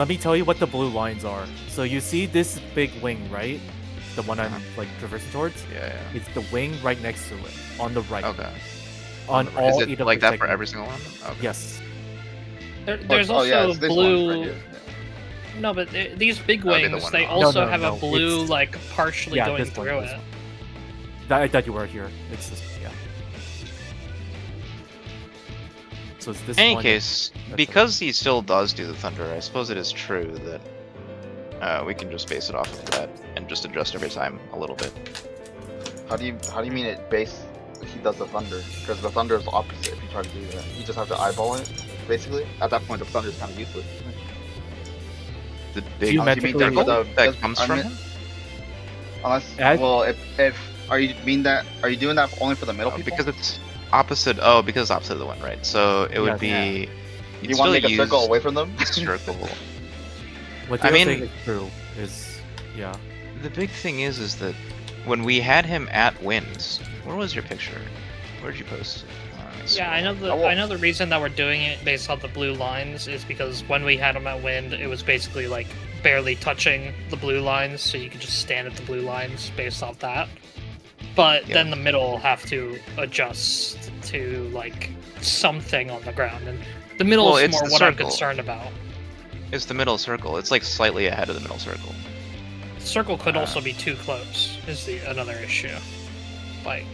Let me tell you what the blue lines are. So you see this big wing, right? The one I'm like traversing towards? Yeah. It's the wing right next to it, on the right. Okay. On Is all it 8 of like the that for segments. every single one? Okay. Yes. There's Oh, also yeah, it's this blue. one right here. Yeah. No, but these big That'd be the wings, one they off. also No, have a no, blue, it's- like, partially Yeah, going this one, through this it. one. I thought you were here. It's this, yeah. So it's this In any one. case, That's because he still does do the thunder, I suppose it is true that we can just base it off of that and just adjust every time a little bit. How do you mean it base? He does the thunder because the thunder is opposite. If you try to do that, you just have to eyeball it. Basically, at that point, the thunder is kind of useless. The big Geometrically- circle the- that the- comes I from mean- him? Unless, Add- well, if are you doing that only for the middle people? Because it's opposite. Oh, because it's opposite of the one, right? So it would Yes. be. Yeah. You'd you want to make still a circle use away from them? circle. What I I mean- mean, is true is, yeah. The big thing is that when we had him at winds, where was your picture? Where'd you post it? Yeah, I know the Oh, well. I know the reason that we're doing it based on the blue lines is because when we had them at wind, it was basically like barely touching the blue lines, so you could just stand at the blue lines based off that. But Yeah. then the middle will have to adjust to like something on the ground, and the middle Well, is it's more the what I'm circle. concerned about. It's the middle circle. It's like slightly ahead of the middle circle. Circle could also be too close. Is another issue, like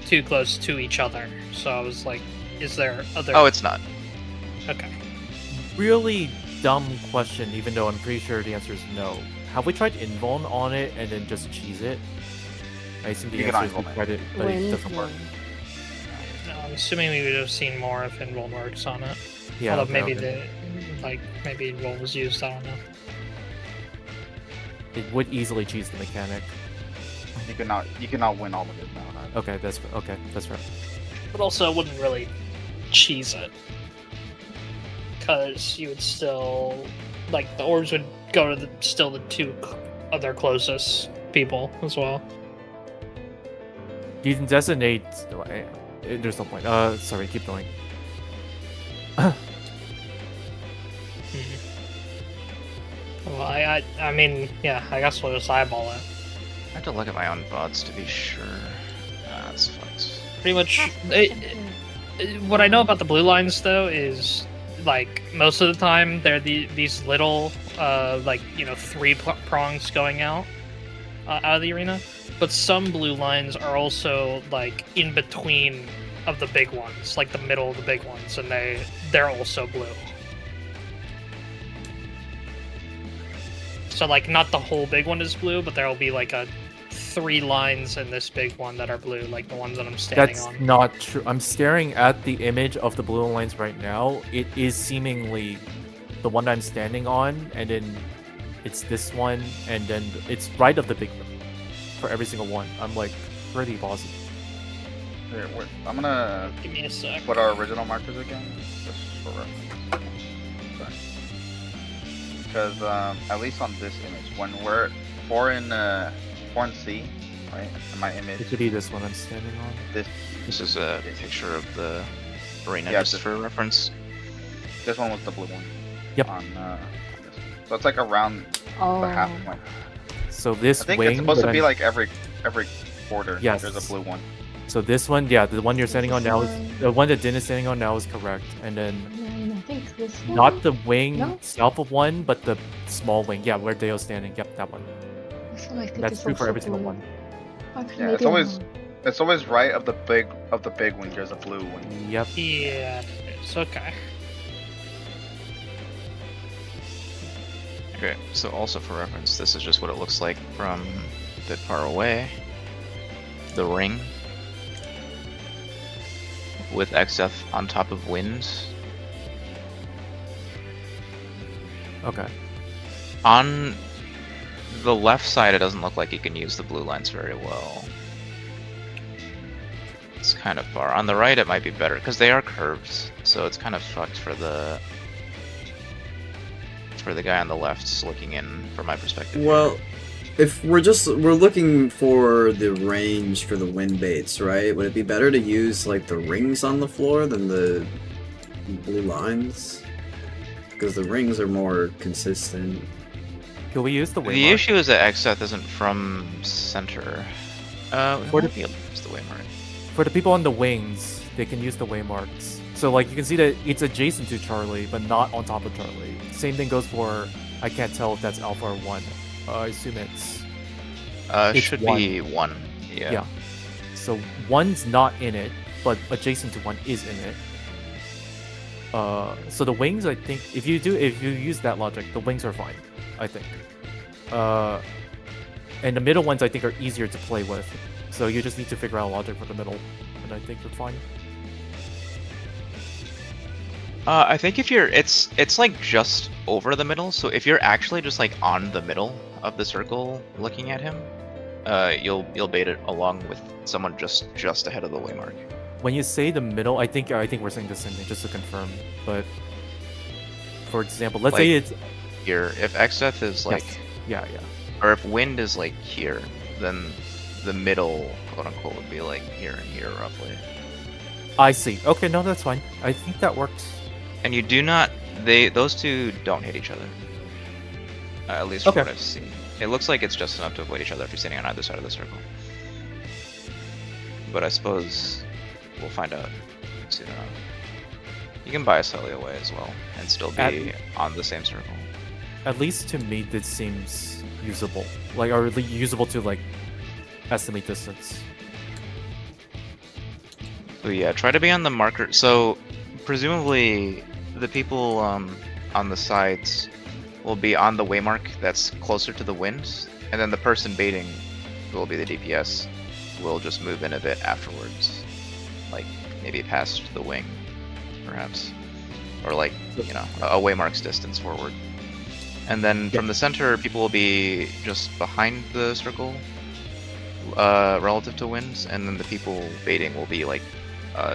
too close to each other. So I was like, is there other? Oh, it's not. Okay. Really dumb question, even though I'm pretty sure the answer is no. Have we tried invuln on it and then just cheese it? I assume the You can answer is we invuln it. tried it, but it When? doesn't work. No, I'm assuming we would have seen more if Invul works on it. Yeah, Although okay, maybe okay. maybe Invul was used. I don't know. It would easily cheese the mechanic. You cannot win all of it now. Right? Okay, that's right. But also, it wouldn't really cheese it, because you would still like the orbs would go to the two other closest people as well. You can designate. There's no point. Sorry, keep going. Well, I mean, yeah, I guess we'll just eyeball it. I have to look at my own VODs to be sure. That's fucked. Pretty much, what I know about the blue lines though is like most of the time they're these little like three prongs going out of the arena, but some blue lines are also like in between of the big ones, like the middle of the big ones, and they're also blue. So like not the whole big one is blue, but there'll be like three lines in this big one that are blue, like the ones that I'm standing That's on. not true. I'm staring at the image of the blue lines right now. It is seemingly the one I'm standing on, and then it's this one, and then it's right of the big one for every single one. I'm like pretty positive. Here, wait, I'm gonna Give me a sec. put our original markers again, just for reference. Sorry. Because at least on this image, when we're foreign C, right? In my image, It could be this one I'm standing on. This is a picture of the arena, Yeah, just for reference. this one was the blue one. Yep. On this. So it's like around the half Oh, point. So this I think wing. it's supposed that to be I'm- like every quarter. Yes. There's a blue one. So this one, yeah, the one you're standing on now is one. the one that Din is standing on now is correct, and then and I think this one. not the wing No? south of one, but the small wing. Yeah, where Deo's standing. Yep, that one. This one I think That's is true for also every single blue. one. Actually, Yeah, it's maybe I'm always- wrong. It's always right of the big wing. There's a blue one. Yep. Yeah, it's okay. Okay, so also for reference, this is just what it looks like from a bit far away. The ring with XF on top of wind. Okay. On the left side, it doesn't look like you can use the blue lines very well. It's kind of far. On the right, it might be better, because they are curved, so it's kind of fucked for the guy on the left looking in, from my perspective. Well, if we're looking for the range for the wind baits, right? Would it be better to use like the rings on the floor than the blue lines? because the rings are more consistent. Can we use the The waymark? issue is that Xdeath isn't from center. For We the- might be able to use the waymark. For the people on the wings, they can use the waymarks. So like you can see that it's adjacent to Charlie, but not on top of Charlie. Same thing goes for, I can't tell if that's Alpha or 1. I assume it's... It's Should one. be 1. Yeah. Yeah. So 1's not in it, but adjacent to 1 is in it. So the wings, I think, if you use that logic, the wings are fine, I think. And the middle ones I think are easier to play with. So you just need to figure out logic for the middle, and I think you're fine. I think if you're, it's like just over the middle. So if you're actually just like on the middle of the circle looking at him, you'll bait it along with someone just ahead of the waymark. When you say the middle, I think we're saying the same thing, just to confirm. But for example, let's say Like- it's Here, if Xdeath is like, yeah. or if wind is like here, then the middle, quote unquote, would be like here and here roughly. I see. Okay, no, that's fine. I think that works. And you do not, those two don't hit each other. At least from Okay. what I've seen. It looks like it's just enough to avoid each other if you're standing on either side of the circle. But I suppose we'll find out soon enough. You can bias slightly away as well and still be on the same circle. At least to me, this seems usable. Like, or usable to like estimate distance. So yeah, try to be on the marker. So presumably the people on the sides will be on the waymark that's closer to the wind, and then the person baiting, who will be the DPS, will just move in a bit afterwards, like maybe past the wing, perhaps, or like a waymark's distance forward. And then from the center, people will be just behind the circle, relative to winds, and then the people baiting will be like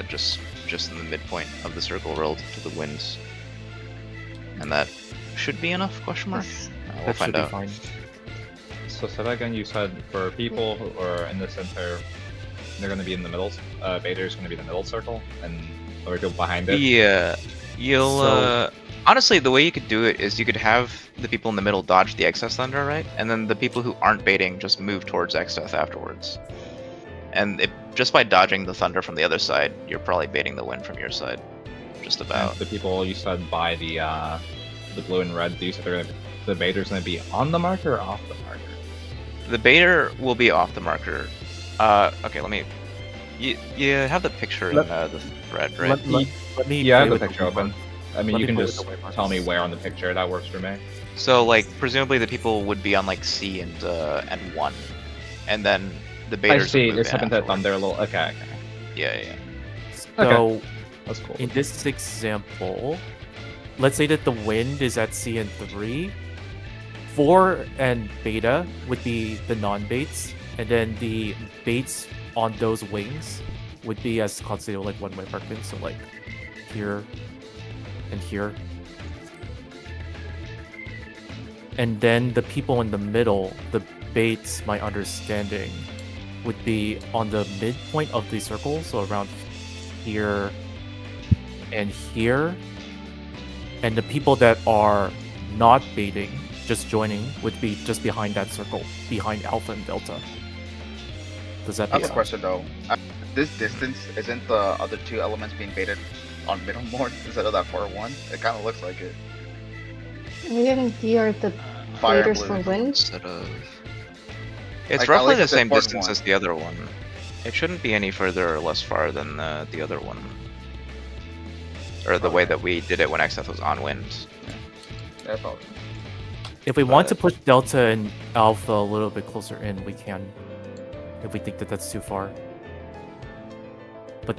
just in the midpoint of the circle relative to the winds. And that should be enough? Question mark. Yes. We'll That should find be out. fine. So say that again, you said for people who are in the center, they're going to be in the middle, Vader's going to be in the middle circle, and other people behind it? Yeah, you'll So- honestly, the way you could do it is you could have the people in the middle dodge the excess thunder, right? And then the people who aren't baiting just move towards excess afterwards. And just by dodging the thunder from the other side, you're probably baiting the wind from your side. Just And about. the people you said by the blue and red, you said the Vader's going to be on the marker or off the marker? The baiter will be off the marker. Okay, let me. You have the picture in the thread, right? Let me. Yeah, I have play the with picture open. I mean, Let you me can play with just the waymarks. tell me where on the picture. That works for me. So like presumably the people would be on like C and 1, and then the I baiters. see. would move There's in something that afterwards. thunder a little. Okay. Yeah. So That's cool. in this example, let's say that the wind is at C and 3. 4 and beta would be the non-baits, and then the baits on those wings would be as considered like one-way parking, so like here and here. And then the people in the middle, the baits, my understanding, would be on the midpoint of the circle, so around here and here. And the people that are not baiting, just joining, would be just behind that circle, behind Alpha and Delta. Does that I make have a sense? question though. This distance, isn't the other two elements being baited on middle more instead of that 4-1? It kind of looks like it. Here are the Fire leaders blue. for wind. Instead of. It's Like, at roughly least the it's a same fourth distance one. as the other one. It shouldn't be any further or less far than the other one. Or the way that we did it when XF was on wind. Yeah, probably. If we want to But- push Delta and Alpha a little bit closer in, we can. If we think that that's too far. But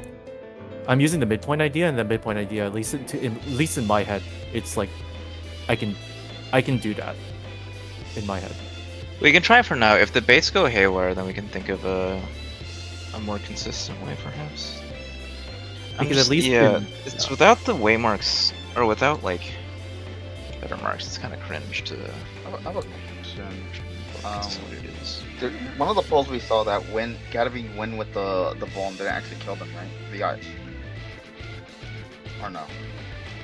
I'm using the midpoint idea, and the midpoint idea, at least in my head, it's like I can do that in my head. We can try for now. If the baits go haywire, then we can think of a more consistent way, perhaps. Because at least it's without the waymarks, or without like better marks. It's kind of cringe to. I have a question. That's what it is. One of the polls we saw that Gattaby win with the bomb didn't actually kill them, right? The guy. Or no?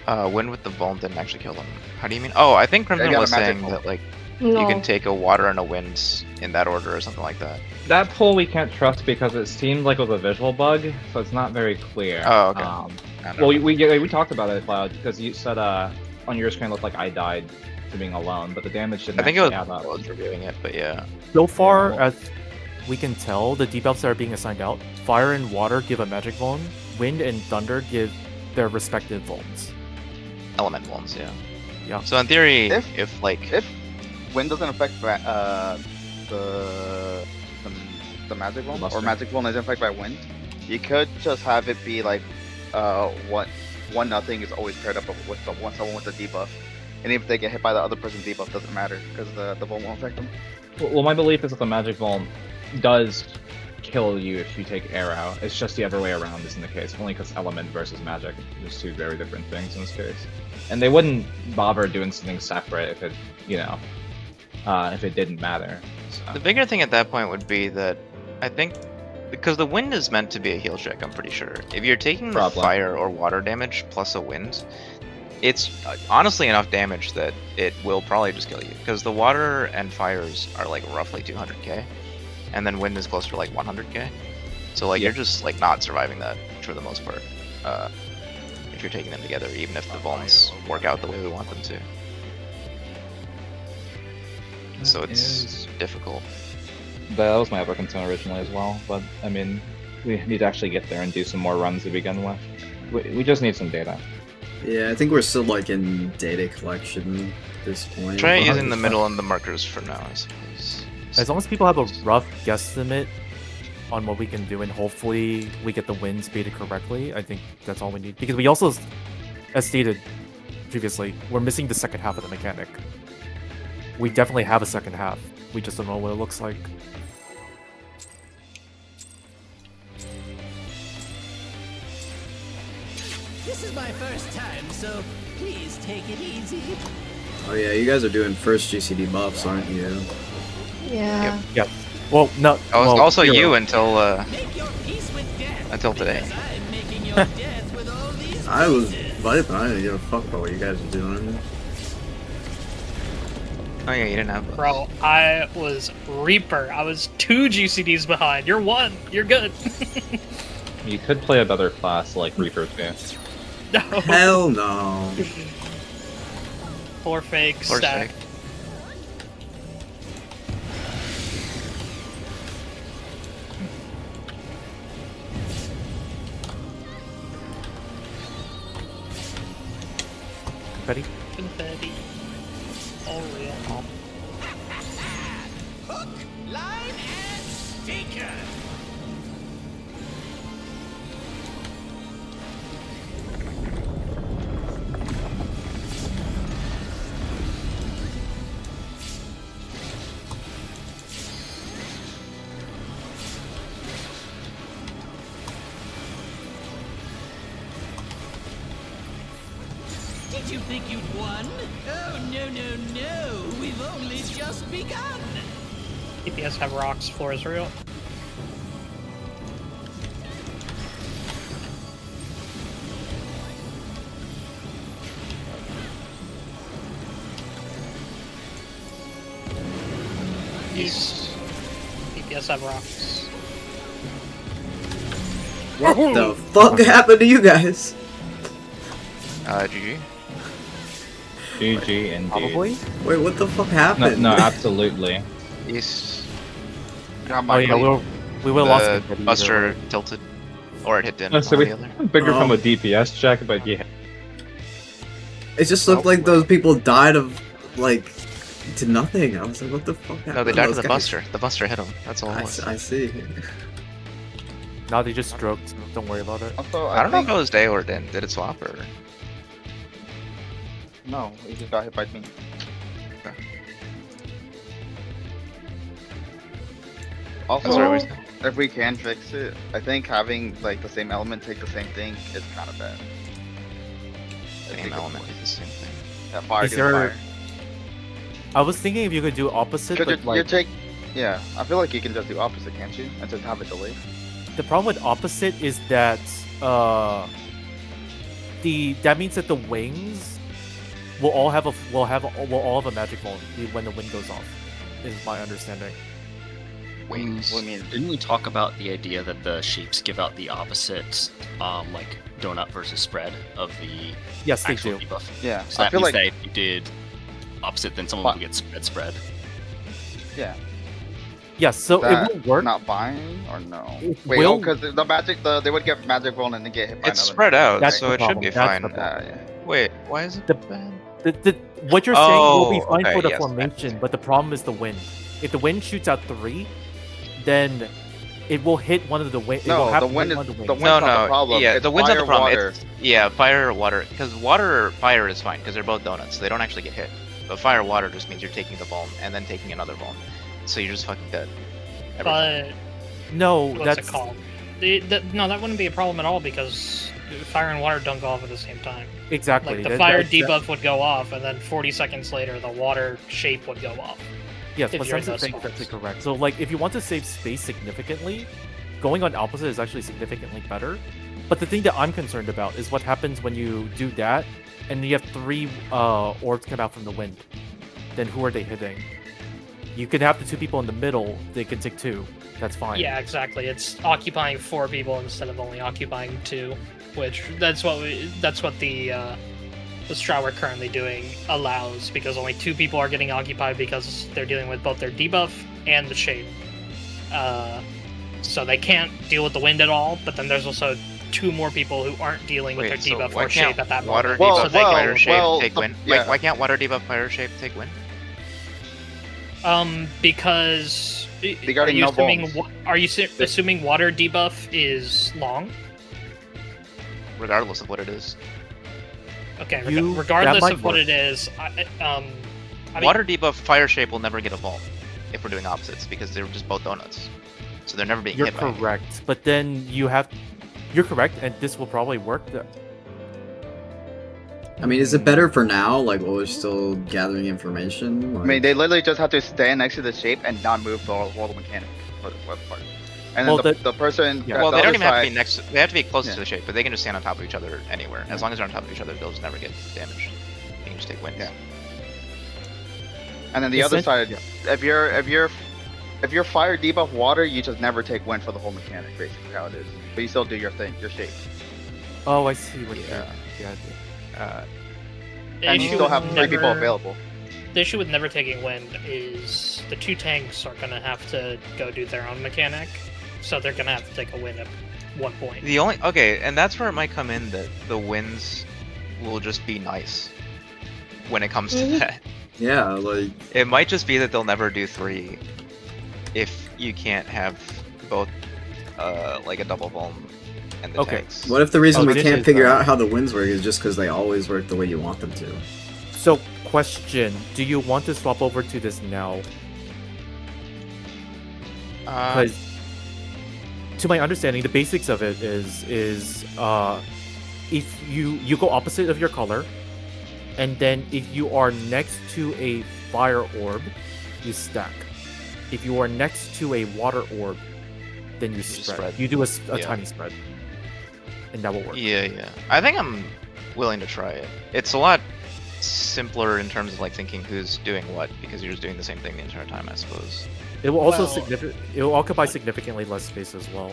Wind with the Vuln didn't actually kill them. How do you mean? Oh, I think Crimson got a was magic saying Vuln. that like No. you can take a water and a wind in that order or something like that. That pull we can't trust because it seemed like it was a visual bug, so it's not very clear. Oh, okay. Well, Well, we talked about it, Cloud, because you said on your screen it looked like I died to being alone, but the damage didn't I think it was, actually add up. I was reviewing it, but yeah. So far Yeah. as we can tell, the debuffs that are being assigned out, fire and water give a magic vuln, wind and thunder give their respective vulns. Element ones, yeah. Yeah. So in theory, If- if like If wind doesn't affect the magic one, or Luster. magic one isn't affected by wind, you could just have it be like one nothing is always paired up with someone with a debuff, and if they get hit by the other person's debuff, doesn't matter because the vuln won't affect them. Well, my belief is that the magic vuln does kill you if you take arrow. It's just the other way around isn't the case, only because element versus magic is two very different things in this case. And they wouldn't bother doing something separate if it, if it didn't matter. So. the bigger thing at that point would be that I think because the wind is meant to be a heal check, I'm pretty sure. If you're taking the Problem. fire or water damage plus a wind, it's honestly enough damage that it will probably just kill you. Because the water and fires are like roughly 200k, and then wind is closer to like 100k. So like Yeah. you're just like not surviving that for the most part. If you're taking them together, even if the vulns work out the way we want them to. So it's difficult. That was my other concern originally as well, but I mean, we need to actually get there and do some more runs to begin with. We just need some data. Yeah, I think we're still like in data collection at this point. Try We'll have using to the middle and the markers for now, I suppose. As long as people have a rough guesstimate on what we can do, and hopefully we get the winds baited correctly, I think that's all we need. Because we also, as stated previously, we're missing the second half of the mechanic. We definitely have a second half. We just don't know what it looks like. This is my first time, so please take it easy. Oh yeah, you guys are doing first GCD buffs, aren't you? Yeah. Yeah. Well, no. I was well, also Hero. you until Make your peace with death. Until today. Because I'm making your death with all these I was pieces. vibing. I didn't give a fuck about what you guys are doing. Oh yeah, you didn't have those. Bro, I was Reaper. I was 2 GCDs behind. You're 1. You're good. You could play a better class like Reaper too. No. Hell no. Poor fake Poor stack. Stag. Ready? Confetti. All real. Hook, line, and sinker. Did you think you'd won? Oh, no, no, no. We've only just begun. DPS have rocks. Floor is real. East. DPS have rocks. What the fuck happened to you guys? GG. GG indeed. Probably? Wait, what the fuck No, happened? no, absolutely. East. Got Oh my yeah, blade. we would have lost The Confetti Buster either way. tilted. Or it hit in No, so on we the other. bigger from Oh. a DPS check, but yeah. It just looked like those people died of, like, to nothing. I was like, what the fuck happened? No, they died to those the guys? Buster. The Buster hit him. That's all it I, was. I see. Now they just stroked. Don't worry about it. Also, I don't know think, if it was Day or Din. Did it swap or? No, he just got hit by me. That's Also, what I was. if we can fix it, I think having like the same element take the same thing is kind of bad. I Same think element is the same thing. Yeah, fire Is to there- fire. I was thinking if you could do opposite, Cause but you're like take, yeah, I feel like you can just do opposite, can't you? And just have it delayed. the problem with opposite is that that means that the wings will all have a magic ball when the wind goes off. Is my understanding. Wings. What do you mean? Didn't we talk about the idea that the shapes give out the opposite, like donut versus spread of the Yes, they actual do. debuff? Yeah, So I that feel means like that if you did opposite, then someone would get spread. yeah, Yes, so that it will work. not buying or no? It Wait, will- because the magic, they would get magic roll and then get hit by It's another spread magic, out, That's so the it should be problem, that's fine. the problem. yeah. Wait, why is it The- bad? What you're saying will be Oh, fine okay, for the yes, formation, but the problem is the wind. If the wind shoots out 3, then it will hit one of the wings. No, have the to hit wind is one of the the wings. wind's No, not no, the problem. yeah, it's the wind's not the fire, problem. water. Yeah, fire or water. Because water, fire is fine, because they're both donuts. They don't actually get hit. But fire or water just means you're taking the bomb and then taking another bomb. So you're just fucking dead. Every time. But No, what's that's it called? No, that wouldn't be a problem at all because fire and water don't go off at the same time. exactly. Like the that- fire that- debuff would go off, and then 40 seconds later, the water shape would go off. Yes, if but you're in Sense those is exactly spots. correct. So, like, if you want to save space significantly, going on opposite is actually significantly better. But the thing that I'm concerned about is what happens when you do that, and you have 3 orbs come out from the wind. Then who are they hitting? You can have the 2 people in the middle. They can take 2. That's fine. Yeah, exactly. It's occupying 4 people instead of only occupying 2, which that's what the strat we're currently doing allows, because only 2 people are getting occupied because they're dealing with both their debuff and the shape. So they can't deal with the wind at all. But then there's also 2 more people who aren't dealing with Wait, their so debuff why or shape can't at that water moment. Well, debuff so they well, fire shape well, take win? yeah. Why can't water debuff fire shape take win? Because Regarding no bombs. are you assuming water debuff is long? Regardless of what it is. Okay, That regardless might of what work. it is, I mean, Water debuff fire shape will never get a bomb if we're doing opposites because they're just both donuts. So they're never being You're hit by anything. correct. But then you're correct, and this will probably work. I mean, is it better for now? Like, while we're still gathering information? I mean, they literally just have to stand next to the shape and not move the whole mechanic for the most part. And then Well, the person. yeah. at Well, the they don't other even have to side- be next. They have to be close Yeah. to the shape, but they can just stand on top of each other anywhere. As long as they're on top of each other, they'll just never get damaged. They can just take wins. Yeah. And then the other side, if you're fire debuff water, you just never take wind for the whole mechanic, basically how it is. But you still do your thing, your shape. Oh, I see what Yeah. the And you issue still with have 3 people never- available. The issue with never taking wind is the 2 tanks are gonna have to go do their own mechanic, so they're gonna have to take a wind at one point. The only and that's where it might come in that the wins will just be nice when it comes to that. Yeah, like, It might just be that they'll never do 3 if you can't have both like a double bomb and the Okay. tanks. what if the reason Oh, we this can't is, figure out how the winds work is just because they always work the way you want them to? So, question: do you want to swap over to this now? Because, to my understanding, the basics of it is if you go opposite of your color, and then if you are next to a fire orb, you stack. If you are next to a water orb, then you spread. spread. You do a Yeah. tiny spread, and that will work. Yeah. I think I'm willing to try it. It's a lot simpler in terms of like thinking who's doing what because you're just doing the same thing the entire time, I suppose. It will also Well- it will occupy significantly less space as well.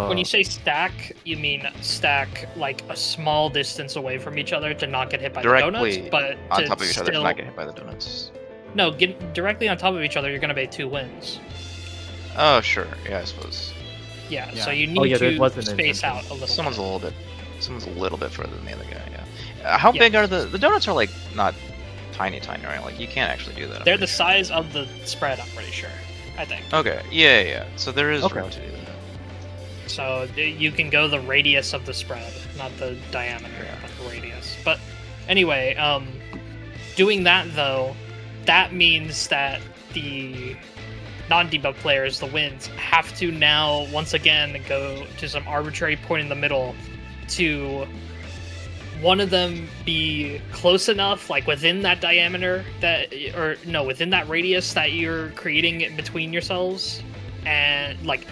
When you say stack, you mean stack like a small distance away from each other to not get hit by the donuts, Directly but on to top of each other to still- not get hit by the donuts. No, get directly on top of each other, you're gonna be 2 wins. Oh sure, yeah, I suppose. Yeah, Yeah. so you Oh, need yeah, there to was an space intention. out a little. Someone's bit. a little bit further than the other guy. Yeah. How Yeah. big are the donuts? Are like not tiny, right? Like you can't actually do that. I'm They're the pretty size of the spread. I'm pretty sure. I think. sure. Okay. Yeah. So there is Okay. room to do that. So you can go the radius of the spread, not the diameter, Yeah. but the radius. But anyway, doing that though, that means that the non-debuff players, the wins, have to now once again go to some arbitrary point in the middle to one of them be close enough, like within that diameter within that radius that you're creating in between yourselves, and like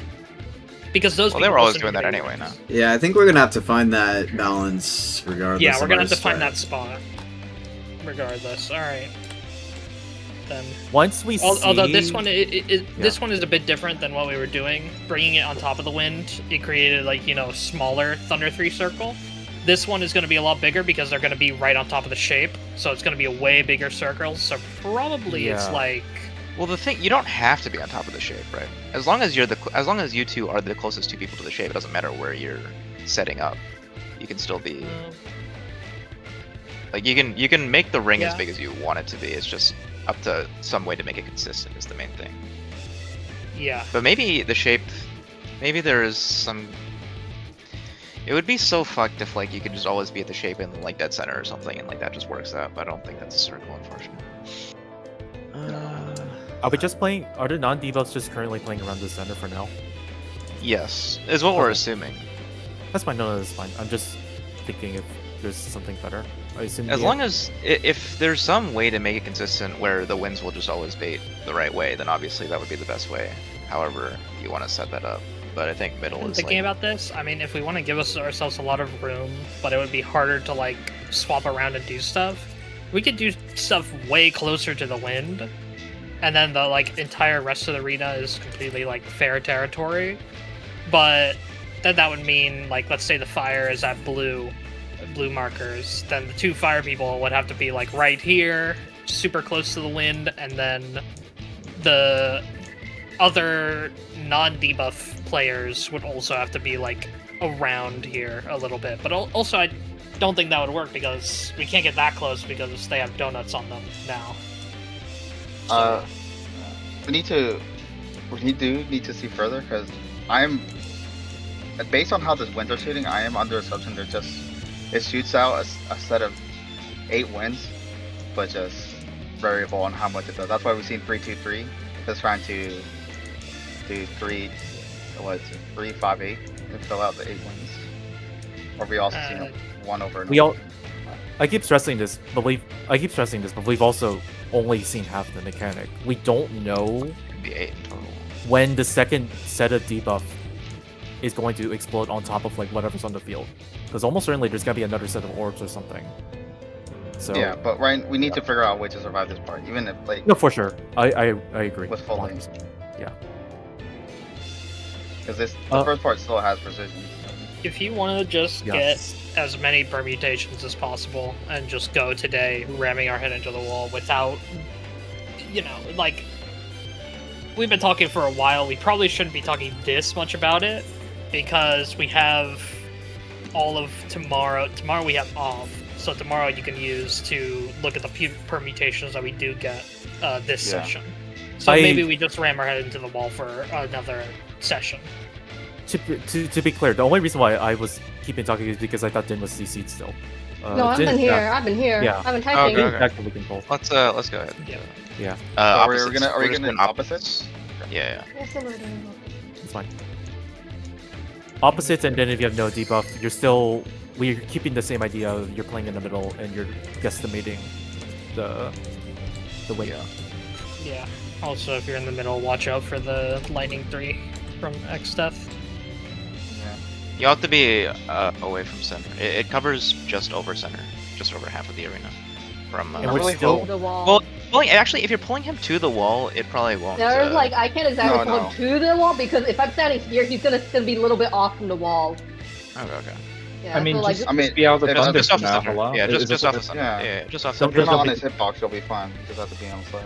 because those Well, they people were always also doing need that to be anyway. wins. Now. Yeah, I think we're gonna have to find that balance regardless. Yeah, we're of gonna our have to find that strat. spot. Regardless, all right. Then, Once we see, although this one, this one is a bit different than what we were doing. Bringing it on top of the wind, it created like a smaller Thunder 3 circle. This one is going to be a lot bigger because they're going to be right on top of the shape, so it's going to be a way bigger circle. So probably it's Yeah. like. Well, the thing, you don't have to be on top of the shape, right? As long as as long as you two are the closest two people to the shape, it doesn't matter where you're setting up. You can still be like you can make the ring as Yeah. big as you want it to be. It's just up to some way to make it consistent is the main thing. Yeah. But maybe the shape, maybe there is some. It would be so fucked if like you could just always be at the shape in like dead center or something, and like that just works out. But I don't think that's a circle, unfortunately. are we just playing? Are the non-debuffs just currently playing around the center for now? Yes, is what we're Okay. assuming. That's fine. No, that's fine. I'm just thinking if there's something better. I assume. As long as if there's some way to make it consistent where the winds will just always bait the right way, then obviously that would be the best way. However, you want to set that up. But I think middle is Thinking like, about this, I mean, if we want to give ourselves a lot of room, but it would be harder to like swap around and do stuff, we could do stuff way closer to the wind, and then the like entire rest of the arena is completely like fair territory. But then that would mean like, let's say the fire is at blue markers, then the two fire people would have to be like right here, super close to the wind, and then the other non-debuff players would also have to be like around here a little bit. But also I don't think that would work because we can't get that close because they have donuts on them now. We do need to see further because based on how this winds are shooting, I am under assumption it shoots out a set of 8 winds, but just variable on how much it does. That's why we've seen 3-2-3. Just trying to do 3, 5, 8 and fill out the 8 wins. Or we also seen 1 over and We over. I keep stressing this, but we've also only seen half the mechanic. We don't know be 8 in total. when the second set of debuff is going to explode on top of like whatever's on the field, because almost certainly there's gonna be another set of orbs or something. So Yeah, but Ryan, we need to figure out a way to survive this part, even if like no, for sure. I agree. with full lane. 100%. Yeah. Because the first part still has precision. If you want to just Yes. get as many permutations as possible and just go today ramming our head into the wall without, like, we've been talking for a while. We probably shouldn't be talking this much about it because we have all of tomorrow. Tomorrow we have off. So tomorrow you can use to look at the few permutations that we do get this Yeah. session. So I- maybe we just ram our head into the wall for another session. To be clear, the only reason why I was keeping talking is because I thought Din was CC'd still. No, I've Din been is here. back. I've been here. Yeah. I've been typing. Okay. Back to we can pull. Let's go ahead. Yeah. Yeah, Are we Opposites. gonna We're just do doing opposites? Yeah. Yes, I'm doing it's fine. Opposites, and then if you have no debuff, we're keeping the same idea of you're playing in the middle and you're guesstimating the win. Yeah. Yeah. Also, if you're in the middle, watch out for the lightning 3 from X Death. You have to be away from center. It covers just over center, just over half of the arena. From And I we're really still hope- the wall. well, actually, if you're pulling him to the wall, it probably won't. There's like I can't exactly no, pull no. him to the wall because if I'm standing here, he's gonna be a little bit off from the wall. Okay. Yeah, I mean, so, like, just be out of the if- thunder Just off the now, center. hello? Yeah, Is just this off what the center. Yeah. Yeah, just off Some- center. If not on Something- his hitbox, you'll be fine. You just have to be on the side.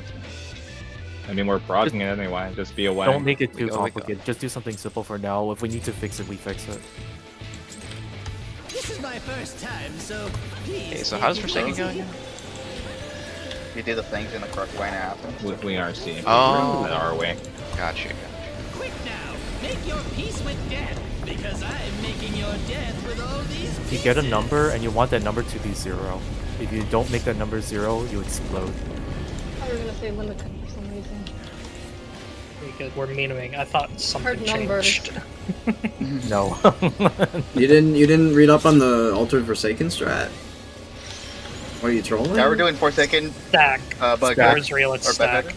I mean, we're progging it anyway. Just be away. Don't make it too We go. complicated. Just do something simple for now. If we need to fix it, we fix it. This is my first time, so please. Okay, so how does Forsaken go again? You do the things in the correct way and it happens. We are seeing. Oh. Our way. Gotcha. Quick now, make your peace with death, because I'm making your death with all these You get a pieces. number and you want that number to be 0. If you don't make that number 0, you explode. I thought you were gonna say limit for some reason. Because we're memeing. I thought something Heard numbers. changed. No. You didn't read up on the Altered Forsaken strat? What are you trolling? Yeah, we're doing Forsaken, Stack. but Or is real, it's or stack. Bedbugger.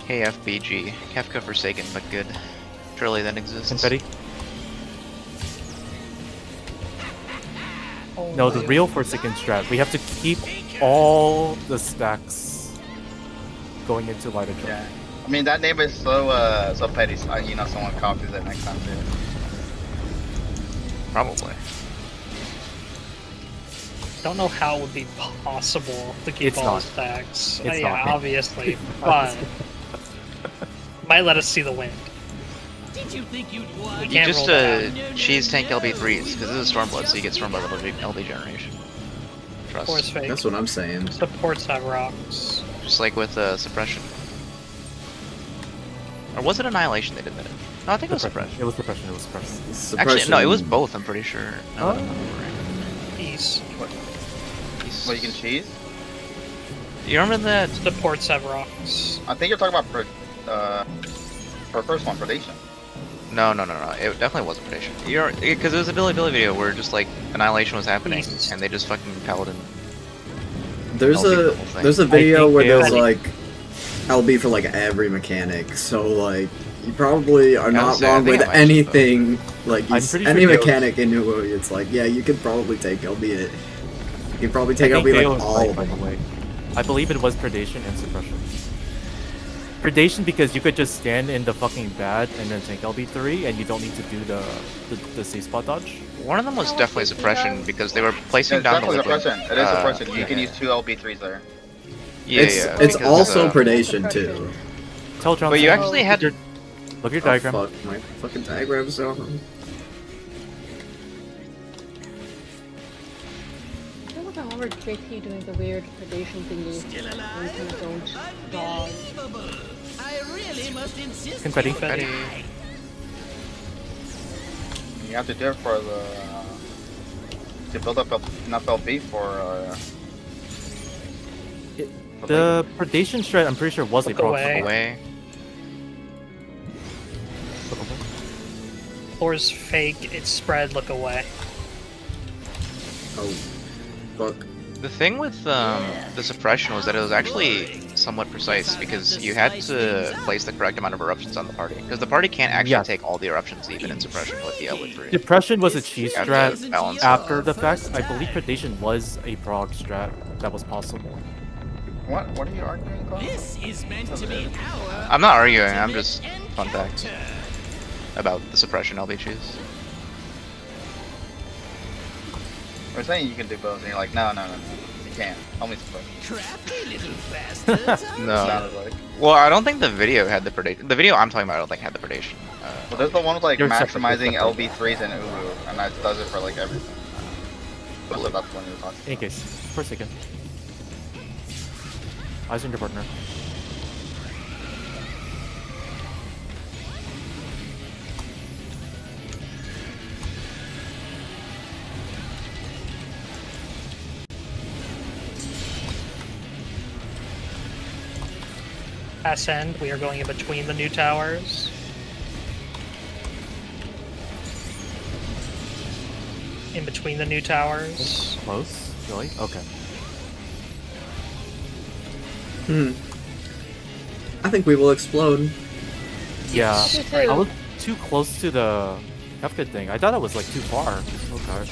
KFBG. Kefka Forsaken, but good. Surely that exists. Confetti. Oh, No, the real Forsaken strat. We have to keep all the stacks going into light of Yeah. I mean, that name is so petty. You know, someone copies it next time too. Probably. Don't know how it would be possible to keep It's all not. the stacks. It's Yeah, not. obviously, but might let us see the wind. Did you think you'd won? We You can't just roll that cheese tank LB3s, because this is Stormblood, so you get Stormblood LB generation. Force Trust. fake. That's what I'm saying. Supports have rocks. Just like with Suppression. Or was it Annihilation they did that in? No, I think it was Suppression. It was suppression. It was suppression. Actually, no, it was Suppression- both, I'm pretty sure. No, Oh. Peace. Well, you can cheese. You remember that? Supports have rocks. I think you're talking about for first one, Predation. No. It definitely wasn't Predation. Because it was a Billy video where just like Annihilation was happening, Beasts. and they just fucking Paladin. There's LB for the a whole thing. there's a video think where there's they- like LB for like every mechanic. So like you probably are I not would say, I wrong think with I might actually, anything. Like I'm you, pretty any sure Gale's- mechanic in Uu, it's like yeah, you could probably take LB it. You could probably I take think LB Gale like was all right, of by them. the way. I believe it was predation and suppression. Predation because you could just stand in the fucking bad and then take LB3 and you don't need to do the safe spot dodge. One of them was Oh, definitely okay, Suppression yeah. because they were Yeah, placing it's down the definitely liquid. suppression. It is suppression. You yeah, can yeah. use 2 LB3s there. Yeah, it's yeah. it's because, also uh, predation too. Tell John. But you actually had your look at your Oh, diagram. fuck, my fucking diagram's on. I feel like I remember JT doing the weird predation thingy. Still Where you alive? kind of don't dodge. Unbelievable. I really must insist. Confetti. you Confetti. die. You have to do it for the to build up enough LB for. for The predation strat, I'm pretty sure was Look a proc. away. Away. Floor's fake. It's spread. Look away. Oh, fuck. The thing with the suppression was that it was actually somewhat precise because you had to place the correct amount of eruptions on the party. Because the party can't actually Yes. take all the eruptions even in suppression with the LB3. Depression was a cheese Have strat to balance after the fact. I believe predation was a prog strat that was possible. What are you arguing about? This is meant to be our. I'm not arguing, I'm just ultimate fun facts encounter. about the suppression LB cheese. We're saying you can do both, and you're like, no, you can't. Only suppression. Crafty little bastards. No. Sounded like. Well, I don't think the video had the predation. The video I'm talking about, I don't think had the predation. Well, there's the one with like You're separate, maximizing you're separate. LB3s and Uru, and that does it for like everything. So that's when you're talking. Any case, for a second. Eyes on your partner. Pass end. We are going in between the new towers. In between the new towers. Close? Really? Okay. I think we will explode. Yeah. Me too. I was too close to the Kefka thing. I thought it was like too far. Okay.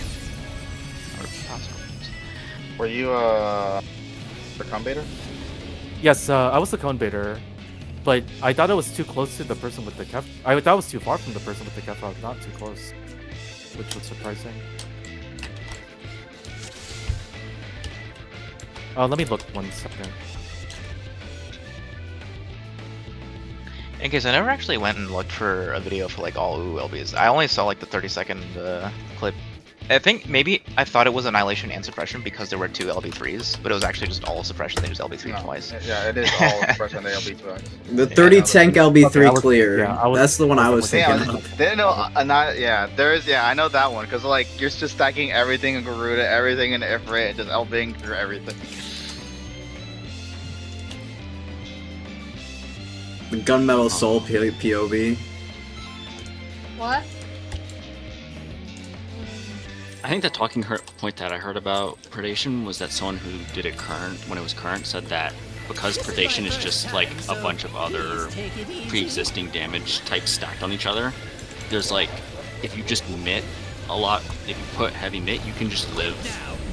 Were you the combater? Yes, I was the cone baiter, but I thought it was too close to the person with the Kef. I thought it was too far from the person with the Kefka, not too close, which was surprising. Let me look 1 second. In case I never actually went and looked for a video for like all UU LBs. I only saw like the 30-second clip. I think maybe I thought it was Annihilation and Suppression because there were 2 LB3s, but it was actually just all Suppression. They just LB3 twice. Yeah, it is all suppression. They LB twice. The 30 tank LB3 Okay, I was- clear. yeah, I was- That's the one I was Yeah, thinking Yeah, of. they know. Yeah, there is. Yeah, I know that one because like you're just stacking everything in Garuda, everything in Ifrit, and just LBing through everything. The gunmetal soul POV. What? I think the talking point that I heard about predation was that someone who did it current when it was current said that because predation is just like a bunch of other pre-existing damage types stacked on each other. There's like, if you just mitt a lot, if you put heavy mitt, you can just live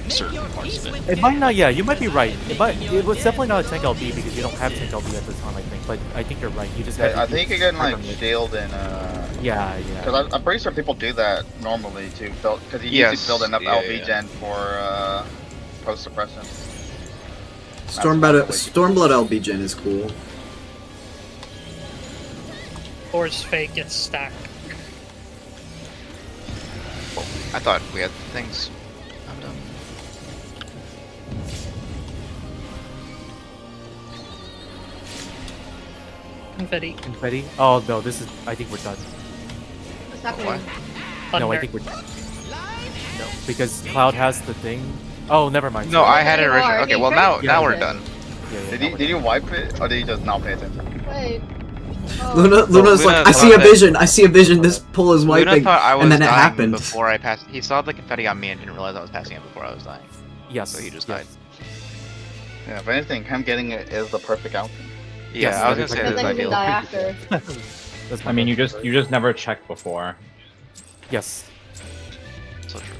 certain parts of it. It might not, yeah, you might be right. It was definitely not a tank LB because you don't have tank LB at the time, I think. But I think you're right. You just have I to think you can like shield and Yeah. Because I'm pretty sure people do that normally too, because you usually build enough LB gen for post suppression. Stormblood LB gen is cool. Force fake gets stacked. I thought we had things. I'm done. Confetti. Confetti? Oh no, this is. I think we're done. What's happening? No, I think we're done. No, because Cloud has the thing. Oh, never mind. No, sorry. I had it originally. Okay, well now we're done. Yeah, Did you wipe it, or did you just not pay attention? Wait. Oh. Luna's like, I see a vision. I see a vision. This pull is Luna wiping, thought I was and then it dying happened. before I passed. He saw the confetti on me and didn't realize I was passing it before I was dying. Yes. So he just yes. died. Yeah, if anything, him getting it is the perfect outcome. Yeah, Yes, I was gonna say Because that's then he can die ideal. after. That's I mean, you just never checked before. Yes, So true.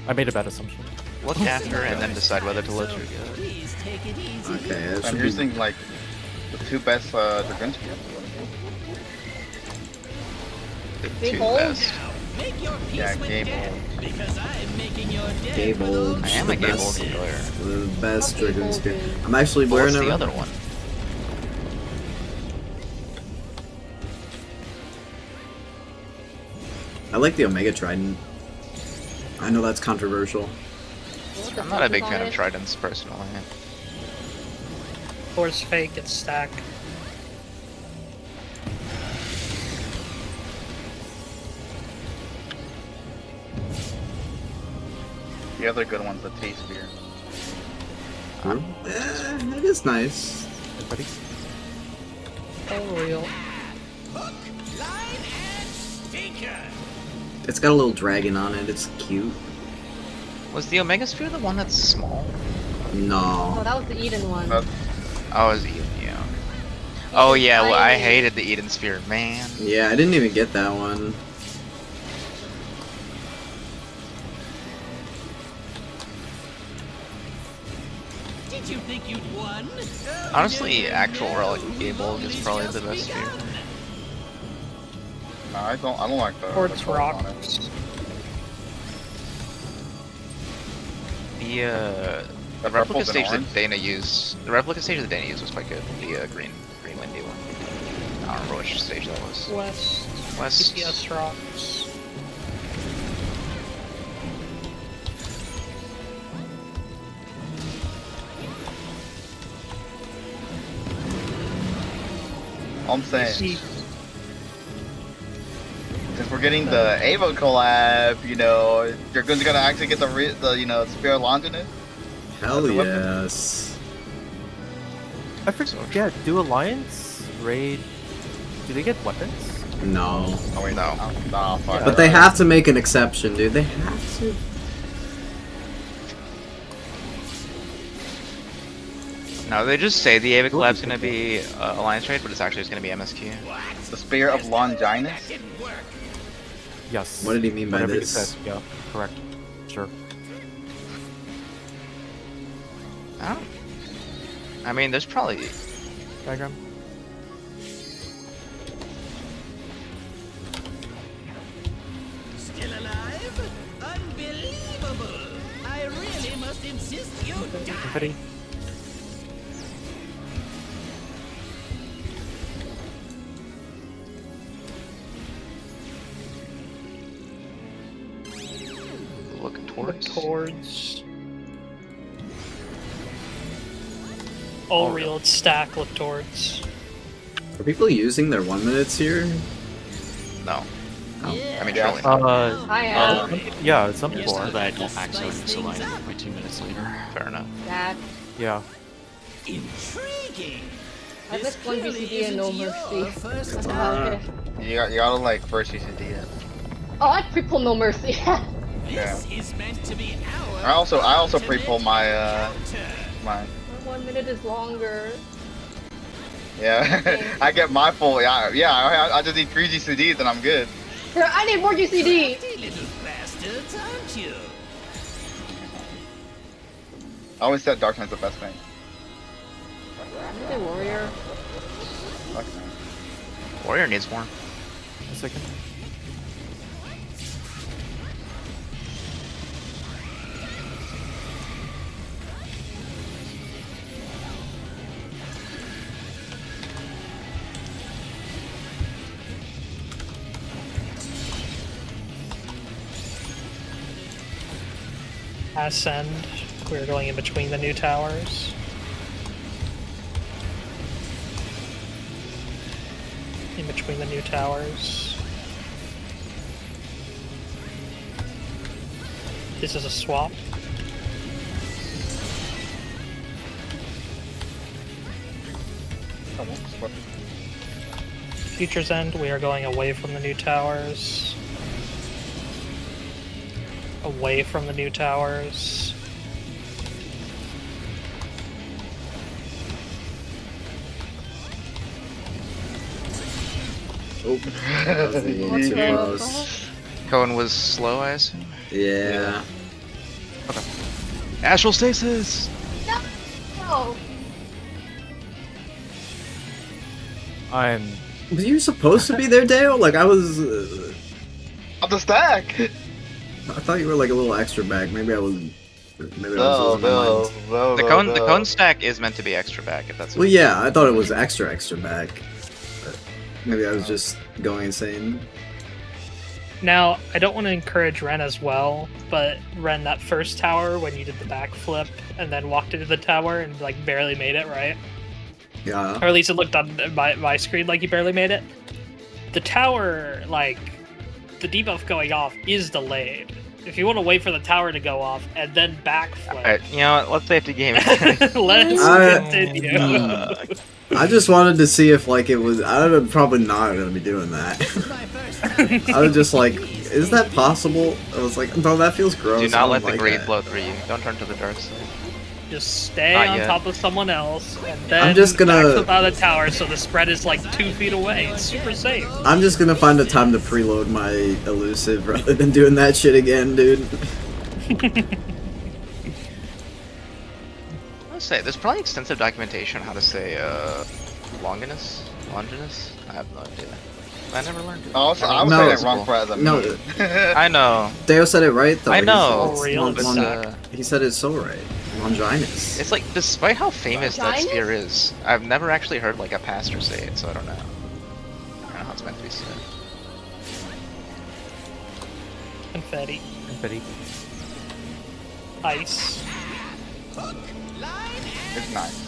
I made a bad assumption. Look after and then decide whether to let you go. Please take it easy. Okay, that I'm should be. using like the two best Dragoon spears. The Big two hole? best. Make your peace Yeah, with Gable. death, because I'm making your death Gable. I am a the Gable best, player. the best Okay, Dragoon spear. Gable. I'm actually What's wearing the it. other one? I like the Omega Trident. I know that's controversial. What the I'm not a fuck big is fan on of it? tridents personally. Force fake gets stacked. The other good one's the T spear. It is nice. Confetti? Oh, real. Hook, line, and stinker. It's got a little dragon on it. It's cute. Was the Omega Sphere the one that's small? Oh, No. that was the Eden one. Oh, it was Eden, yeah. Oh yeah, well I hated the Eden Sphere, man. Yeah, I didn't even get that one. Did you think you'd won? Honestly, actual Relic Gable is probably the best sphere. No, I don't like the. Quartz the colors on it. rocks. The replica purple's an stage that orange? Dana used, the replica stage that Dana used was quite good. The green windy one. I don't remember which stage that was. West. West. CPS rocks. All I'm saying, See, since we're getting the Ava collab, you know, Dragoon's gonna actually get the Spear Longinus. Hell That's a weapon. yes. I forget. Do Alliance raid? Do they get weapons? No. Oh wait, No. Nah, fuck. But they have to make an exception, dude. They have to. No, they just say the Ava collab's gonna be Alliance Raid, but it's actually just gonna be MSQ. The Spear of Longinus. Yes. What did he mean by Whatever this? You said. Yeah, correct. Sure. I mean, there's probably Diagram. Still alive? Unbelievable! I really must insist you die. Confetti. look look towards. towards. All real stack, look towards. Are people using their 1 minutes here? No. Oh. I mean, Yeah. surely. I am. Yeah, some Yes, people so are. that I don't accidentally select it by 2 minutes later. Fair enough. That. Yeah. Intriguing. I missed one This BCD clearly and no isn't your mercy. first That's time. about it. You gotta like first UCD it. Oh, I pre-pull no mercy. This is meant to be our I also pre-pull ultimate my encounter. my. My 1 minute is longer. Yeah, I get my full. Yeah. I just need 3 GCDs and I'm good. I need more GCD. Naughty little bastards, aren't you? I always said Dark Knight's the best thing. Hey, warrior. Fuck no. Warrior needs more. A second. Ascend. We're going in between the new towers. In between the new towers. This is a swap. Future's End, we are going away from the new towers. Away from the new towers. Oh, that was a little too close. Cohen was slow, I assume. Yeah. Astral stasis. No. I'm. Were you supposed to be there, Dale? Like, I was. Up the stack. I thought you were like a little extra back. Maybe I was. Maybe I No, was losing my mind. no. The cone stack is meant to be extra back, if that's. Well, yeah, I thought it was extra back. But maybe I was just going insane. Now, I don't want to encourage Ren as well, but Ren, that first tower when you did the backflip and then walked into the tower and like barely made it, right? Yeah. Or at least it looked on my screen like you barely made it. The tower, like, the debuff going off is delayed. If you want to wait for the tower to go off and then backflip, Alright, you know what? Let's save the game. let's continue. I just wanted to see if like it was. I'm probably not gonna be doing that. I was just like, is that possible? I was like, no, that feels gross. Do I not don't let the like greed that. flow through you. Don't turn to the dark side. Just stay Not on yet. top of someone else, and then I'm just gonna- backflip out of the tower so the spread is like 2 feet away. It's super safe. I'm just gonna find a time to preload my elusive rather than doing that shit again, dude. I'll say there's probably extensive documentation on how to say Longinus? I have no idea. I never learned it. I was No, saying it it's wrong cool. for as a No. meme. I know. Deo said it right though. I He know. said- Oh, real? it's But, he said it's so right. Longinus. It's like, despite how famous that Vaginas? sphere is, I've never actually heard like a pastor say it, so I don't know. I don't know how it's meant to be said. Confetti, Confetti. ice. It's nice.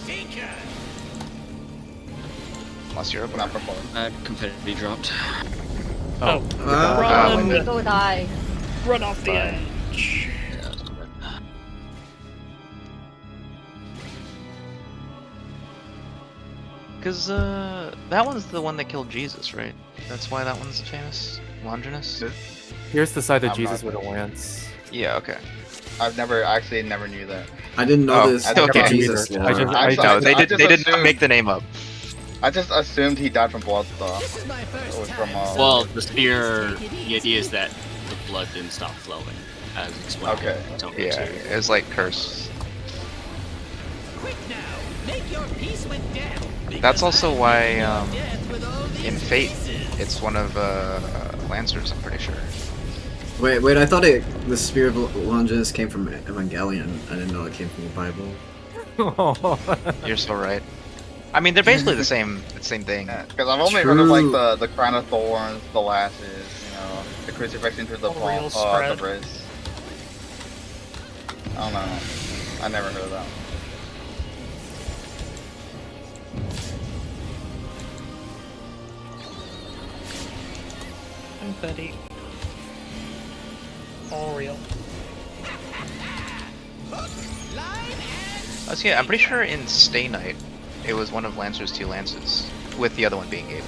Unless you're a Not perform. Confetti dropped. Oh, Ah. run! Go die. Run off the Fine. edge. Yeah, that's not bad. Because that one's the one that killed Jesus, right? That's why that one's famous? Longinus? Here's the side that I'm Jesus not- with a lance. Yeah, okay. I've never knew that. I didn't know Oh, this. I about don't Jesus either. lore. I just- I No, they did not assumed- make the name up. I just assumed he died from blood stuff. This is my first It was time, from, so Well, the spear, take it the easy. idea is that the blood didn't stop flowing, as explained. Okay. Yeah, it was like cursed. Quick now, make your peace with death. That's also because why, I'm making your death with all these in Fate, pieces. it's one of Lancers, I'm pretty sure. Wait, I thought the Spear of Longinus came from Evangelion. I didn't know it came from the Bible. You're so right. I mean, they're basically the same thing. Because I've only heard of True. like the crown of thorns, the lashes, you know, the crucifixion through the A real the spread. wrist. I don't know. I never heard of that. Confetti. All real. So yeah, I'm pretty sure in Stay Night, it was one of Lancer's 2 lances, with the other one being Gable.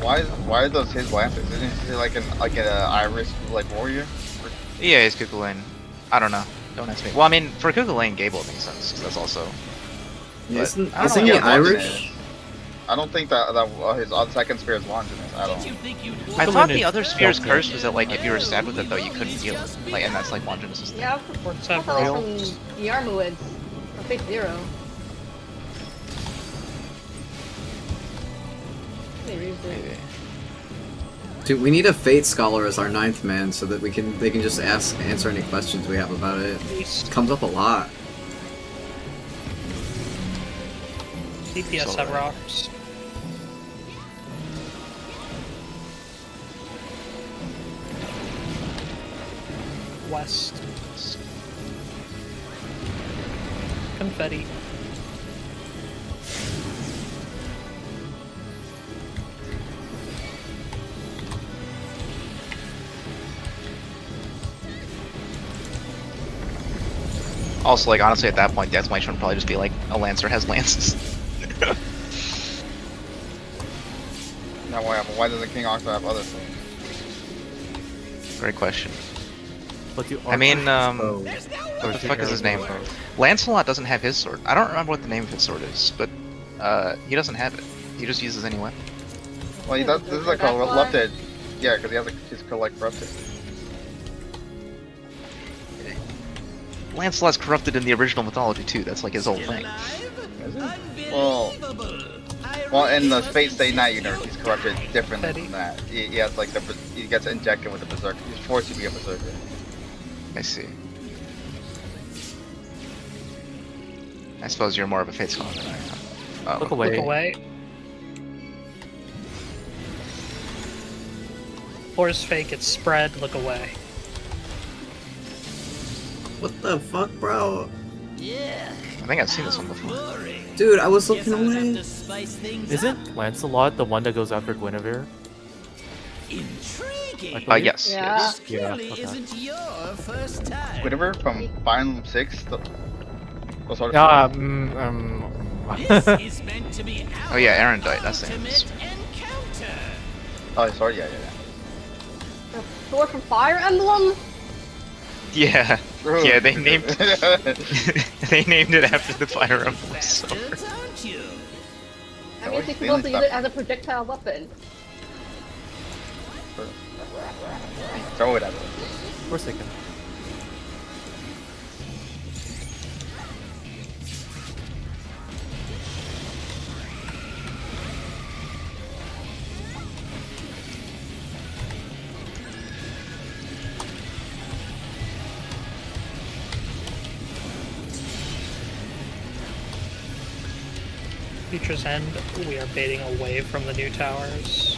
Why are those his lances? Isn't he like an Irish like warrior? Yeah, he's Cuckoo. I don't know. Don't ask me. Well, I mean, for Cuckoo, Gable makes sense, 'cause that's also But Isn't, I don't isn't know he what Longinus Irish? is. I don't think that his second spear is Longinus at all. I The thought one the is other spear's Delta. curse was that like if you were stabbed with it though you couldn't heal it. Like, and that's like Longinus' thing. Yeah, What's I up, thought that bro? was from the Armouids. Or Fate Zero. They reused it. Maybe. Dude, we need a Fate Scholar as our 9th man so that they can just answer any questions we have about it. East. Comes up a lot. DPS have rocks. West. Confetti. Also, like honestly, at that point, the explanation would probably just be like a lancer has lances. Now why doesn't King Octo have other things? Great question. But you I mean, Oh. what the fuck is his name? Lancelot doesn't have his sword. I don't remember what the name of his sword is, but he doesn't have it. He just uses any weapon. Well, he does. This is like a corrupted. Yeah, because he has his corrupted. Lancelot's corrupted in the original mythology too. That's like his whole thing. Is it? Well, in the Fate Stay Night universe, he's corrupted differently from that. He has like he gets injected with the berserker. He's forced to be a berserker. I see. I suppose you're more of a Fate Scholar than I am. Look away. Look away. Force fake, it's spread, look away. What the fuck, bro? I think I've seen this one before. Dude, I was looking away. Isn't Lancelot the one that goes after Guinevere? Intriguing. Yes. Yeah. Yes. This clearly okay. isn't your first time. Whatever from Fire Emblem 6. Oh, sorry. This is meant to be our Oh yeah, Aaron died. That's the ultimate encounter. Oh, sorry. Yeah. The sword from Fire Emblem? Yeah. True. Yeah, they named they named it after the Fire Emblem sword. Bastards, aren't you? I mean, you can also use it as a projectile weapon. Throw it at him. Of course they can. Future's End, we are baiting away from the new towers.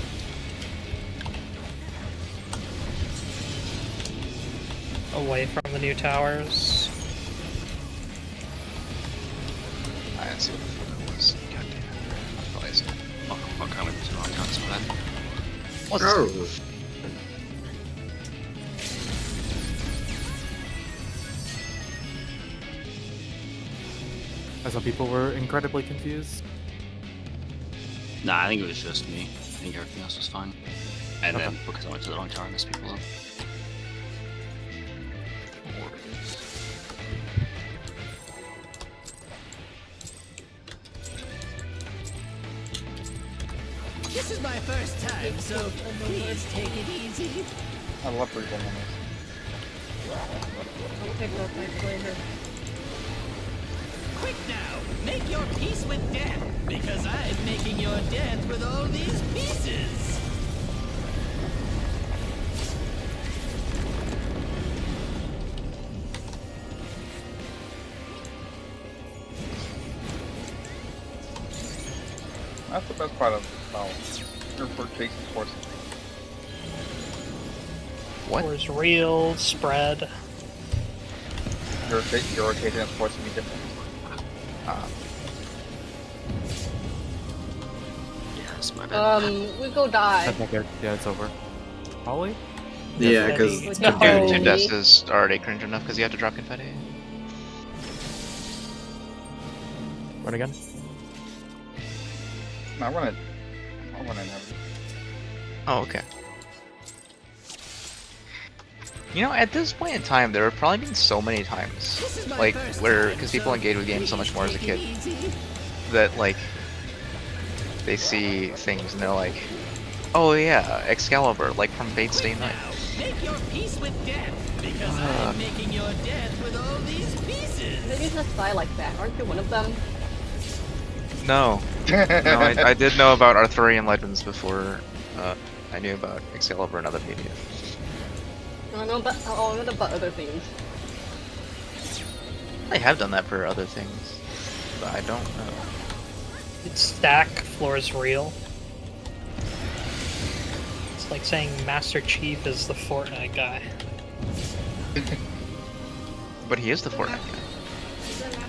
Away from the new towers. I didn't see what the fuck it was. God damn it. Probably isn't. Oh, fuck, I went to the wrong guns for that. What's Oh. And some people were incredibly confused. Nah, I think it was just me. I think everything else was fine. And then because I went to the wrong tower, I missed people up. This is my first time, so please take it easy. I love frequent memories. I'll pick up my flavor. Quick now, make your peace with death, because I'm making your death with all these pieces. That's the best part of this novel. Your Jason force. What? Wars real, spread. Your rotation is forced to be different. Yes, my bad. We go die. Yeah, it's over. Probably? Yeah, because Confetti. Dude, No. two deaths is already cringe enough because you have to drop confetti. Run again? No, I want to have. Oh, okay. You know, at this point in time, there have probably been so many times, like, where, because people engage with games so much more as a kid, that, like, they see things and they're like, oh yeah, Excalibur, like from Fate's Stay Night. Make your peace with death, because I'm making your death with all these pieces. Maybe just die like that. Aren't you one of them? No. No, I did know about Arthurian legends before I knew about Excalibur and other media. I know about other things. I have done that for other things, but I don't know. It's stack, floor is real. It's like saying Master Chief is the Fortnite guy. But he is the Fortnite guy.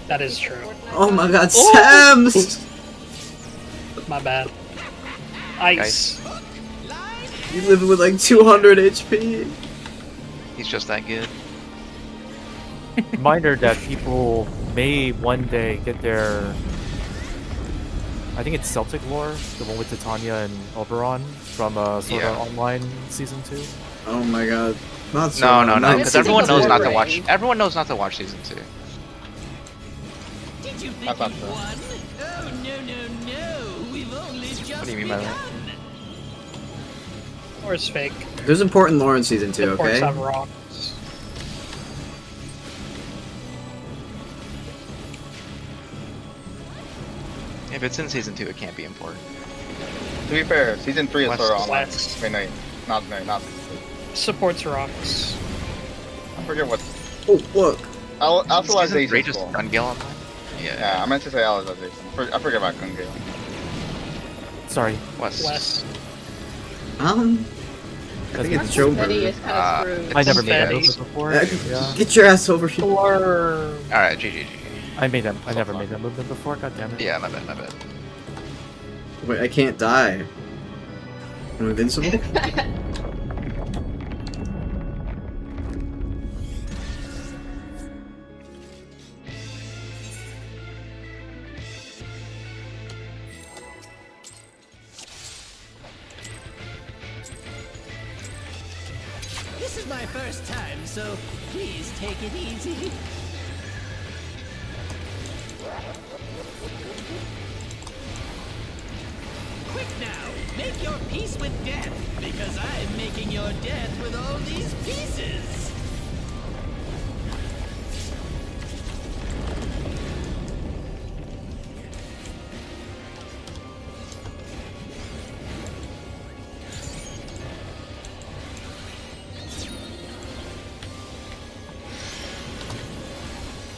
That is true. Oh my god, Oh! Sam's! My bad. Ice. You live with like 200 HP. He's just that good. Reminder that people may one day get their. I think it's Celtic lore, the one with Titania and Oberon from Sword Art Online Season 2. Oh my god. Not No, no, no, not because Season everyone knows not to two. watch. Everyone knows not to watch Season 2. Did you think That's not you true. won? Oh no no no! We've only just What do you mean by that? Or is fake. There's important lore in Season 2, Supports okay? have rocks. If it's in Season 2, it can't be important. To be fair, season 3 is West- Sword Art Online. West. Wait, not. Supports rocks. I forget what. Oh, look. Actualization. Season 3 is just cool. Gun Gale Online? Yeah, I meant to say Alicization. I forget about Kungale. Sorry. West. West. I think it's Betty Joker. is kind of screwed. I never made that Confetti. movie before. Yeah. Get your ass over here. Blur. Alright, GG. I made them. I never made that movement before. God damn it. Yeah, my bad, my bad. Wait, I can't die. I'm invincible? This is my first time, so please take it easy. Quick now, make your peace with death, because I'm making your death with all these pieces.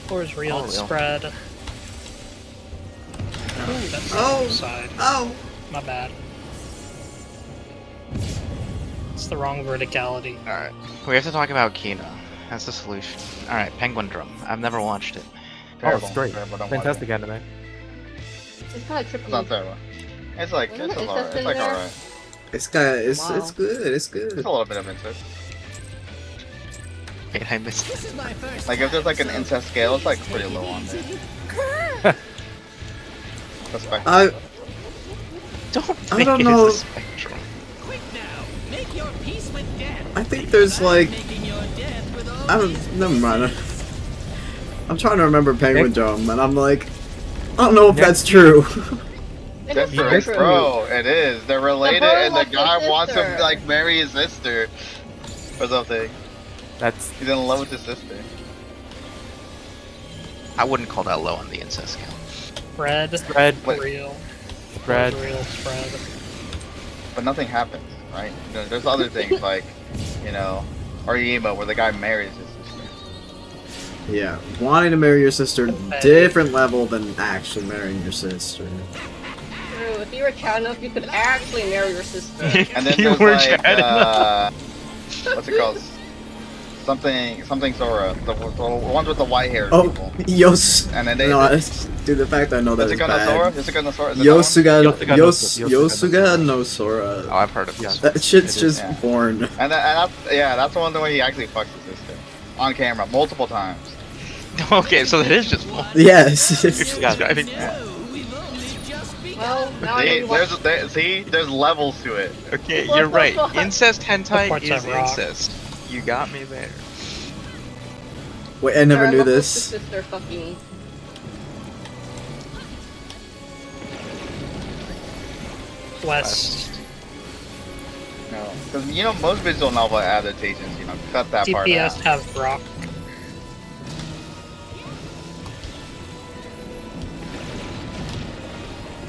Floor is real. All It's real. spread. Ooh, that's the Oh. other side. Oh! My bad. It's the wrong verticality. Alright. We have to talk about Kina. That's the solution. Alright, Penguin Drum. I've never watched it. Oh, it's great. Terrible, don't watch Fantastic it. anime. It's kind of It's not trippy. terrible. It's like, Wasn't it's it alright. incest It's in like there? alright. It's Wow. good, it's It's good. a little bit of incest. Wait, I missed This is my first Like, if there's like an time, so incest scale, it's like please pretty take low it on there. easy. Respect. Don't I think don't it know. is a spectrum. Quick now, make your peace with death. I think there's like, Making your death with all I these don't, never mind. I'm trying to remember Penguin Dome, and I'm like, I don't know if that's true. It That's is right, true. bro. It is. They're related, boy and the loves his guy wants to sister. like marry his sister or something. That's He's in love with his sister. I wouldn't call that low on the incest scale. Spread. spread. Wait. Real. Spread. Real spread. But nothing happens, right? There's other things like, Oriema, where the guy marries his sister. Yeah, wanting to marry your sister, different level than actually marrying your sister. True. If you were child enough, you could actually marry your sister. And then You there's were like, Chad what's it called? Something Sora, the ones with the white hair Oh, people. Yos. And then they, No, dude, the fact I know that is is it gonna Sora? bad. Is it gonna Sora? Is it that one? Yosuga no Sora. Oh, I've heard of Yeah. this. That shit's It is. just Yeah. born. And that's the one where he actually fucks his sister on camera multiple times. Okay, so that is just one. Yes. You're describing. No, we've only just begun. Well, now I know See, you watch. there's levels to it. Okay, you're right. Incest hentai Supports is have rocks. incest. You got me there. Wait, I never Sarah, knew look, this. Sister fucking. West. No, because you know most visual novel adaptations, cut that part DPS out. have rock.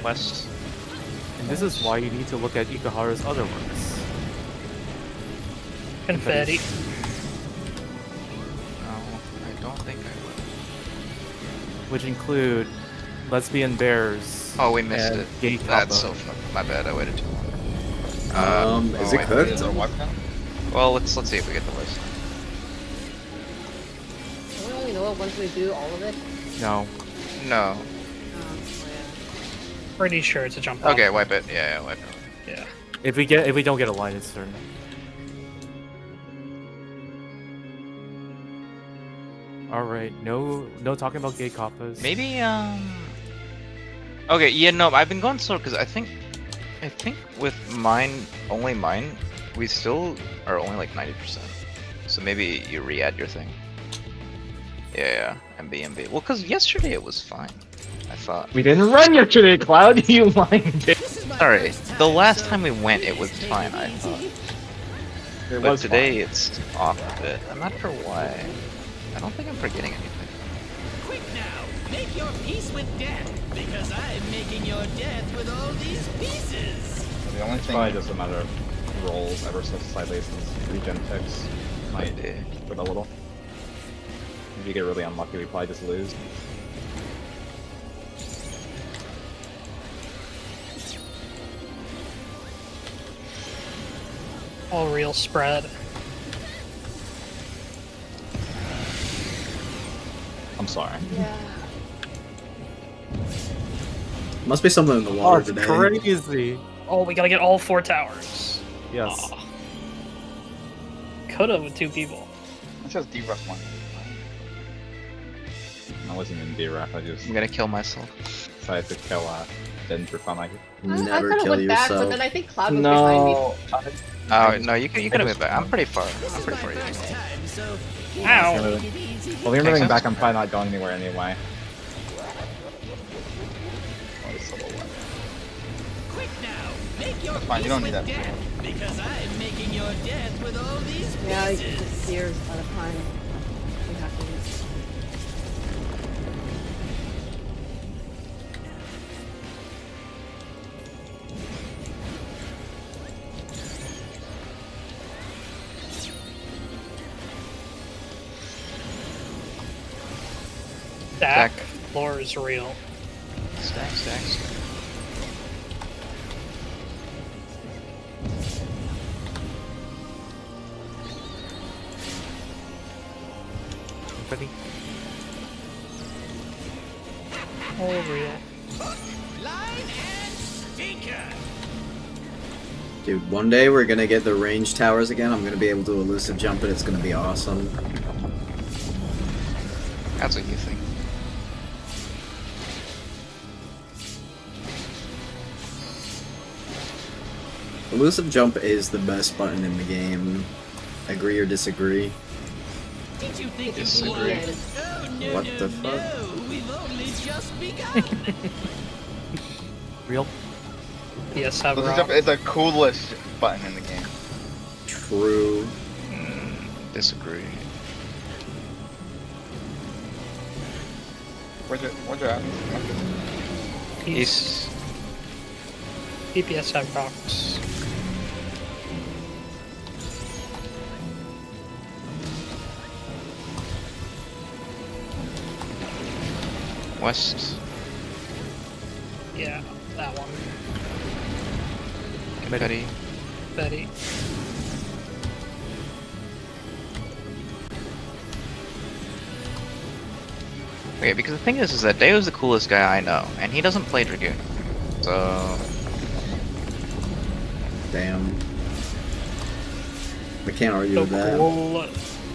West. And this is why you need to look at Ikuhara's other works. Confetti. No, I don't think I would. Which include Lesbian Bears. Oh, we missed and it. Gay That's Kappa. so fucking. My bad. I waited too long. Is it wait, cooked? Is it what now? Well, let's see if we get the list. We only know it once we do all of it. No. No. Pretty sure it's a jump off. Okay, wipe it. Yeah, wipe it. Yeah. If we don't get a line, it's turn. Alright, no talking about gay kappas. Maybe Okay, yeah, no, I've been going slow because I think with only mine, we still are only like 90%. So maybe you re-add your thing. Yeah, MB. Well, because yesterday it was fine. I thought. We didn't run yesterday, Cloud. You lying bitch. Sorry, the last time we went, it was fine. I thought. It But was today fine. it's off a bit. I'm not sure why. I don't think I'm forgetting anything. Quick now, make your peace with death, because I'm making your death with all these pieces. The only It's thing. probably just a matter of rolls ever so slightly since regen ticks might Yeah. with a little. If you get really unlucky, we probably just lose. All real spread. I'm sorry. Yeah. Must be something in the water today. crazy. Oh, we gotta get all 4 towers. Yes. Coulda with 2 people. It's just debuff one. I wasn't in D-Rap, I just I'm gonna kill myself. decided to kill Den for fun. I Never kind of kill went back, but yourself. then I think Cloud was behind me. Oh no, you can move back. I'm pretty far. I'm pretty far. First time, so Ow. Well, if you're Makes moving sense. back, I'm probably not going anywhere anyway. Oh, it's a little wet. quick now, make your That's fine, you peace don't need with that. death, because I'm making your death with all these Yeah, it pieces. disappears by the time it happens. Stack. Stack. Floor is real. Stack. Ready? All real. Line and stinker. Dude, one day we're gonna get the range towers again. I'm gonna be able to elusive jump it. It's gonna be awesome. That's what you think. Elusive jump is the best button in the game. Agree or disagree? Did you think Disagree. it was? Oh no, What no, the fuck? no! We've only just begun. Real? Yes, have Elusive rock. jump is the coolest button in the game. True. Disagree. Where's your app? Peace. DPS have rocks. West. Yeah, that one. Betty. Betty. Okay, because the thing is that Deo's the coolest guy I know, and he doesn't play Dragoon. So Damn. I can't argue So with that. cool.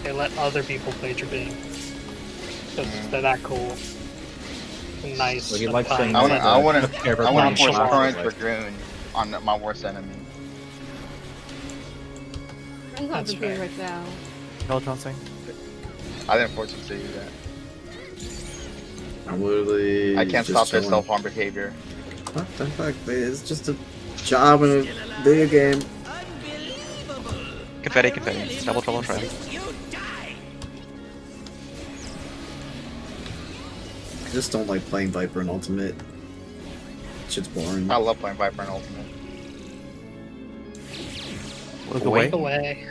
They let other people play Dragoon. Because they're that cool. Nice. Well, he likes fun. saying I that. wouldn't Favorite I wouldn't one. force Sure. current for Dragoon on my worst enemy. I'm not That's doing fair. right now. Peloton thing? I didn't force you to do that. I'm literally. I can't just stop their chilling. self-harm behavior. What the fuck? It's just a job in a video game. Confetti, confetti. Double trouble try. I just don't like playing Viper in Ultimate. Shit's boring. I love playing Viper and Ultimate. Look away. Look away.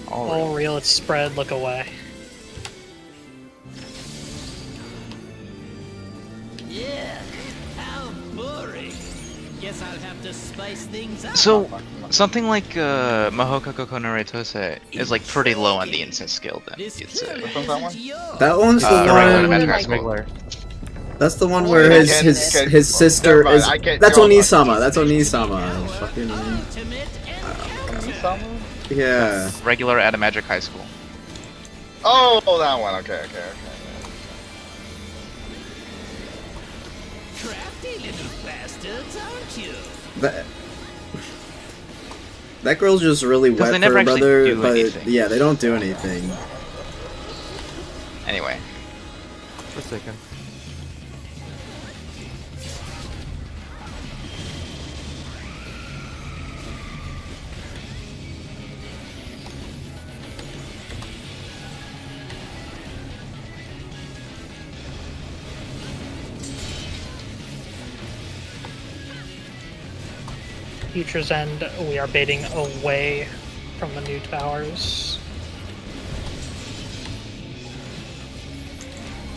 All All real, it's spread, look away. Yeah, how boring. Guess I'll have to spice things up. So, something like Mahoka Koko no Retose is like pretty low on the incest skill then, This you'd say. Which one's that one? That one's the regular one. Magic like- High School. Regular. That's the one Oh, where I his get- his okay. his sister Never mind, is. I get- That's you're on Onisama. That's Onisama. Fucking Ultimate encounter. yeah. Regular at a Magic High School. Oh, that one. Okay. Crafty little bastards, aren't you? That girl's just really Because wet they for never her actually brother, do but anything. yeah, they don't do anything. Anyway, Forsaken. Future's End, we are baiting away from the new towers.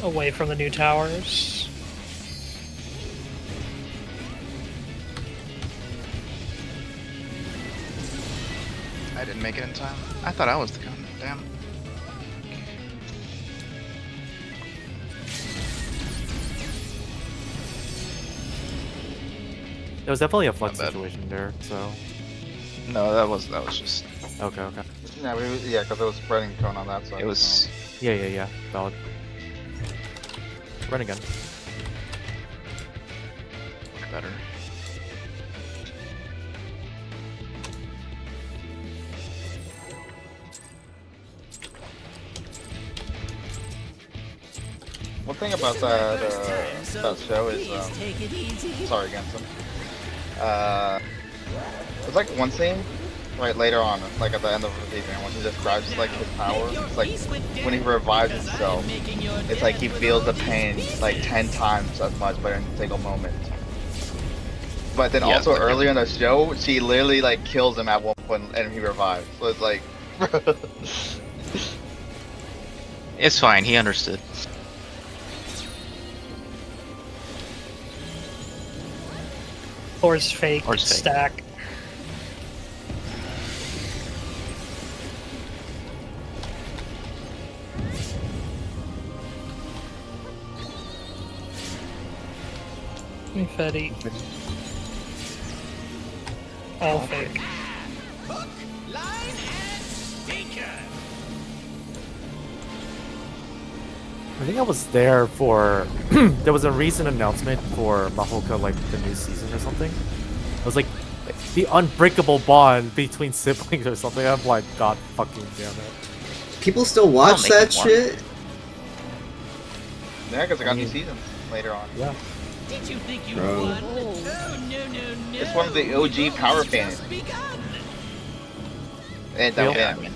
Away from the new towers. I didn't make it in time. I thought I was the gun. Damn. There was definitely a flex Not bad. situation there, so. No, that was just. Okay. Yeah, because it was spreading cone on that side. It was. Yeah. Valid. Run again. Better. One thing about that show is Please take it easy. sorry against him. There's like one scene right later on, like at the end of the evening, when he describes like his power. It's like when he revives himself, it's like he feels the pain like 10 times as much, but in a single moment. But then Yeah, also like- earlier in the show, she literally like kills him at one point and he revives. So it's like, It's fine. He understood. Horse fake, Horse fake. stack. Confetti. All fake. Hook, line, and sinker. I think I was there for. There was a recent announcement for Mahoka, like the new season or something. It was like the unbreakable bond between siblings or something. I'm like, God fucking damn it. People still watch make that it one. shit. yeah, because I got new seasons later on. Yeah. Did you think you Bro. won? Oh, no. It's one of the OG power fans. Just begun. And Yep. yeah.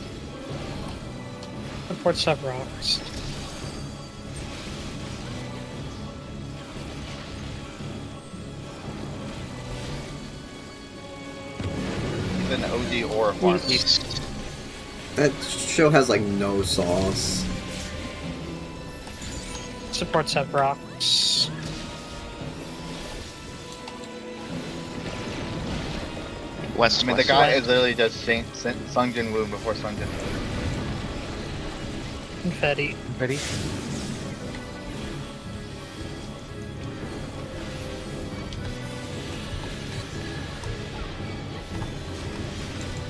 Reports have rocks. He's an OG or a farm. He's. That show has like no sauce. Supports have rocks. West. I mean, the West. guy is literally just Sung Jin Woo before Sung Jin Woo. Confetti. Ready?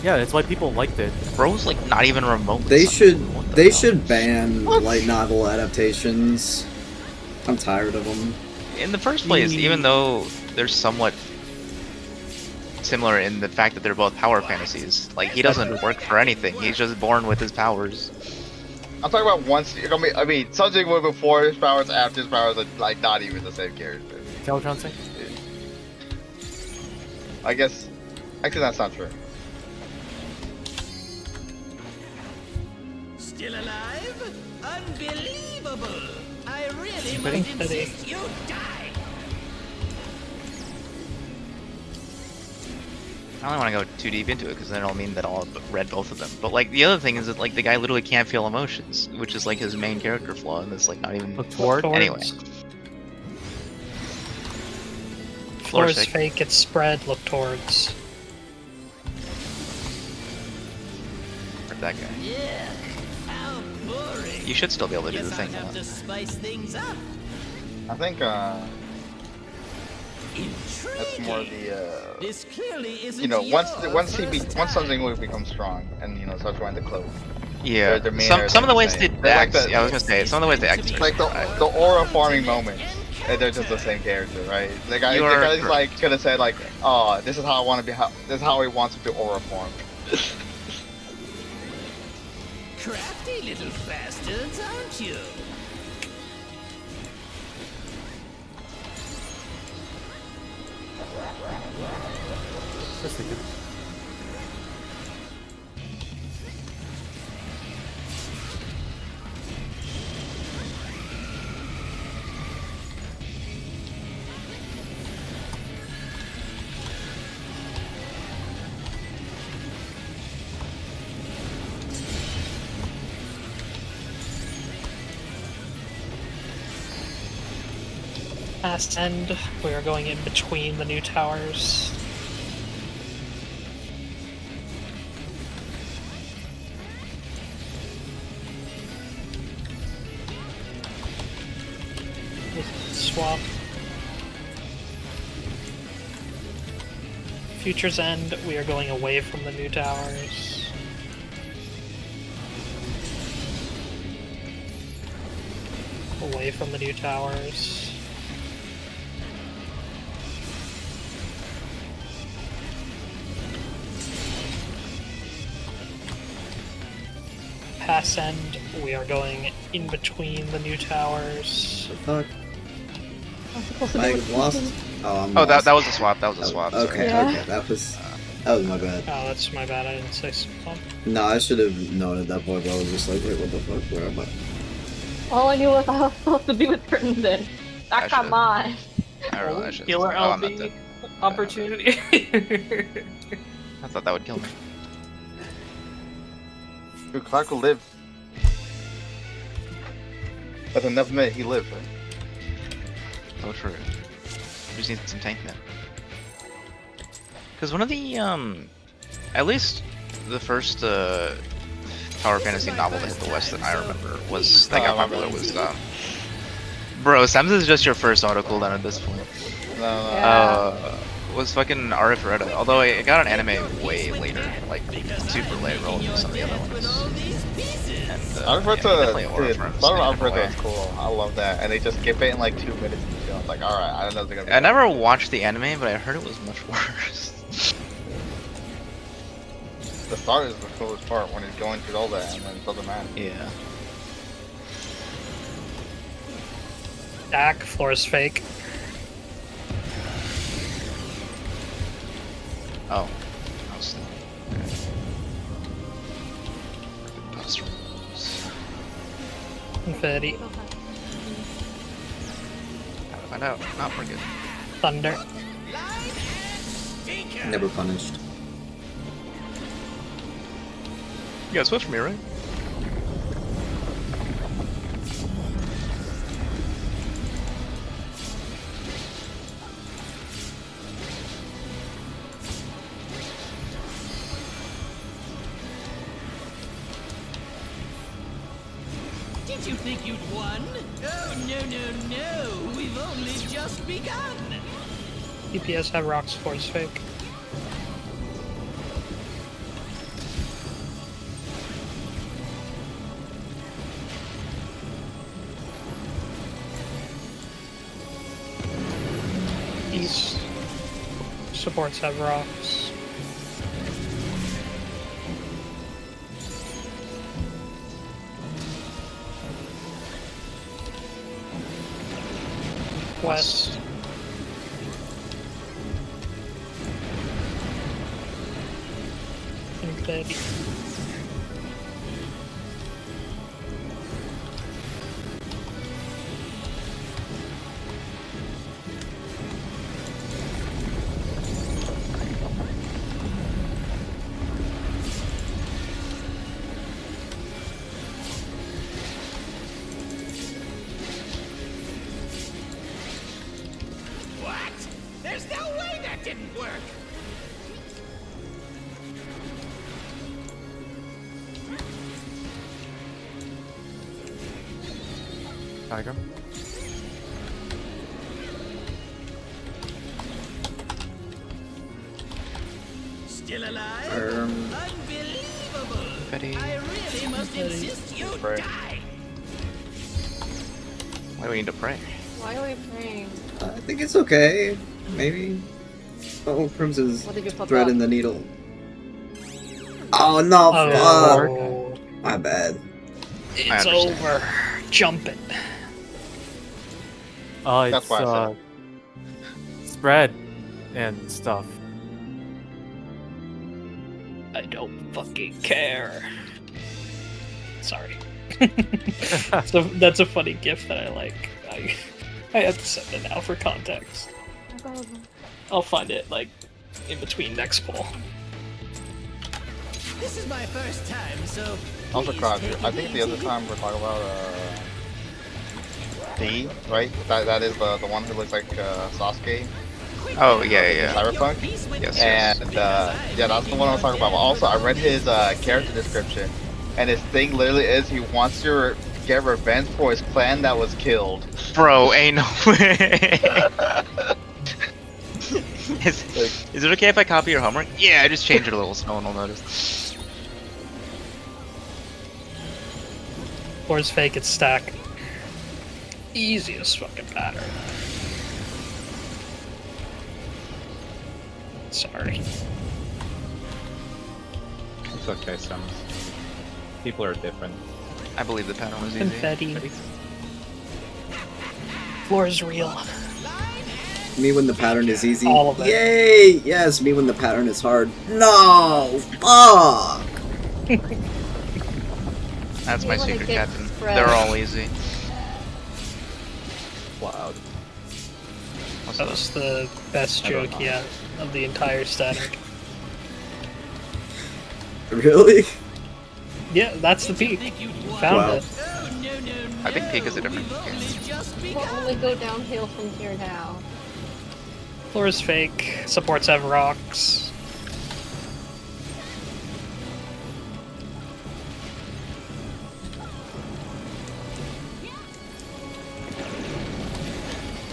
Yeah, that's why people liked it. Bro's like not even remotely. They something. should What the they hell? should ban light novel adaptations. I'm tired of them. In the first place, even though they're somewhat similar in the fact that they're both power fantasies. Like he doesn't work for anything. He's just born with his powers. I'm talking about once. I mean, something with before his powers, after his powers, are like not even the same character. Is that what you're saying? I guess. Actually, that's not true. Still alive? Unbelievable! I really Pretty must insist you die. I don't want to go too deep into it because then it'll mean that I'll have read both of them. But like the other thing is that like the guy literally can't feel emotions, which is like his main character flaw, and it's like not even. Look toward. Anyway. Floor is Floor's fake, it's spread, look towards. Or that guy. Yeah. How boring. You should still be able to do the Guess I'll thing. have to spice things up. I think Intriguing. that's more the This clearly isn't you know your once first something time. will become strong and you know starts wearing the cloak. Yeah. Their manner Some of the is ways the they same. They're like act. the- Yeah, I was gonna say some of the ways they act. are Like similar. the aura farming moments, and they're just the same character, right? The guy, You the are guy's correct. like could have said like, "Oh, this is how I want to be. This is how he wants to aura farm." Crafty little bastards, aren't you? Just like it. Past end, we are going in between the new towers. Swap. Future's End, we are going away from the new towers. Away from the new towers. Pass End, we are going in between the new towers. The fuck? I'm supposed to be I with lost. Ethan. Oh, I'm Oh, lost. that was a swap. That was a swap. sorry. Okay, Yeah. okay, that was my bad. Oh, that's my bad, I didn't say swap. No, I should have known at that point, but I was just like, wait, what the fuck? Where am I? All I knew was I was supposed to be with Crittenden. I That got should've- mine. I realized I should. Killer Oh, I'm not LB dead. opportunity. I thought that would kill me. Dude, Clark will live. That's enough minute he lived. Right? So true. We just need some tank men. Because one of the at least the first Tower Fantasy novel that hit the West that I remember was that got popular was Bro, Sems is just your first auto cooldown at this point. No, no. Yeah. Was fucking Arif Reda. Although it got an anime way later, like super late relative to some of the other ones. And, Alfred's definitely Aura dude, Firms Star in a Alfred way. is cool. I love that, and they just skip it in like 2 minutes. And I was like, all right, I don't know if they're gonna. Be I never watched the anime, but I heard it was much worse. The start is the coolest part when he's going through all that, and then it doesn't matter. Yeah. Dak, floor is fake. Oh. I was Post rules. Infinity. Gotta find out. No, we're good. Thunder. Never punished. You guys switch for me, right? Did you think you'd won? Oh, no, no, no. We've only just begun. DPS have rocks, floor is fake. East. Supports have rocks. West. Infinity. What? There's no way that didn't work! Tiger. Still alive? Unbelievable! Betty. I really must insist you Right. die! Why do we need to pray? Why are we praying? I think it's okay. Maybe. Oh, Crimson's What did you fuck threading up? the needle. Oh no! Fuck. Oh, My bad. it's understand. over. Jump it. It's That's why I said spread and stuff. I don't fucking care. Sorry. So that's a funny gif that I like. I have to send it now for context. I'll find it like in between next poll. This is my first time, so. Also, please Krog, take I it think the other easy. time we're talking about D, right? That is the one who looks like Sasuke. Oh, yeah, yeah. Cyberpunk? Yes, And yeah, that's the one I was talking about. But also, I read his character description, and his thing literally is he wants to get revenge for his clan that was killed. Bro, ain't no way. Is it okay if I copy your homework? Yeah, I just changed it a little so no one will notice. Floor's fake, it's stack. Easiest fucking pattern. Sorry. It's okay, Sims. People are different. I believe the pattern was easy. Confetti. Floor's real. Me when the pattern is easy. All of it. Yay! Yes, me when the pattern is hard. No! Fuck! That's my You wanna secret, get Captain. spread. They're all easy. Loud. What's That was the best I don't joke know. yet of the entire static. Really? Yeah, that's the peak. Found Wow. it. Oh, no, no, no. I think Peak is a different We've game. only just We'll begun. only go downhill from here now. Floor's fake. Supports have rocks.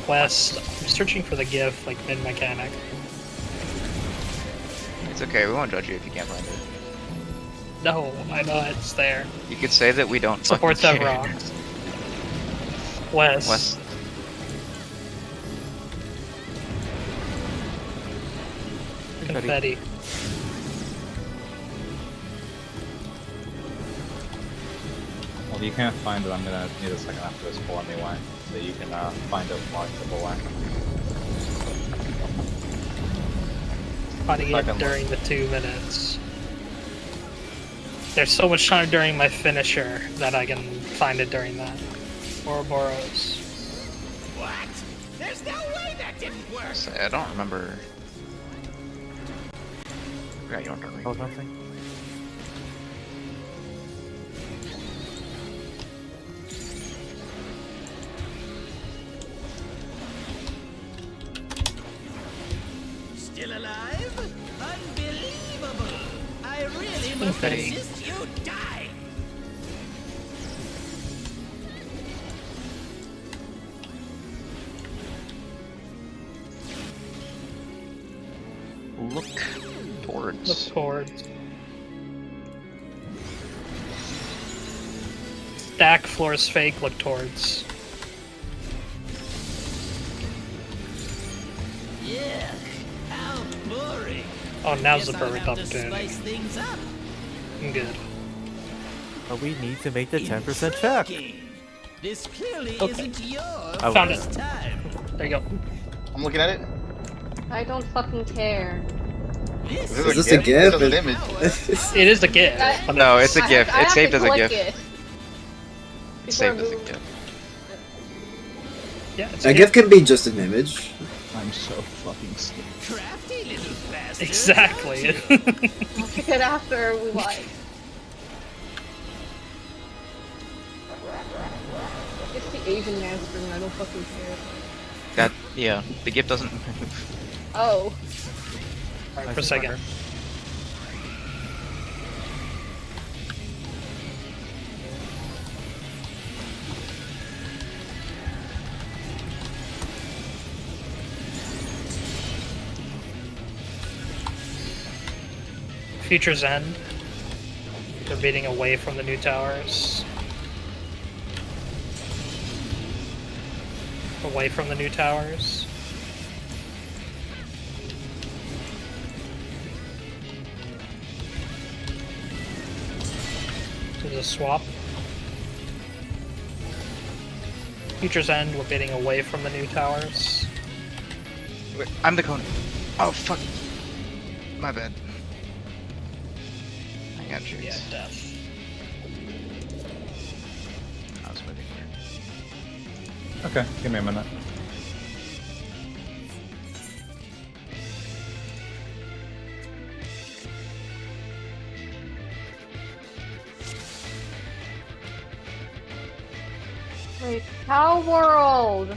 West. I'm searching for the GIF, like mid-mechanic. It's okay, we won't judge you if you can't find it. No, I know it's there. You could say that we don't Supports fucking have care. rocks. West. West. Confetti. Well, if you can't find it, I'm gonna need a second after this poll anyway, so you can find it more simple way. Finding it Second during the 2 minutes. There's so much time during my finisher that I can find it during that. Ouroboros. What? There's no way that didn't work! I don't remember. Yeah, you don't remember. Oh, nothing. Still alive? Unbelievable! I really must Okay. insist you die! Look towards. Look towards. Stack floors fake, look towards. Yeah. Ow. Oh, now's the Guess I'll perfect have to opportunity. spice things up. I'm good. But we need to make the 10% check. Intriguing. This clearly Okay. isn't your I found first time. There you go. I'm looking at it. I don't fucking care. This Is Is this a It's GIF? an image. It is the gift. I- but No, it's a I GIF. have- I It's have saved to as a click GIF. it It's before I saved as a move. GIF. Yeah, it's A GIF can be just an image. I'm so fucking scared. crafty little bastard. Exactly. aren't you? I'll pick it after we like. It's the Asian man scream, I don't fucking care. That yeah, the GIF doesn't move. Oh. For a second. Future's End. They're beating away from the new towers. Away from the new towers. There's a swap. Future's End, we're bidding away from the new towers. Wait, I'm the Conan. Oh fuck. My bad. I got you. Yeah, death. I was moving here. Okay, give me a minute. Wait, Cow World!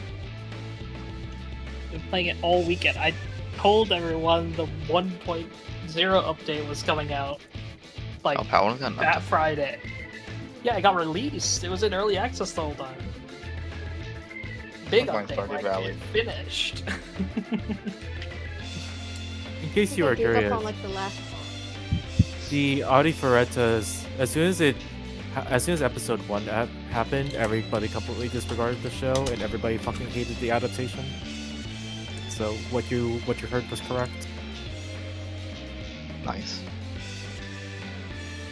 Been playing it all weekend. I told everyone the 1.0 update was coming out. Like, Oh, Power got that Friday. Yeah, it got released. It was in early access the whole time. Big I'm playing update, Stardew like, Valley. it finished. In case you were I gave up curious, on, like, the last part. the Audiferatas, as soon as episode 1 happened, everybody completely disregarded the show and everybody fucking hated the adaptation. So what you heard was correct. Nice.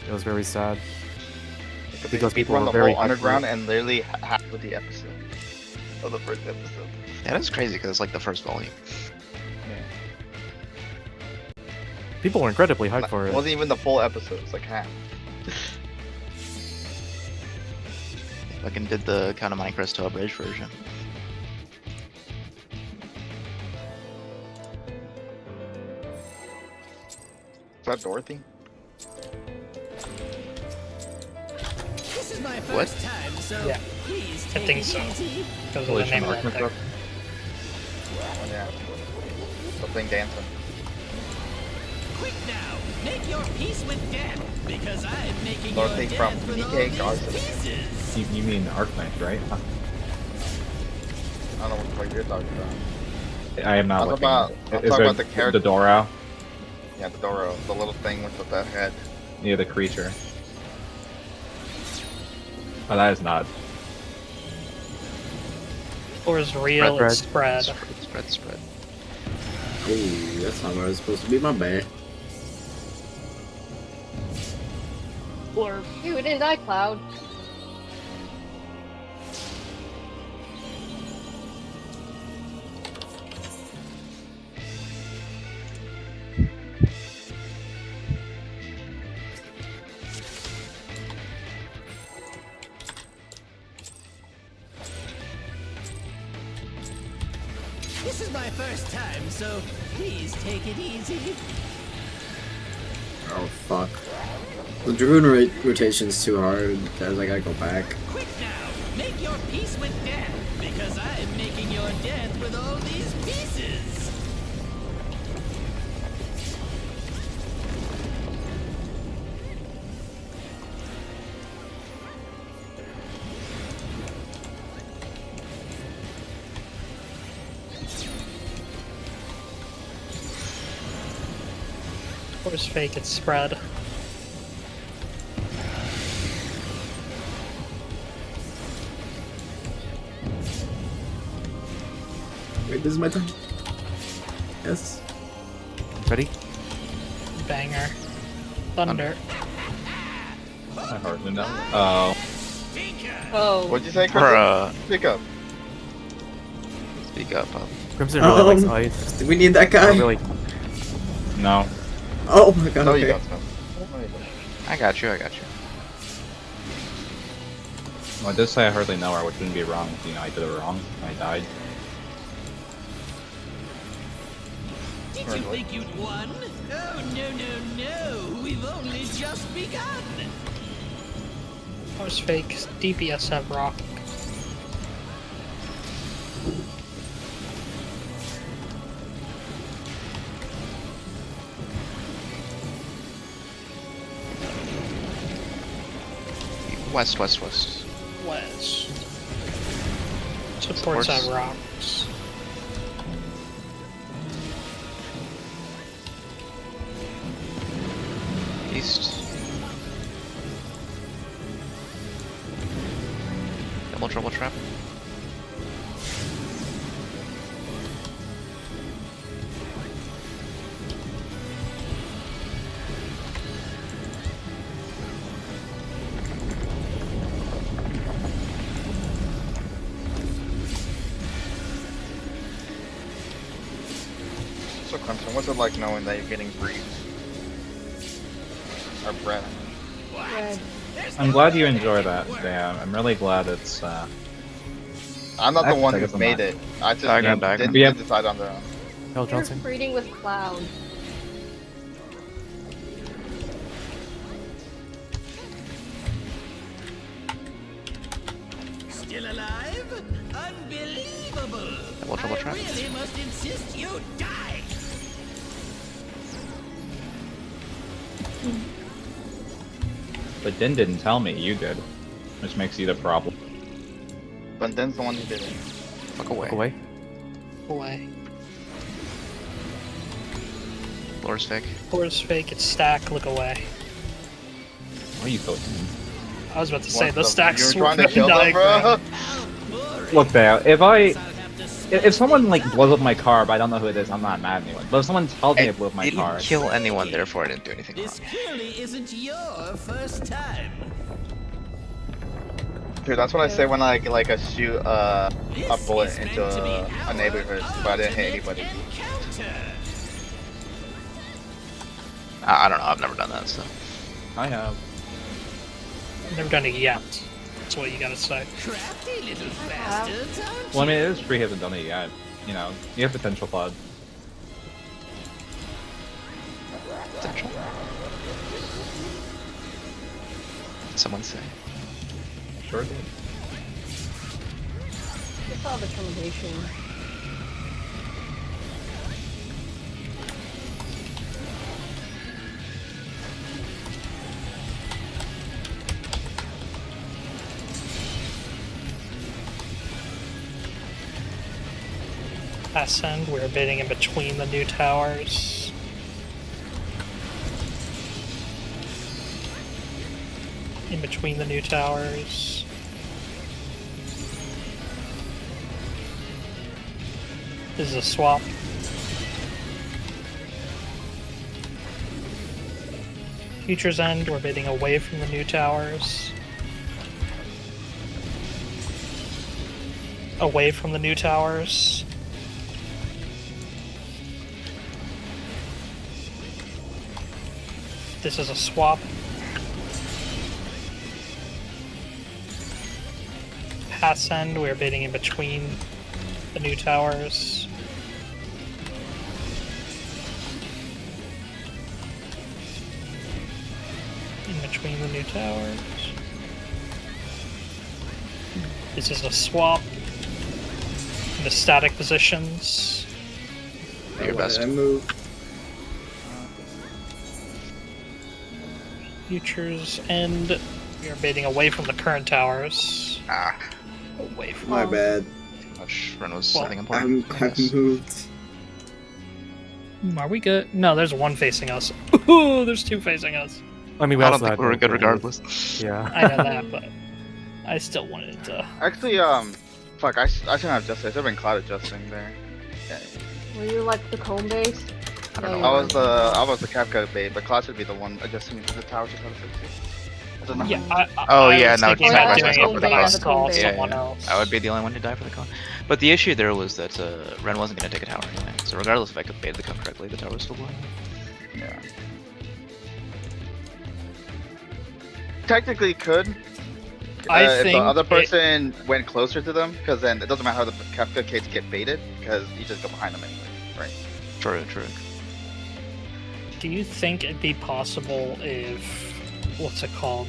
It was very sad. Because people run were the very whole hyped for underground it. and literally half of the episode. Of the first episode. That is crazy because it's like the first volume. People were incredibly hyped for It it. wasn't even the full episode, it's like half. Fucking did the kind of Minecraft to a bridge version. Is that Dorothy? This is my What? first time, so Yeah. please I take think it so. easy. Because of the Relation name of that Archmage thing. up. Oh, yeah. Something dancing. Quick now, make your peace with death, because I'm making Dorothy your from death with all DK these Garson. pieces. You mean Archmage, right? I don't know what you're talking about. I am not I'm looking. talking Is there about the character. The Doro? Yeah, the Doro, the little thing with that head. Yeah, the creature. Oh, that is not. Or is real, Spread, it's spread. Spread. Ooh, that's not where I was supposed to be. My bad. Or Ew, it didn't die, Cloud. This is my first time, so please take it easy. Oh fuck. The Dragoon rotation's too hard because I gotta go back. Quick now, make your peace with death, because I'm making your death with all these pieces. is fake, it's spread. Wait, this is my turn. Yes. Ready? banger. Thunder. I hardly know. Oh. Oh. What'd you say, Chris? Bruh. Speak up. Speak up, Pop. Crimson really likes ice. Do we need that guy? I really. No. Oh my god. No, you Okay. don't. No. No, you don't. I got you, I got you. Well, I did say I hardly know her, which wouldn't be wrong. You know, I did it wrong. I died. Did you think you'd won? Oh, no. We've only just begun. That was fake. DPS have rock. West. West. Supports have rocks. East. Double trouble trap. So, Clemson, what's it like knowing that you're getting breeze? Or bread? Red. I'm glad you enjoy that, Dan. I'm really glad it's, I'm not the Actually, one I who guess I'm made not. it. I just Diagram, didn't diagram. decide on their own. Hell You're Johnson. breeding with clown. Still alive? Unbelievable! Double trouble trap. I really must insist you die! But Din didn't tell me, you did. Which makes you the problem. But then's the one who did it. Fuck away. Look away. Away. Floor's fake. Force fake, it's stack, look away. What are you so mean? I was about to say, What the stack You're sword trying to kill them, bro? Look, Dale, if someone like blows up my car, but I don't know who it is, I'm not mad at anyone. But if someone tells me I it blew up my didn't car, kill anyone, therefore I didn't do anything wrong. This clearly isn't your first time. Dude, that's what I say when I like a shoot a This bullet is into meant to be a our neighborhood, but I didn't hit anybody. encounter. I don't know, I've never done that, so. I have. Never done it yet. That's what you gotta say. Crafty little bastards, aren't Well, I mean, you? it is free, hasn't done it yet. You know, you have potential, Claude. Potential. Someone say. Sure did. I saw the combination. Ascend, we're bidding in between the new towers. In between the new towers. This is a swap. Future's End, we're bidding away from the new towers. Away from the new towers. This is a swap. Pass End, we're bidding in between the new towers. In between the new towers. This is a swap. In the static positions. Do your Why best. did I move? Futures End, we are bidding away from the current towers. Ah, Away from My bad. gosh, Ren was Well, something important. I've moved. Are we good? No, there's one facing us. Ooh, there's two facing us. I mean, we I don't also think had we were no good goals. regardless. Yeah. I know that, but I still wanted to. Actually, fuck, I shouldn't have adjusted. I should have been cloud adjusting there. Yeah. Were you like the comb base? I don't know. I was the Kafka bait, but Clash would be the one adjusting to the tower to try to fix it. I don't know. Yeah. Oh, I yeah, was no, thinking yeah, about yeah, doing yeah, it, but yeah, I yeah, saw yeah, someone yeah. else. I would be the only one to die for the con. But the issue there was that Ren wasn't going to take a tower anyway. So regardless if I could bait the con correctly, the tower was still blowing. Yeah. Technically could. I If the think other it- person went closer to them, because then it doesn't matter how the Kafka kids get baited, because you just go behind them anyway, right? True. Do you think it'd be possible if, what's it called?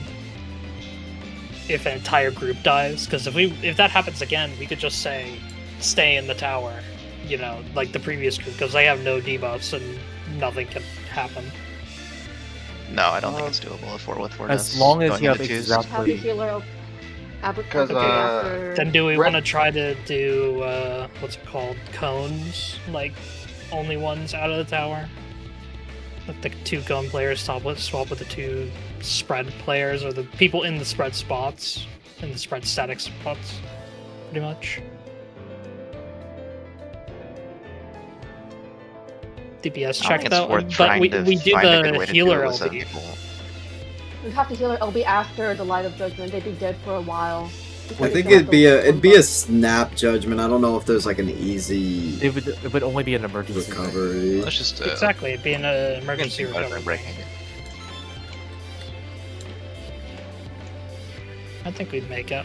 If an entire group dies? Because if that happens again, we could just say, stay in the tower, you know, like the previous group, because they have no debuffs and nothing can happen. No, I don't think it's doable if we're with 4 As deaths long as going you have into twos. Have the exactly. healer Because, after. Then do we Red- want to try to do, what's it called, cones? Like, only ones out of the tower? Like the 2 cone players swap with the 2 spread players, or the people in the spread spots, in the spread static spots, pretty much. DPS I check think it's though, worth but trying we to do find a good the way to healer do it with some LB. people. We have to healer LB after the Light of Judgment. They'd be dead for a while. I think it'd be a snap judgment. I don't know if there's like an easy It would only be an emergency. recovery. Let's just Exactly, it'd be an emergency think about it recovery. and breaking it. I think we'd make it.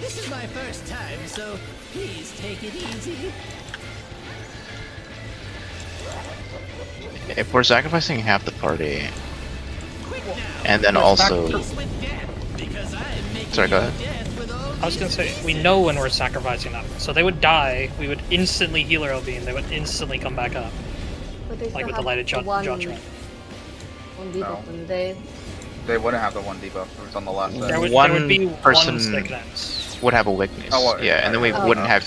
This is my first time, so please take it easy. If we're sacrificing half the party, Quick now. and then also, Peace with death, because I'm making Sorry, go your ahead. death with all I was gonna these say, we know when we're sacrificing them. So they would die, we would instantly heal our LB, and they would instantly come back up. But they Like still with the have Light of Judgment. One debuff, No. and they. They wouldn't have the one debuff. It was on the last There set. would, One there would be person- one sickness. would have a weakness. Oh, what- Yeah, and then we Oh. wouldn't have.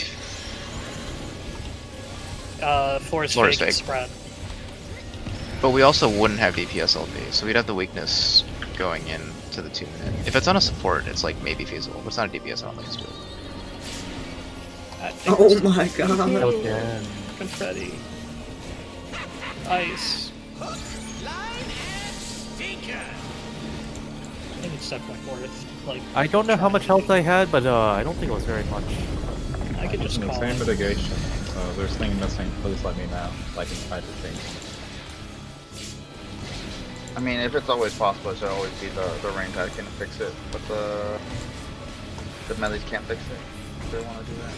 Floor's Floor's fake fake. spread. But we also wouldn't have DPS LB, so we'd have the weakness going in to the 2-minute. If it's on a support, it's like maybe feasible, but it's not a DPS, I don't think it's doable. I think Oh it's my god. Okay. confetti. Ice. line and stinker. I think it's definitely worth. Like, I don't know how much health I had, but I don't think it was very much. I could just call Same it. mitigation. So if there's something missing, please let me know. I can try to change. I mean, if it's always possible, it should always be the range that can fix it. But the melees can't fix it. If they want to do that.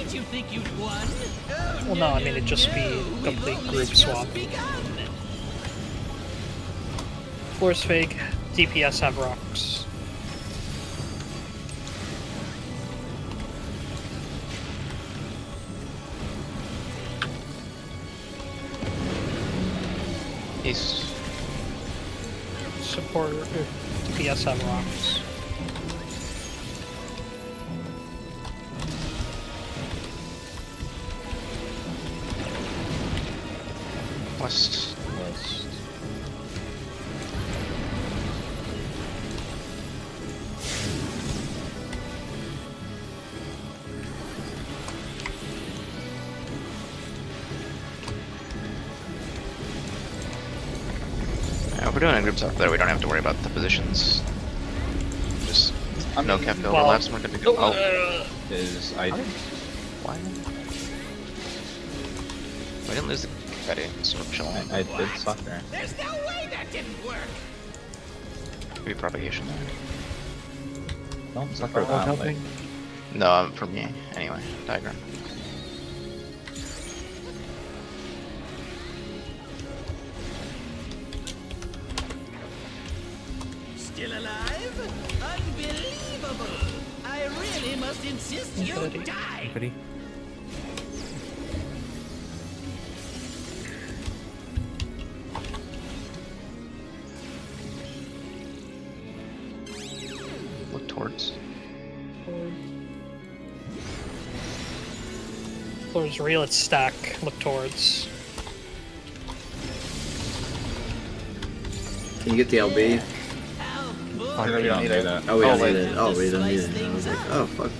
Did you think you'd won? Oh, Well, no, I mean, it'd just be We've complete only group just swap. begun. Floor's fake. DPS have rocks. East. Support. DPS have rocks. West. West. If we're doing a group stuff there, we don't have to worry about the positions. Just I no mean, cap well, overlaps, and we're good to go. Oh, Is I why? We didn't lose the confetti, so we're chilling. I did sucker. There's no way that didn't work. Maybe propagation there. Don't sucker Not that. helping. No, for me, anyway. Diagram. Still alive? Unbelievable! I really must insist you Confetti. die. Pretty. Look towards. Floor's real, it's stack. Look towards. Can you get the LB? How we don't need it. Oh, we don't wait. need it. Oh, we don't need it. I was like, oh fuck.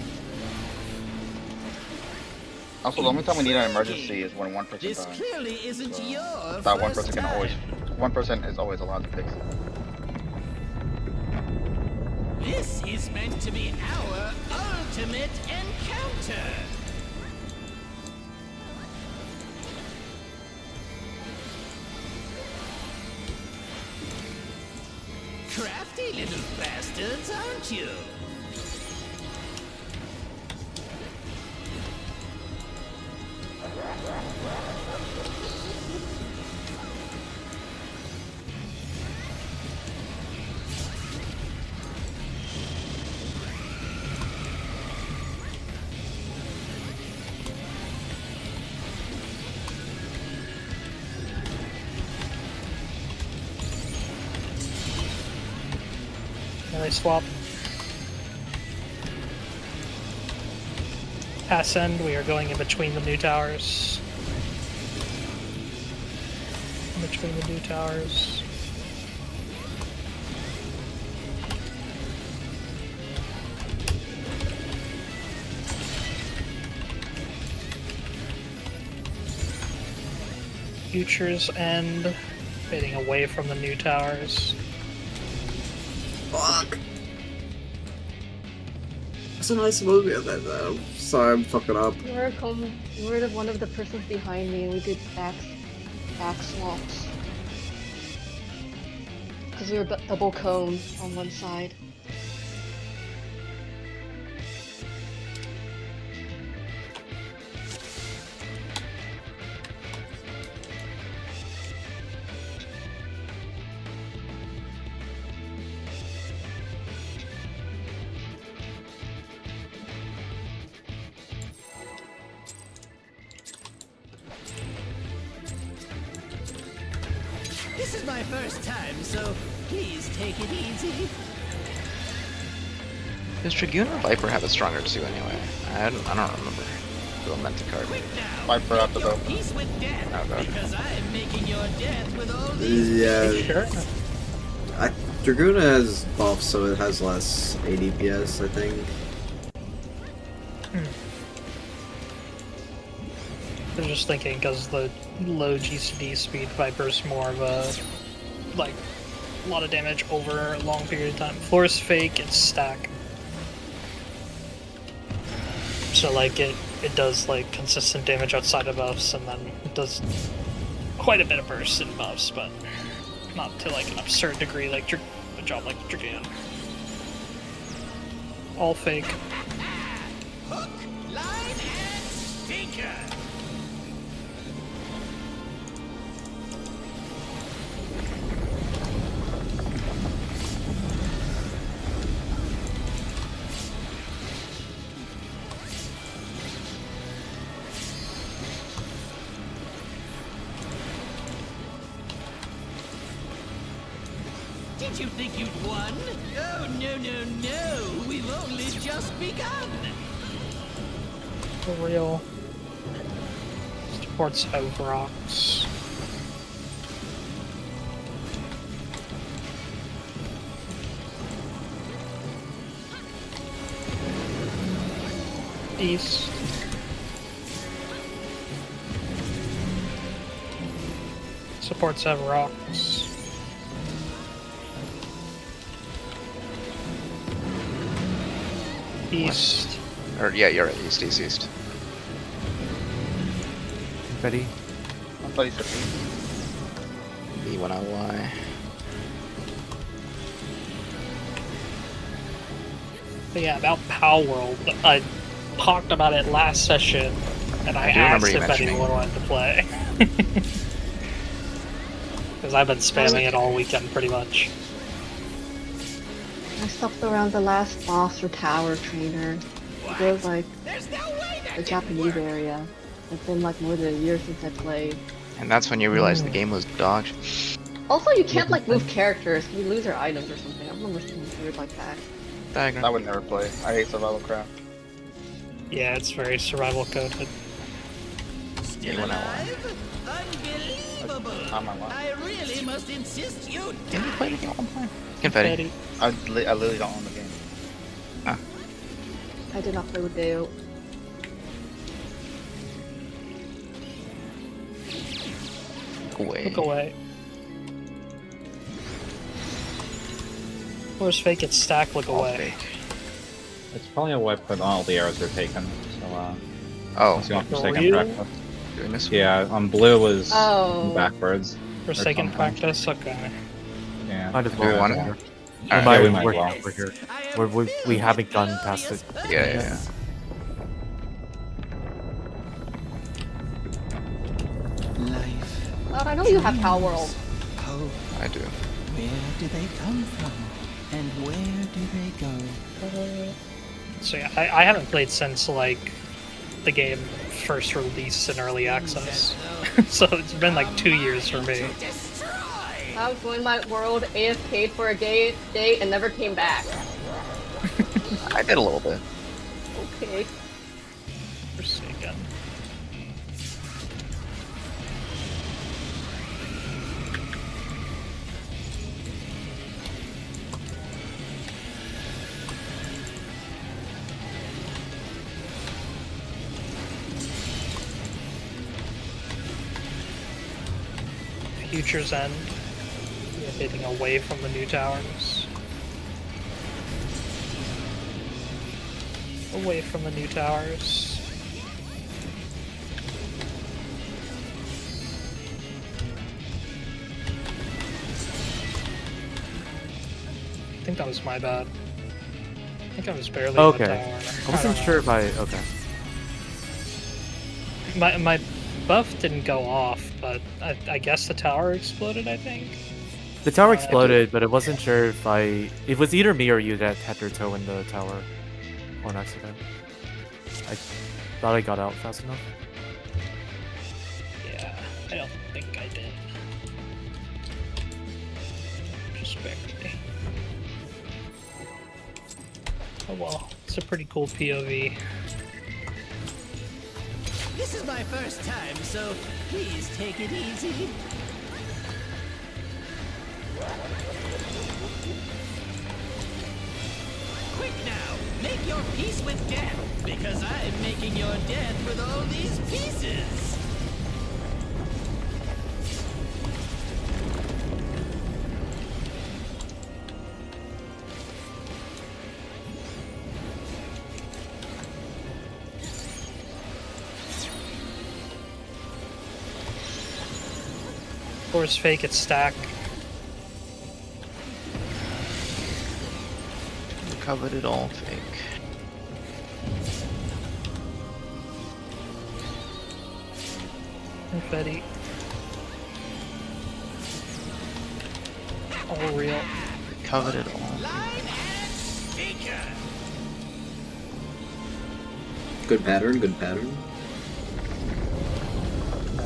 Also, the only time we need an emergency is when one person This dies. clearly isn't So, your that one first person can always, time. one person is always allowed to fix it. This is meant to be our ultimate encounter. Crafty little bastards, aren't you? Melee swap. Pass end, we are going in between the new towers. In between the new towers. Futures end, fading away from the new towers. Fuck. That's a nice movie of that though. Sorry, I'm fucking up. We're one of the persons behind me, and we did back swaps. Because we were double cone on one side. This is my first time, so please take it easy. Does Dragoon or Viper have a stronger 2 anyway? I don't remember. The Lamented card. Quick now, Viper out the make your door. peace with death, Oh, God. because I'm making your death with all these Yeah. Sure. Dragoon has buff, so it has less ADPS, I think. I was just thinking because the low GCD speed Viper's more of a like a lot of damage over a long period of time. Floor's fake, it's stack. So like it does like consistent damage outside of buffs, and then it does quite a bit of burst in buffs, but not to like an absurd degree like a job like Dragoon. All fake. hook, line, and stinker. Did you think you'd won? Oh, no, no, no. We've only just begun. For real. Supports have rocks. East. Supports have rocks. East. Or yeah, you're right. East. Ready? I thought he said B1LY. But yeah, about Pow World, I talked about it last session, and I I do remember asked you if mentioning anyone wanted to play. Because I've been spamming it all weekend, pretty much. I stopped around the last boss or tower trainer. It goes like There's no way that the can Japanese work. area. It's been like more than a year since I played. And that's when you realize the game was dog. shit. Also, you can't like move characters. You lose your items or something. I remember something weird like that. Diagram. I would never play. I hate survival craft. Yeah, it's very survival coded. Still B1LY. alive? Unbelievable. Time I lost. I really must insist you Didn't you die. play the game at one point? Confetti. I literally don't own the game. I did not play with Dale. Look away. Look away. Where's fake? It's stack. Look All away. fake. It's probably a wipe when all the arrows are taken. So, Oh, unless you want For Forsaken real? practice. doing this one? Yeah, on blue was Oh. backwards. Forsaken something. practice. Okay. Yeah. Might as Do well. we want we're it? here. Alright, might- yeah, we might we're, well. we're here. I am We filled haven't with gone past it. glorious Yeah. Life, I know you have Power World. hope, I do. where do they come from? And where do they go? So yeah, I haven't played since like the game first released in early access. So it's been like 2 years for me. I joined my world, AFK'd for a day, and never came back. I did a little bit. Okay. Forsaken. Future's End. We're heading away from the new towers. Away from the new towers. I think that was my bad. I think I was barely in the Okay. tower. I wasn't don't sure know. if I. Okay. My buff didn't go off, but I guess the tower exploded, I think. The tower exploded, but I wasn't sure if I. It was either me or you that had your toe in the tower on accident. I thought I got out fast enough. Yeah, I don't think I did. Just barely. Oh well, it's a pretty cool POV. This is my first time, so please take it easy. Quick now, make your peace with death, because I'm making your death with all these pieces. Force fake, it's stack. Covered it all fake. Confetti. All real. Covered it all. Line and speaker. Good pattern, good pattern.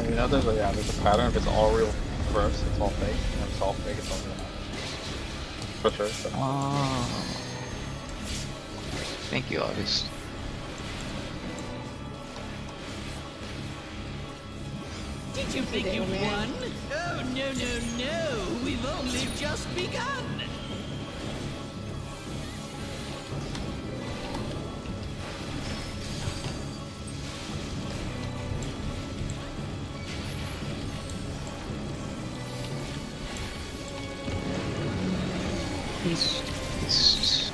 You know, there's a pattern. If it's all real first, it's all fake. And if it's all fake, it's all real. For sure. So. Oh. Thank you, August. Did you think you man. won? Oh, no, no, no. We've only just begun. Peace. It's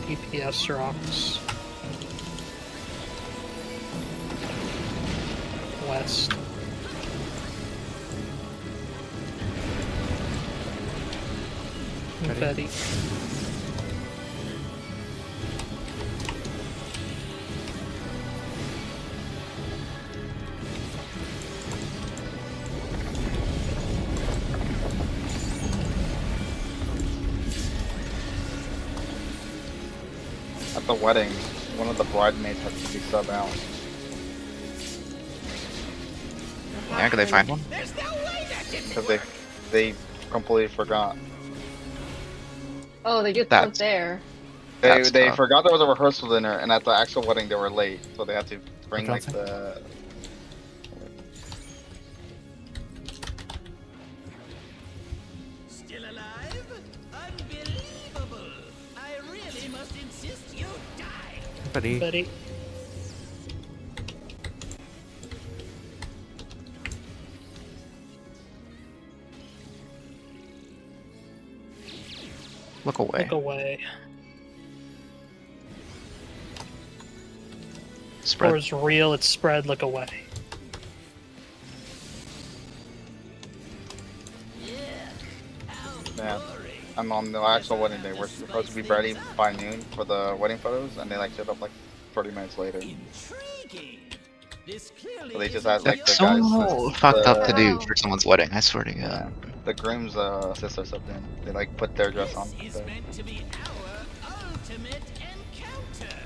DPS rocks. West. Confetti. At the wedding, one of the bridesmaids had to be sub out. yeah, could they find one? There's no way that didn't Because work. they completely forgot. Oh, they just That's- weren't there. That's They tough. forgot there was a rehearsal dinner, and at the actual wedding they were late, so they had to bring like Johnson? the. Still alive? Unbelievable. I really must insist you die. Buddy. Confetti. Look away. Look away. Spread. Or is real, it's spread, look away. Yeah. I'm on the actual wedding day. We're supposed to be ready by noon for the wedding photos, and they like showed up like 30 minutes later. Intriguing. This clearly So they just had like the That's guys. so fucked up to do Wow. for someone's wedding. I swear to God. Yeah. The groom's sister stepped in. They like put their dress on. This is meant to be our ultimate encounter.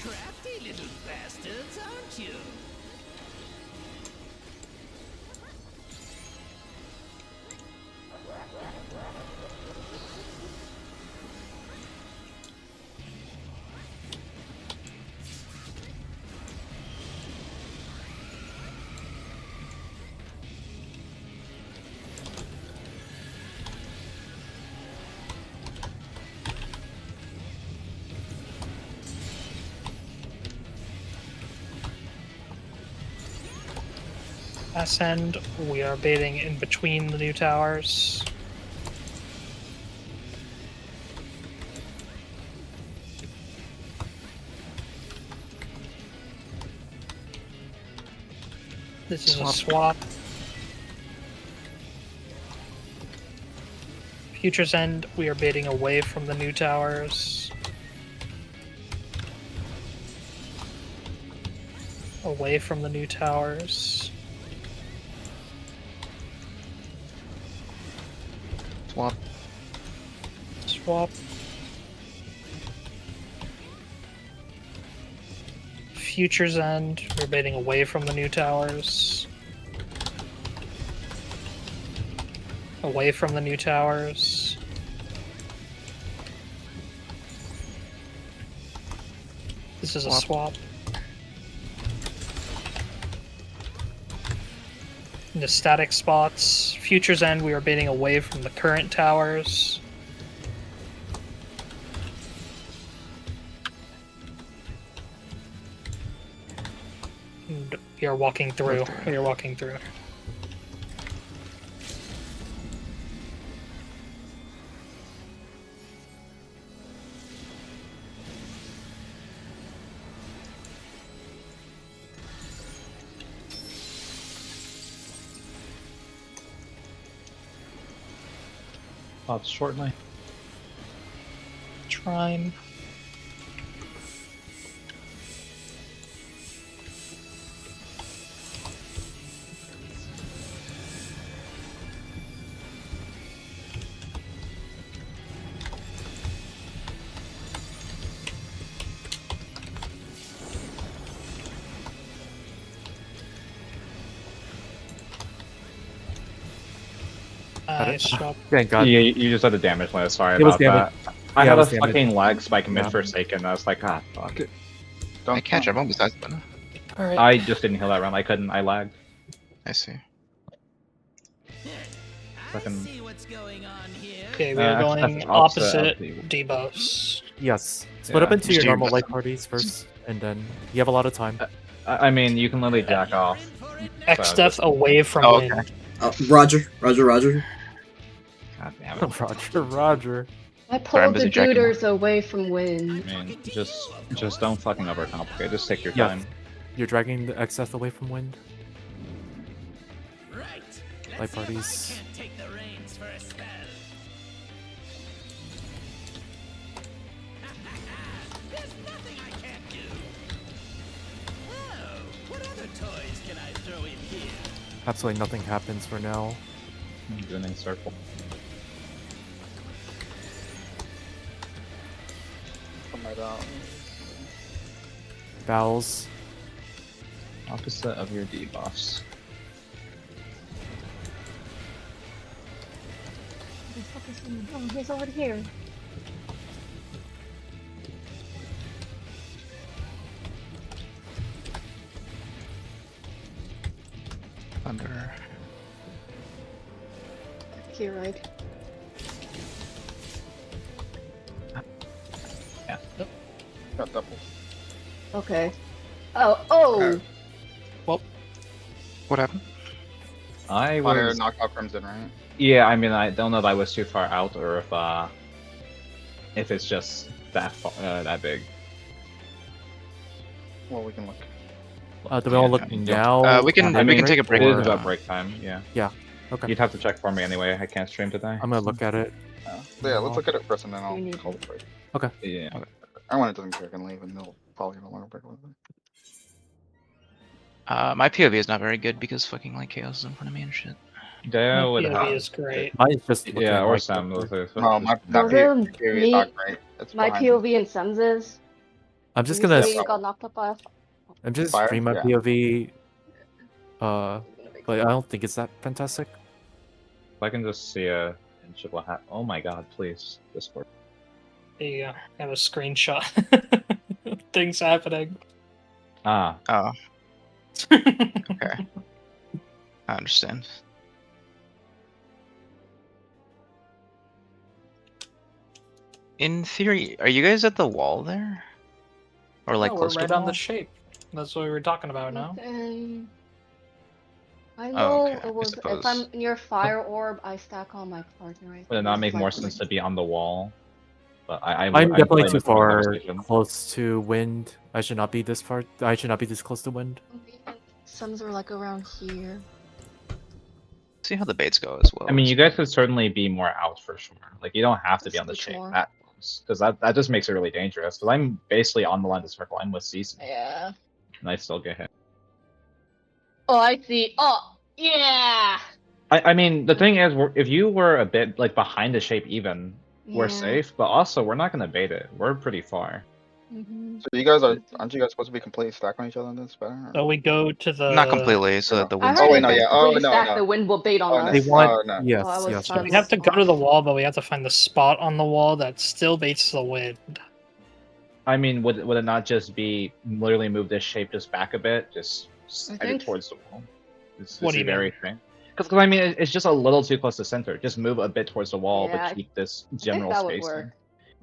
Crafty little bastards, aren't you? Ascend, we are baiting in between the new towers. This is a swap. Future's End, we are baiting away from the new towers. Away from the new towers. Swap. Swap. Future's End, we're baiting away from the new towers. Away from the new towers. This is a swap. Into static spots. Future's End, we are baiting away from the current towers. And we are walking through. We are walking through. Thoughts shortly. Trine. Nice job. Thank God. You just had the damage limit. Sorry It was about damage. that. I Yeah, it had a was damage. fucking lag spike Yeah. mid-Forsaken. I was like, ah, fuck. I can't jump on besides the button. Alright. I just didn't heal that round. I couldn't. I lagged. I see. I Fucking- see what's going on here. Okay, we are that's going the opposite opposite of debuffs. Yes. Split up Yeah. into your Just do normal your light best. parties first, and then you have a lot of time. I mean, you can literally jack off. X depth away from Oh, wind. okay. Roger. God damn it. Roger. I Sorry, I'm pulled the busy checking. Duders away from wind. I mean, just don't fucking overcomplicate. Just take your Yeah. time. You're dragging the excess away from wind. Right. Light Let's see if parties. I can't take the reins for a spell. There's nothing I can't do. Oh, what other toys can I throw in here? Absolutely nothing happens for now. Winning circle. Come right out. Vowels. Opposite of your debuffs. The fuck is going on? Oh, he's over here. Thunder. Here, right? Got double. Okay. Oh, oh! What happened? I Fire was. knocked out Crimson, right? Yeah, I mean, I don't know if I was too far out or if it's just that big. Well, we can look. Do we all look now? We can take a break. It is or- about break time. Yeah. Yeah, okay. You'd have to check for me anyway. I can't stream today. I'm gonna look at it. Yeah, let's look at it first and then You I'll need call the break. Yeah. I want it doesn't care and leave and they'll probably have a longer break a little bit. My POV is not very good because fucking like chaos is in front of me and shit. Dale My would POV have. is great. Mine's just looking Yeah, at or my Sam. character. No, my Those that are POV is not me- great. It's My behind POV and Sem's. I'm just gonna. We got knocked up by. I'm just Fire? stream my Yeah. POV. But I don't think it's that fantastic. If I can just see a inch of what happened. Oh my god, please. Discord. There you go. I have a screenshot. Things happening. Ah. Oh, okay. I understand. In theory, are you guys at the wall there? Or like No, we're close to right the on wall? the shape. That's what we were talking about now. I Oh, know okay, I it was. If suppose. I'm near fire orb, I stack on my partner. I Would it think not it's make more likely. sense to be on the wall? But I'm Definitely playing too with the far conversation. close to wind. I should not be this far. I should not be this close to wind. Some are like around here. See how the baits go as well. I mean, you guys could certainly be more out for sure. Like, you don't have to be on the Switch shape more. that close, because that just makes it really dangerous. Because I'm basically on the line of the circle. I'm with Cece, Yeah. and I still get hit. Oh, I see. Oh, yeah. I mean, the thing is, if you were a bit like behind the shape, even we're Yeah. safe. But also, we're not gonna bait it. We're pretty far. Mhm. So you guys aren't you guys supposed to be completely stacked on each other in this better? So we go to the. Not completely, so that the I wind's heard Oh, wait, if no, it's yeah. Oh, completely no, stacked, no. the wind will bait on Oh, us. no. They want. Oh, no. Yes, Oh, I was yes. trying We yes. have to go to the wall, but we have to find the spot on the wall that still baits the wind. I mean, would it not just be literally move this shape just back a bit, just I head it think- towards the wall? It's What do a you very thing. Because I mean, it's just a little too close to center. Just move a bit towards the wall, Yeah, but keep this I think general that would spacing. work.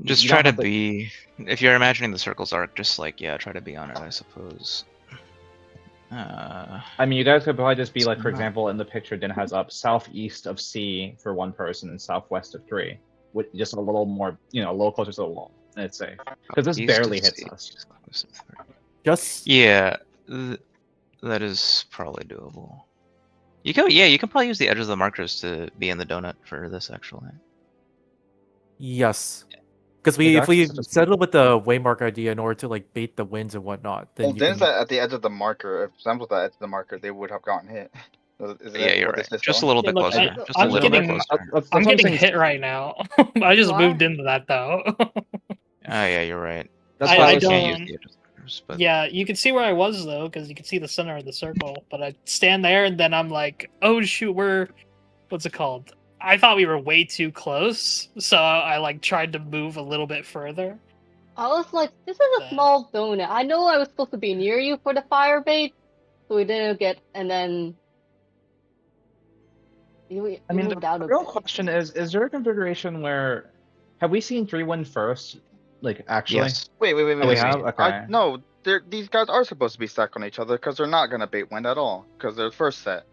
Just You try don't to have to- be. If you're imagining the circle's arc, just like try to be on it, I suppose. I mean, you guys could probably just be like, for Not- example, in the picture, Din has up southeast of C for one person and southwest of 3, with just a little more, a little closer to the wall, and it's safe. Because this East barely of hits C, us. just close to three. Just Yeah, that is probably doable. You can probably use the edge of the markers to be in the donut for this actually. yes. Because Yeah, if we that's just- settle with the waymark idea in order to like bait the winds and whatnot, then Well, you Din's can. at the edge of the marker. If Sam's at the edge of the marker, they would have gotten hit. Is that Yeah, you're what right. this is Just a telling? little Yeah, bit look, closer. I- Just I'm a little getting- bit closer. That's I'm what getting saying. hit right now. I just Why? moved into that though. Yeah, you're right. That's I- why I was You saying- can't don't- use the edge of the markers, but Yeah, you can see where I was though, because you can see the center of the circle. But I stand there and then I'm like, oh shoot, what's it called? I thought we were way too close, so I like tried to move a little bit further. I was like, this is a Yeah. small donut. I know I was supposed to be near you for the fire bait, so we didn't get. And then. You I mean, moved out the of real it. question is there a configuration where have we seen 3-1 first? Like actually, yes. Wait. Oh, we Yes, have. Okay. No, these guys are supposed to be stacked on each other because they're not gonna bait wind at all because they're first set.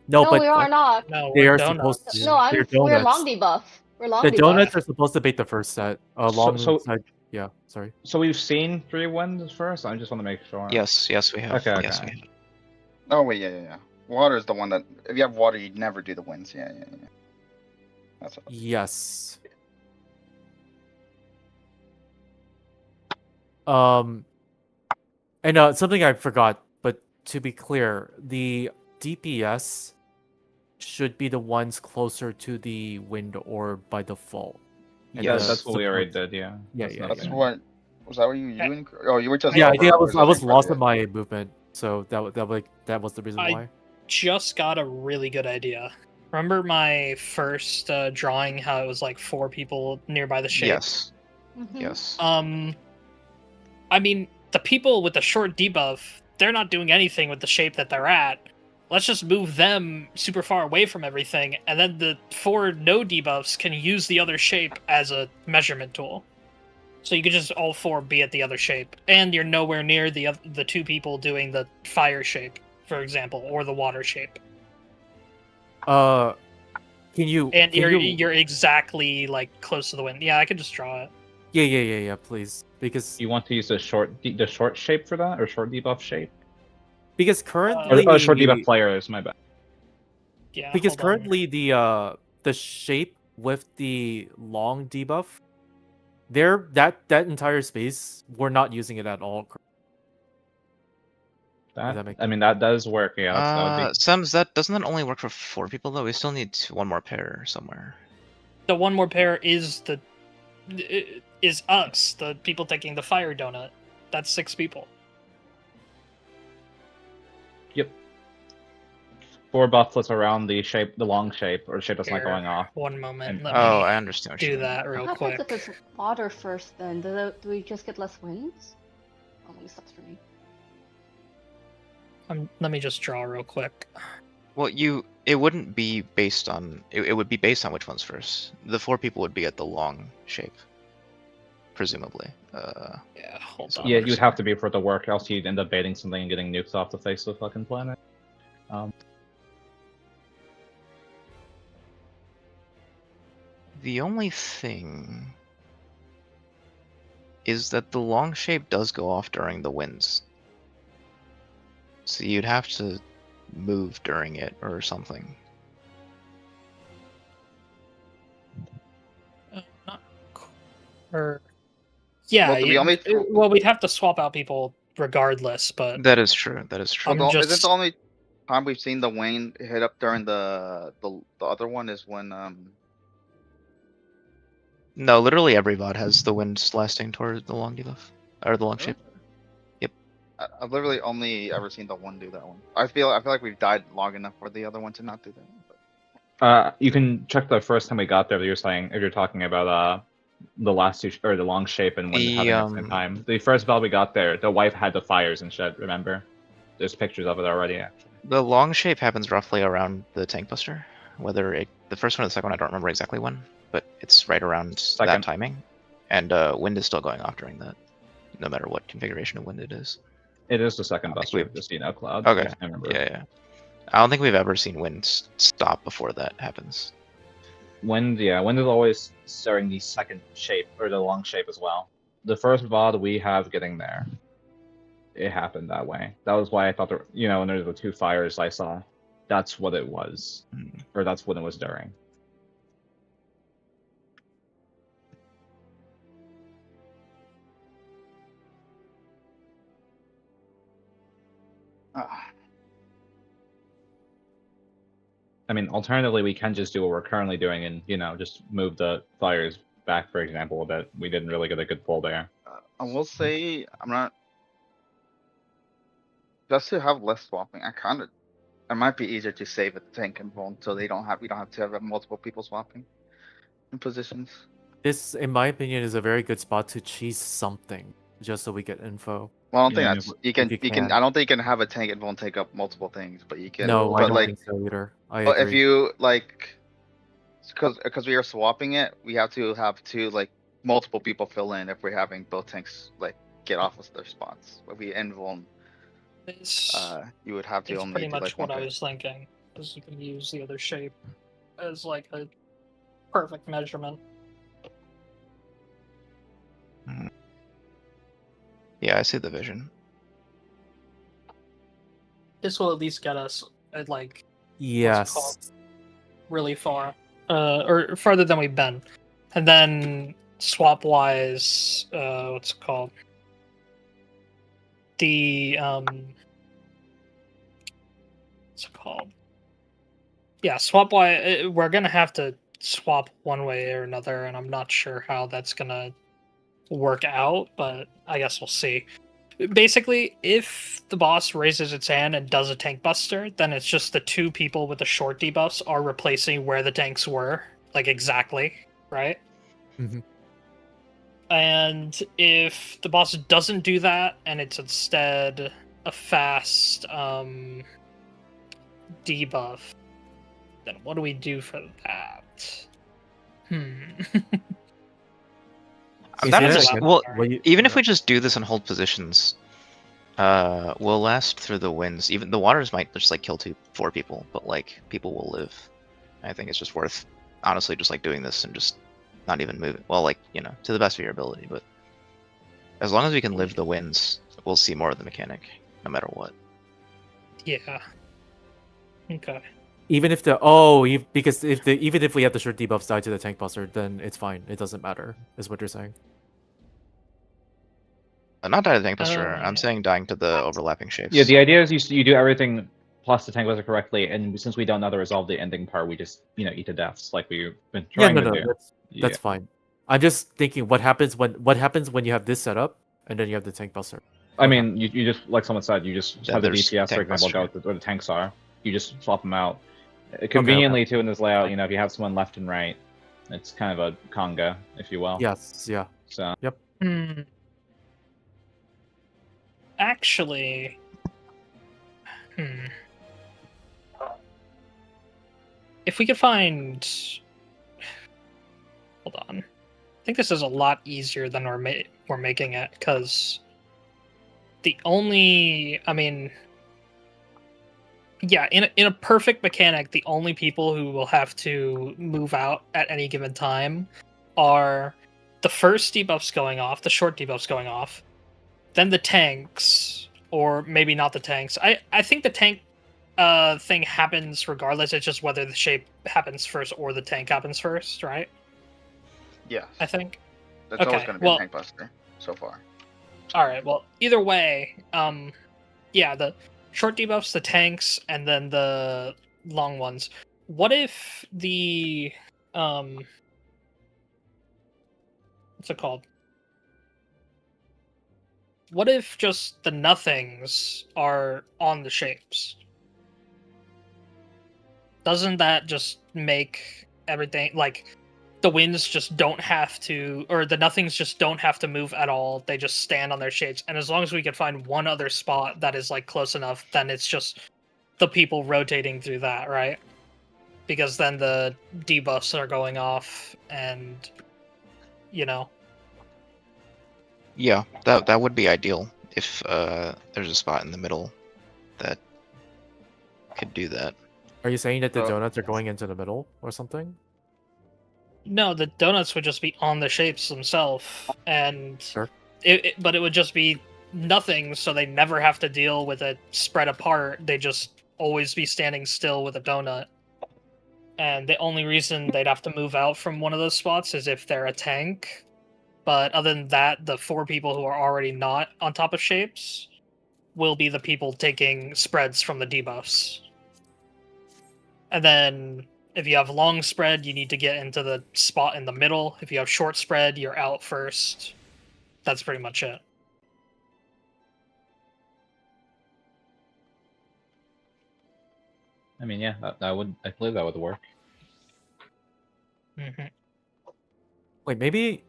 No, No, but we are not. No, they we're are donuts. supposed to. No, they're we're donuts. long debuff. We're long The debuff. donuts are supposed to bait the first set. So- Alongside. Yeah, sorry. So we've seen 3-1 first. I just want to make sure. Yes, we have. Okay, Yes, okay. we have. Oh wait, yeah. Water is the one that if you have water, you'd never do the winds. Yeah. That's what. Yes. And something I forgot, but to be clear, the DPS should be the ones closer to the wind orb by default. And Yeah, Yes. that's what we support- already did. Yeah. Yeah, That's yeah, not That's good. what. Was that what you doing? Oh, you were just. Yeah, I think I was overpositioning lost for in the- my movement, so that was the reason I- why. Just got a really good idea. Remember my first drawing? How it was like 4 people nearby the shape. Yes, Mhm. yes. I mean, the people with the short debuff, they're not doing anything with the shape that they're at. Let's just move them super far away from everything, and then the 4 no debuffs can use the other shape as a measurement tool. So you could just all 4 be at the other shape, and you're nowhere near the 2 people doing the fire shape. for example, or the water shape. Can you? And can you're exactly like close to the wind. Yeah, I could just draw it. Yeah, please. Because You want to use the short shape for that, or short debuff shape? currently Or short debuff players, my bad. Yeah. because hold on. currently the shape with the long debuff, that entire space, we're not using it at all. that make That does work. Yeah, that would be. Sems, doesn't that only work for 4 people though? We still need one more pair somewhere. The one more pair is us, the people taking the fire donut. That's 6 people. Yep. 4 bufflets around the long shape, or shape that's not Here, going off. One moment. And- Let Oh, me I understand what you do mean. that real What happens quick. if it's water first then? Do we just get less winds? Oh, maybe sucks for me. Let me just draw real quick. Well, it wouldn't be based on it would be based on which one's first. The 4 people would be at the long shape, presumably. Yeah, hold on. Yeah, you'd have to be for it to work, else you'd end up baiting something and getting nuked off the face of the fucking planet. The only thing is that the long shape does go off during the winds. So you'd have to move during it or something. Not or yeah, Well, to be honest- well, we'd have to swap out people regardless, but That is true. That is true. I'm Well, just- isn't the only time we've seen the wind hit up during the other one is when No, literally every bot has the wind lasting toward the long debuff or the long shape. I've literally only ever seen the one do that one. I feel like we've died long enough for the other one to not do that. But... You can check the first time we got there. You're saying if you're talking about the last 2 or the long shape and when having at the same time. The first bell we got there, the wife had the fires and shit. Remember? There's pictures of it already. Actually. The long shape happens roughly around the tank buster. Whether the first one or the second one, I don't remember exactly when, but it's right around that Second. timing. And wind is still going off during that, no matter what configuration of wind it is. It is the second I think buster. we've- Just cloud. Okay. I remember. Yeah. I don't think we've ever seen wind stop before that happens. Wind is always starting the second shape or the long shape as well. The first VOD we have getting there, it happened that way. That was why I thought when there's the 2 fires I saw, that's what it was, or that's when it was during. Alternatively, we can just do what we're currently doing and, just move the fires back, for example, a bit. We didn't really get a good pull there. I will say I'm not. Just to have less swapping, it might be easier to save a tank and bone so we don't have to have multiple people swapping in positions. This, in my opinion, is a very good spot to cheese something, just so we get info. Well, I don't Yeah, think that's you can. I don't think you can have a tank and won't take up multiple things, but you can. No, I but don't like, think so either. I but agree. if you like, because we are swapping it, we have to have multiple people fill in if we're having both tanks get off of their spots. If we invuln, you would have to it's only pretty do much one what I pair. was thinking, because you can use the other shape as like a perfect measurement. Yeah, I see the vision. This will at least get us at Yes. really far, or farther than we've been. And then swap wise, what's it called? The what's it called? Yeah, swap wise, we're gonna have to swap one way or another, and I'm not sure how that's gonna work out, but I guess we'll see. Basically, if the boss raises its hand and does a tank buster, then it's just the 2 people with the short debuffs are replacing where the tanks were, exactly, right? Mhm. And if the boss doesn't do that, and it's instead a fast debuff, then what do we do for that? Is That it is again? well, What you- even if we just do this and hold positions, Will last through the winds. Even the waters might just like kill 4 people, but like people will live. I think it's just worth, honestly, just like doing this and just not even moving. Well, like to the best of your ability, but as long as we can live the winds, we'll see more of the mechanic, no matter what. Yeah. Okay. Even if because even if we have the short debuffs die to the tank buster, then it's fine. It doesn't matter, is what you're saying. Not dying to the tank buster. I'm yeah. saying dying to the overlapping shapes. Yeah, the idea is you do everything plus the tank buster correctly, and since we don't know how to resolve the ending part, we just eat to deaths like we've been Yeah, trying no, to no, do. that's fine. I'm just thinking what happens when you have this setup and then you have the tank buster. I mean, you just like someone said, you just Yeah, have the there's DPS, for tank example, buster. go where the tanks are. You just swap them out. Conveniently, too, in this layout, if you have someone left and right, it's kind of a conga, if you will. Yes, yeah. So. Yep. Actually, if we could find, hold on, I think this is a lot easier than we're making it, because the only, I mean, yeah, in a perfect mechanic, the only people who will have to move out at any given time are the first debuffs going off, the short debuffs going off, then the tanks, or maybe not the tanks. I think the tank thing happens regardless. It's just whether the shape happens first or the tank happens first, right? Yes. I think. That's always Okay, going to be well- a tank buster so far. All right. Well, either way, yeah, the short debuffs, the tanks, and then the long ones. What if the what's it called? What if just the nothings are on the shapes? Doesn't that just make everything like the winds just don't have to, or the nothings just don't have to move at all? They just stand on their shapes, and as long as we can find one other spot that is like close enough, then it's just the people rotating through that, right? Because then the debuffs are going off, and Yeah, that would be ideal if there's a spot in the middle that could do that. Are you saying that the Well- donuts are going into the middle or something? No, the donuts would just be on the shapes themselves, and Sure. but it would just be nothing, so they never have to deal with it spread apart. They just always be standing still with a donut. And the only reason they'd have to move out from one of those spots is if they're a tank. But other than that, the 4 people who are already not on top of shapes will be the people taking spreads from the debuffs. And then if you have long spread, you need to get into the spot in the middle. If you have short spread, you're out first. That's pretty much it. I mean, yeah, I believe that would work. Mm-hmm. Wait, maybe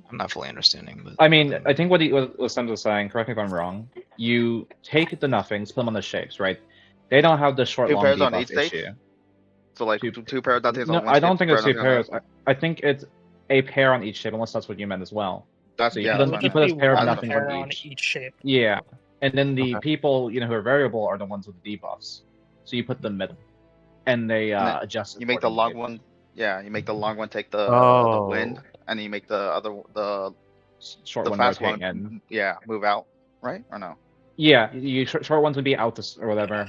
I'm not fully understanding, but I mean, I think what Sam was saying, correct me if I'm wrong, you take the nothings, put them on the shapes, right? They don't have the short 2 long pairs on debuff each stage? issue. So like Two- two pairs that takes No, on one I don't shape, think it's pair 2 on the other. pairs. I think it's a pair on each shape, unless that's what you meant as well. That's So you yeah. put That's them- fine. you put a pair of one nothing pair on on each. each shape. Yeah, and then the Okay. people who are variable are the ones with the debuffs. So you put the middle, and they And then adjust. You make the long accordingly. one. Yeah, you make the long one take the wind, Oh. and you make the other Short the one fast rotating one. in. Yeah, move out, right or no? Yeah, short ones would be out this or whatever,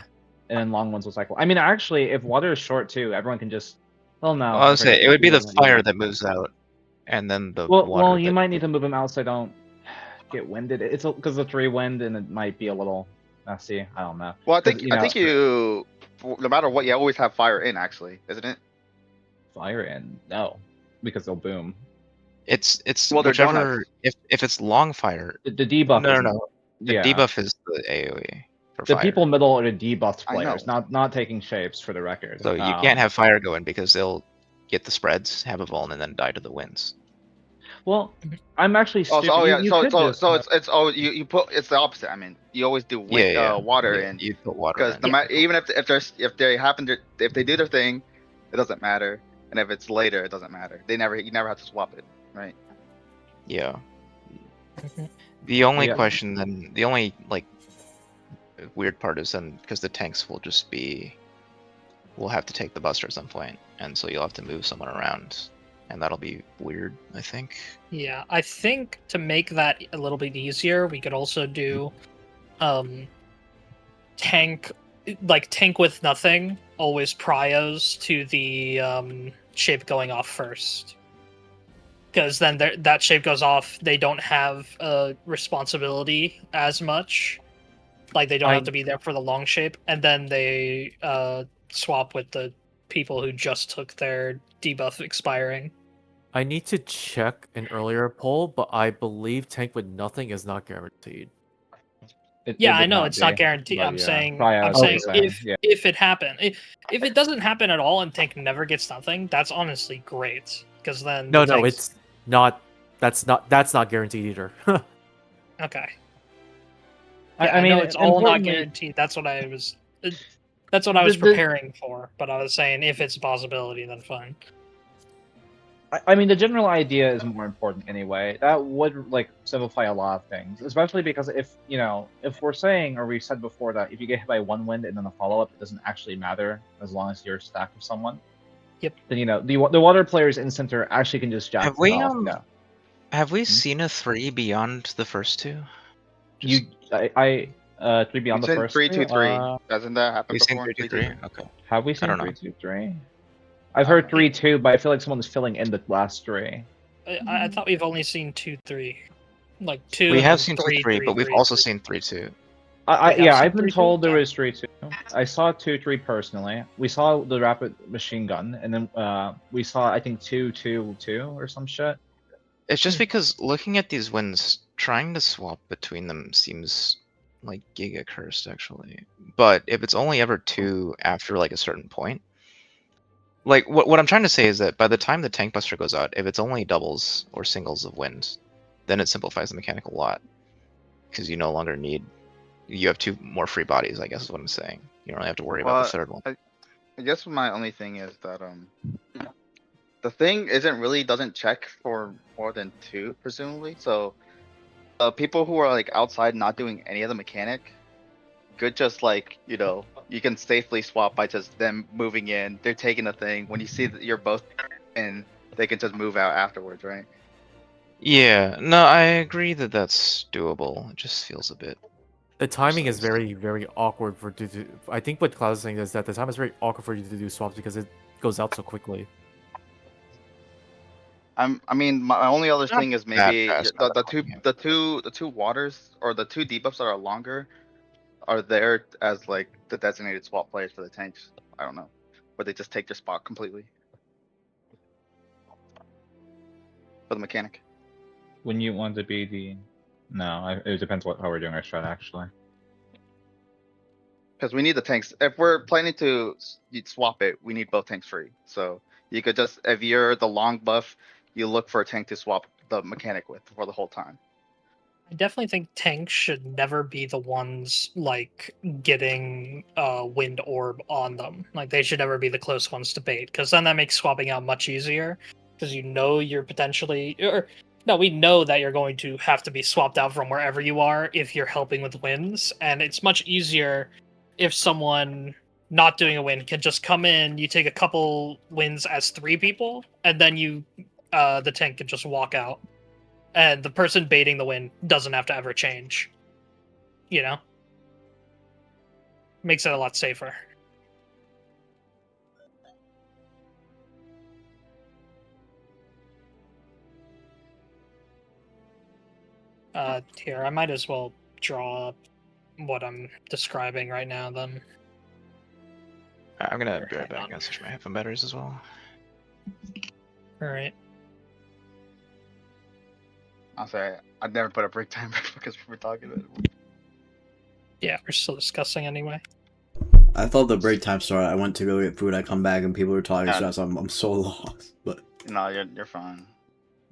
and then long ones will cycle. I mean, actually, if water is short too, everyone can just. Well, no. I would I forget say it would be the what fire that moves out, and then the water. Well, you that- might need to move them out so they don't get winded. It's because of 3 wind, and it might be a little messy. I don't know. Well, I 'Cause, think you know, no matter what, you always have fire in actually, isn't it? fire in no, because they'll boom. It's Well, they're whichever. If it's long fire, The debuff. no, isn't- no. The Yeah. debuff is the AOE for The fire. people middle are the debuffed I know. players, not taking shapes for the record. So you can't have fire going because they'll get the spreads, have a vuln, and then die to the winds. Well, I'm actually. Oh, Stupid. so, yeah. You So could just have- you put it's the opposite. I mean, you always do water Yeah, in you put water because in. even if if they do their thing, it doesn't matter. And if it's later, it doesn't matter. You never have to swap it, right? Yeah. Mhm. The only Yeah. question then, the only like weird part is then because the tanks will just be, we'll have to take the buster at some point, and so you'll have to move someone around, and that'll be weird, I think. Yeah, I think to make that a little bit easier, we could also do tank with nothing, always prios to the shape going off first. Because then that shape goes off, they don't have a responsibility as much. Like they don't have to be there for the long shape, and then they swap with the people who just took their debuff expiring. I need to check an earlier poll, but I believe tank with nothing is not guaranteed. Yeah, would I know not it's be, not guaranteed. but I'm yeah. saying, Probably I'm I saying was saying, yeah. if it happen, if it doesn't happen at all and tank never gets nothing, that's honestly great because then No, the no, tanks- it's not. That's not guaranteed either. okay. I Yeah, I know mean, it's all not importantly- guaranteed. That's what I was. That's what I was preparing for. But I was saying if it's a possibility, then fine. I mean, the general idea is more important anyway. That would like simplify a lot of things, especially because if we're saying, or we said before that if you get hit by one wind and then a follow up, it doesn't actually matter as long as you're stacked with someone. Yep. Then the water players in center actually can just jack Have we it off. Yeah. have we seen a 3 beyond the first two? You, 3 beyond the first 3-2-3. Doesn't that happen We've seen before? 3-2-3? Okay. Have we seen don't know. 3-2-3? I've heard 3-2, but I feel like someone's filling in the last 3. I thought we've only seen 2-3, like 2. We and have then seen 2-3, but we've 3, also 3. seen 3-2. I've been 3-2? told there was 3-2. I saw 2-3 personally. We saw the rapid machine gun, and then we saw I think 2-2-2 or some shit. It's just because looking at these wins, trying to swap between them seems like giga cursed actually. But if it's only ever 2 after like a certain point, like what I'm trying to say is that by the time the tank buster goes out, if it's only doubles or singles of wind, then it simplifies the mechanic a lot because you no longer need, you have 2 more free bodies, I guess is what I'm saying. You don't really have to worry about the third one. I guess my only thing is that the thing doesn't check for more than 2 presumably. So people who are like outside not doing any of the mechanic could just like you can safely swap by just them moving in. They're taking the thing. When you see that you're both in, they can just move out afterwards, right? Yeah, no, I agree that that's doable. It just feels a bit. The timing is very, very awkward for to do. I think what Cloud is saying is that the time is very awkward for you to do swaps because it goes out so quickly. I mean, my only other Not thing is that maybe fast, not that long, yeah. the two waters or the 2 debuffs that are longer are there as like the designated swap players for the tanks. I don't know, where they just take their spot completely for the mechanic. When you want to be the, no, it depends how we're doing our strat actually. Because we need the tanks. If we're planning to swap it, we need both tanks free. So you could just, if you're the long buff, you look for a tank to swap the mechanic with for the whole time. I definitely think tanks should never be the ones like getting wind orb on them. Like they should never be the close ones to bait, because then that makes swapping out much easier. Because you're potentially, we know that you're going to have to be swapped out from wherever you are if you're helping with wins, and it's much easier if someone not doing a win can just come in. You take a couple wins as 3 people, and then the tank can just walk out. And the person baiting the win doesn't have to ever change. Makes it a lot safer. Here, I might as well draw up what I'm describing right now, then. I'm gonna be right back. I'm gonna switch my headphone batteries as well. Alright. I'm sorry, I'd never put a break timer because we were talking about it. Yeah, we're still discussing anyway. I thought the break time started. I went to go get food. I come back and people were talking. Yeah. So I'm so lost. But No, you're fine.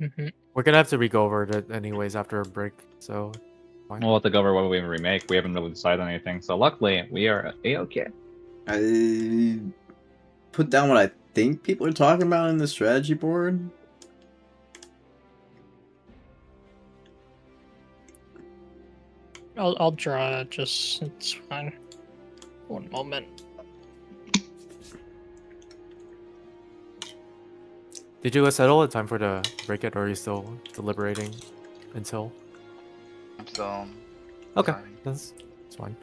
Mm-hmm. We're gonna have to re-go over it anyways after a break. So. Fine. We'll have to go over what we remake. We haven't really decided on anything, so luckily we are okay. I put down what I think people are talking about in the strategy board. I'll draw it. Just it's fine. One moment. Did you guys settle? Time for the break it, or are you still deliberating until? I'm still. Okay, deciding. that's fine.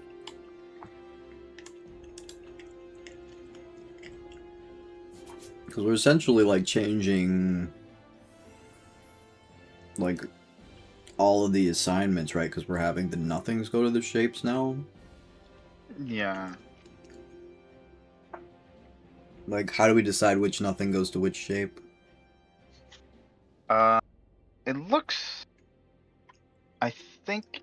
Because we're essentially like changing like all of the assignments, right? Because we're having the nothings go to the shapes now. Yeah. Like, how do we decide which nothing goes to which shape? It looks. I think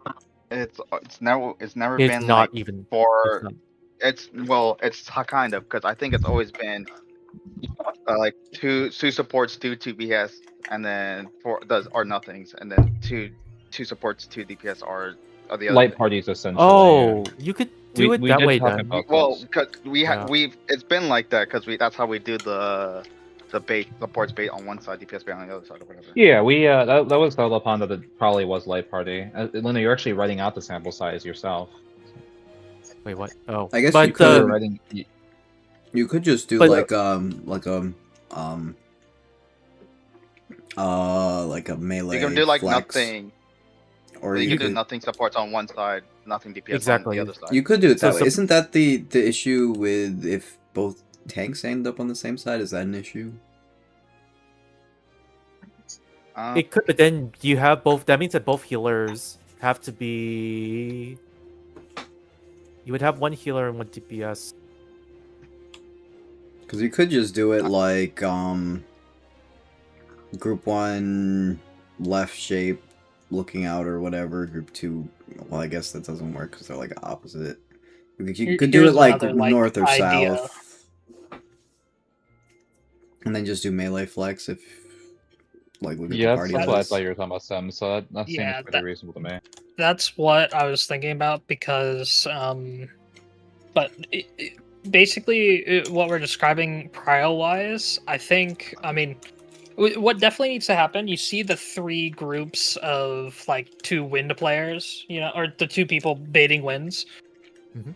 it's never It's been not like even. for. It's not. It's kind of because I think it's always been like two supports, two DPS, and then four does are nothings, and then two supports, two DPS are the other Light thing. parties essentially. Oh, you could do We- it we that did way talk then. about- Well, those. because Yeah. we've it's been like that because that's how we do the bait supports bait on one side, DPS bait on the other side, or whatever. Yeah, we that was settled upon that it probably was light party. Luna, you're actually writing out the sample size yourself. Wait, what? Oh, I guess but you could- You're writing. You could just do But, like a melee. You can do like flex. nothing, Or you you can could do nothing supports on one side, nothing DPS Exactly. on the other side. You could do it So that way. Isn't that the issue with if both tanks end up on the same side? Is that an issue? It could, but then you have both. That means that both healers have to be. You would have one healer and one DPS. Because you could just do it like group 1 left shape looking out or whatever. Group 2, well, I guess that doesn't work because they're like opposite. You could do Here's it like another, like, north or idea. south, and then just do melee flex if like look at Yeah, the that's party what I list. thought you were talking about, Sam. So that seems Yeah, pretty reasonable to me. That's what I was thinking about because, but basically, what we're describing prio-wise, I think, I mean, what definitely needs to happen, you see the 3 groups of, like, 2 wind players, you know, or the 2 people baiting winds. Mhm.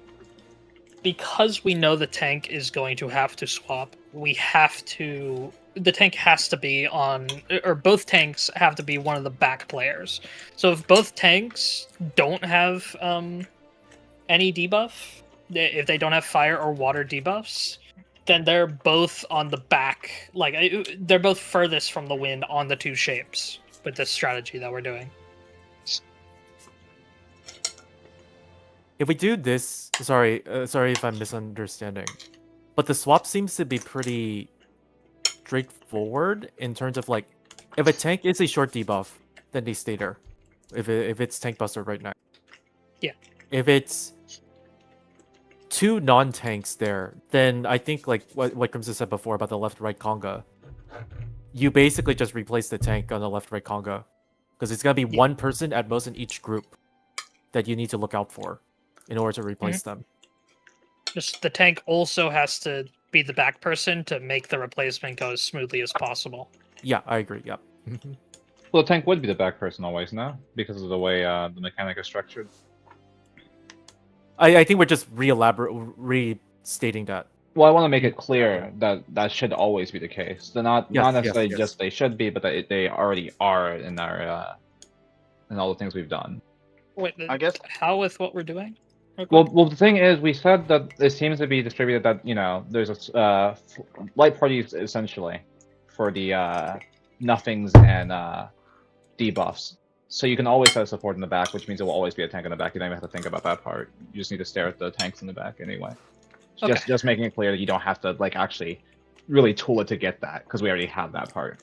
Because we know the tank is going to have to swap, the tank has to be on, or both tanks have to be one of the back players. So if both tanks don't have any debuff, if they don't have fire or water debuffs, then they're both on the back, like they're both furthest from the wind on the 2 shapes with this strategy that we're doing. If we do this, sorry if I'm misunderstanding, but the swap seems to be pretty straightforward in terms of like, if a tank is a short debuff, then they stay there. If it's tank buster right now. Yeah. If it's 2 non-tanks there, then I think like what Crimson said before about the left-right conga, you basically just replace the tank on the left-right conga, because it's gonna be one person at most in each group that you need to look out for in order to replace them. Just the tank also has to be the back person to make the replacement go as smoothly as possible. Yeah, I agree. Yeah. Well, the tank would be the back person always now because of the way the mechanic is structured. I think we're just restating that. Well, I want to make it clear that that should always be the case. They're not Yes, necessarily yes. just they should be, but that they already are in our in all the things we've done. Wait, I guess- how with what we're doing? Okay. Well, the thing is, we said that it seems to be distributed that there's a light parties essentially for the nothings and debuffs. So you can always set a support in the back, which means it will always be a tank in the back. You don't even have to think about that part. You just need to stare at the tanks in the back anyway. Okay. Just making it clear that you don't have to like actually really tool it to get that because we already have that part.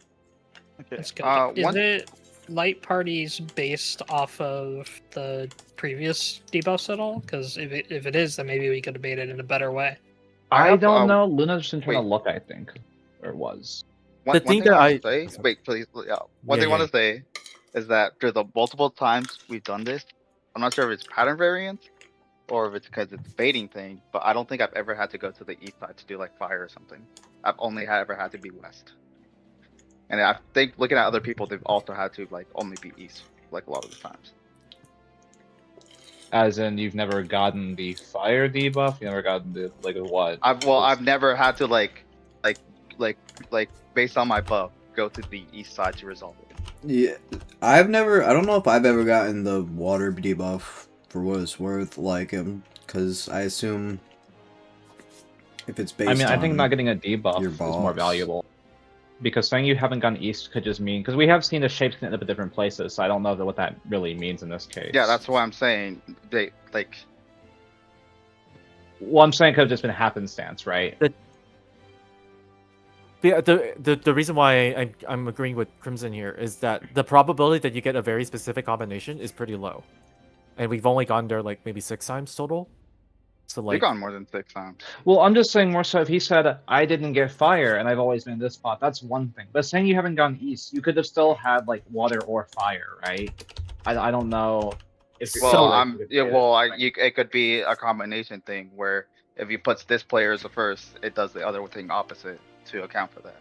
Okay. That's good. Is one it light parties based off of the previous debuffs at all? Because if it is, then maybe we could debate it in a better way. I have, don't know. Luna's just trying to wait. look, I think, or it was. The thing that I want to say, wait, please, one Yeah, thing I want yeah. to say is that through the multiple times we've done this, I'm not sure if it's pattern variance or if it's because it's baiting thing, but I don't think I've ever had to go to the east side to do like fire or something. I've only ever had to be west. And I think looking at other people, they've also had to like only be east, like a lot of the times. As in, you've never gotten the fire debuff. You never gotten the like what? I've never had to like based on my buff go to the east side to resolve it. Yeah, I don't know if I've ever gotten the water debuff for what it's worth, like, because I assume if it's based I mean, I think on not getting a debuff your is more boss. valuable. Because saying you haven't gone east could just mean, because we have seen the shapes end up at different places, so I don't know what that really means in this case. Yeah, that's what I'm saying. They like. Well, I'm saying it could have just been happenstance, right? The reason why I'm agreeing with Crimson here is that the probability that you get a very specific combination is pretty low, and we've only gone there like maybe 6 times total. So You've like, gone more than 6 times. Well, I'm just saying more so if he said, I didn't get fire and I've always been in this spot, that's one thing. But saying you haven't gone east, you could have still had like water or fire, right? I don't know if So, Well, it could be a combination thing where if he puts this player as the first, it does the other thing opposite to account for that.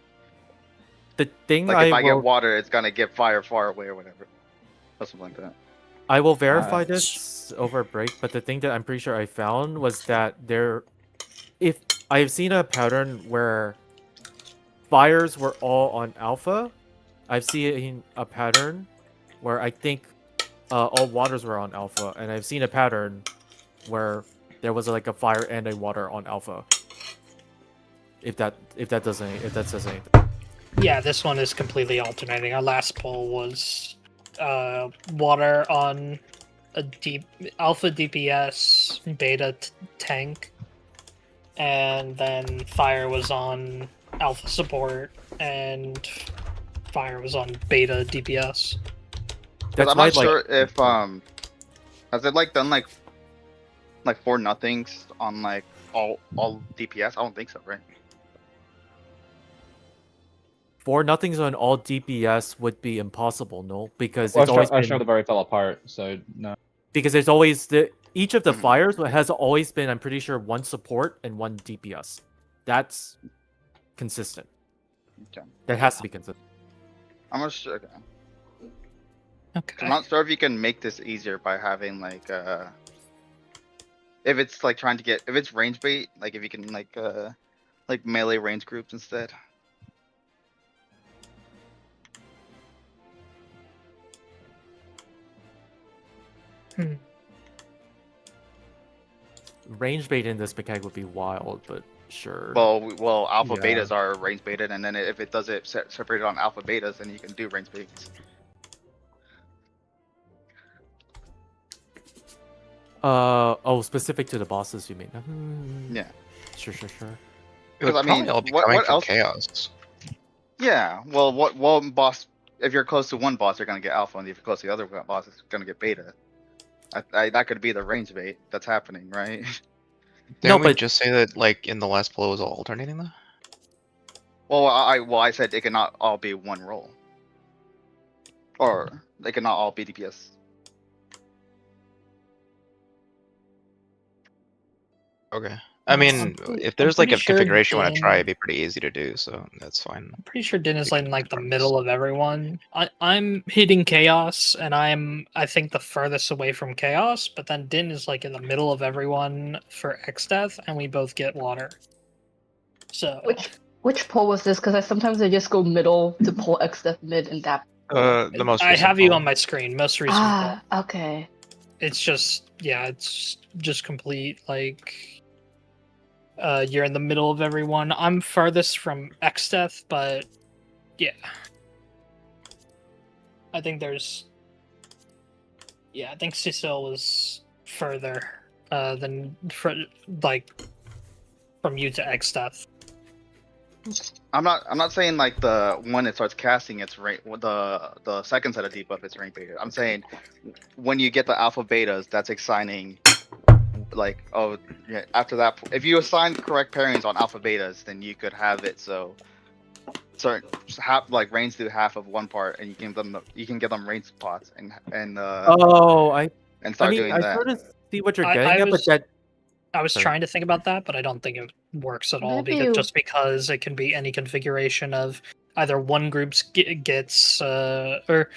the thing Like if I will get water, it's gonna get fire far away or whatever, or something like that. I will verify this over break, but the thing that I'm pretty sure I found was that if I've seen a pattern where fires were all on alpha, I've seen a pattern where I think all waters were on alpha, and I've seen a pattern where there was like a fire and a water on alpha. If that says anything. Yeah, this one is completely alternating. Our last poll was water on a deep alpha DPS, beta tank, and then fire was on alpha support, and fire was on beta DPS. That's I'm why, not sure if has it like done like 4 nothings on like all DPS? I don't think so, right? 4 nothings on all DPS would be impossible, no? Because Well, it's always been, the very fell apart, so no. because there's always each of the fires has always been, I'm pretty sure, 1 support and 1 DPS. That's consistent. Okay. That has to be consistent. I'm not sure. Okay. I'm not sure if you can make this easier by having like if it's like trying to get, if it's range bait, like if you can like melee range groups instead. Range bait in this mechanic would be wild, but sure. Well, alpha Yeah. betas are range baited, and then if it does it separated on alpha betas, then you can do range baits. Specific to the bosses, you mean? Yeah. Sure. It would I probably mean, all be what coming from else? chaos. Yeah. Well, what boss? If you're close to one boss, you're gonna get alpha, and if you're close to the other boss, it's gonna get beta. That could be the range bait that's happening, right? Didn't we but- just say that like in the last blow was all alternating though? Well, I said it cannot all be one roll, or they cannot all be DPS. Okay. I mean, if there's I'm like a pretty sure configuration you want to Din- try, it'd be pretty easy to do, so that's fine. I'm pretty sure Din is like in like the middle of everyone. I'm hitting chaos, and I think the furthest away from chaos. But then Din is like in the middle of everyone for X death, and we both get water. So Which poll was this? Because sometimes I just go middle to pull X Death mid and that. The most. I recent have you poll. on my screen. Most recent. poll. Okay. It's just it's just complete like. You're in the middle of everyone. I'm farthest from X death, but yeah. I think there's. Yeah, I think Cecil was further than from you to X death. I'm not saying like the one that starts casting its rank, the second set of debuff is rank beta. I'm saying when you get the alpha betas, that's assigning like, oh yeah, after that, if you assign correct pairings on alpha betas, then you could have it so certain like range through half of one part, and you can give them range spots and and start doing I that. sort of see what you're I getting at, but that I was Sorry. trying to think about that, but I don't think it works at all Maybe because it can be any configuration of either one group gets or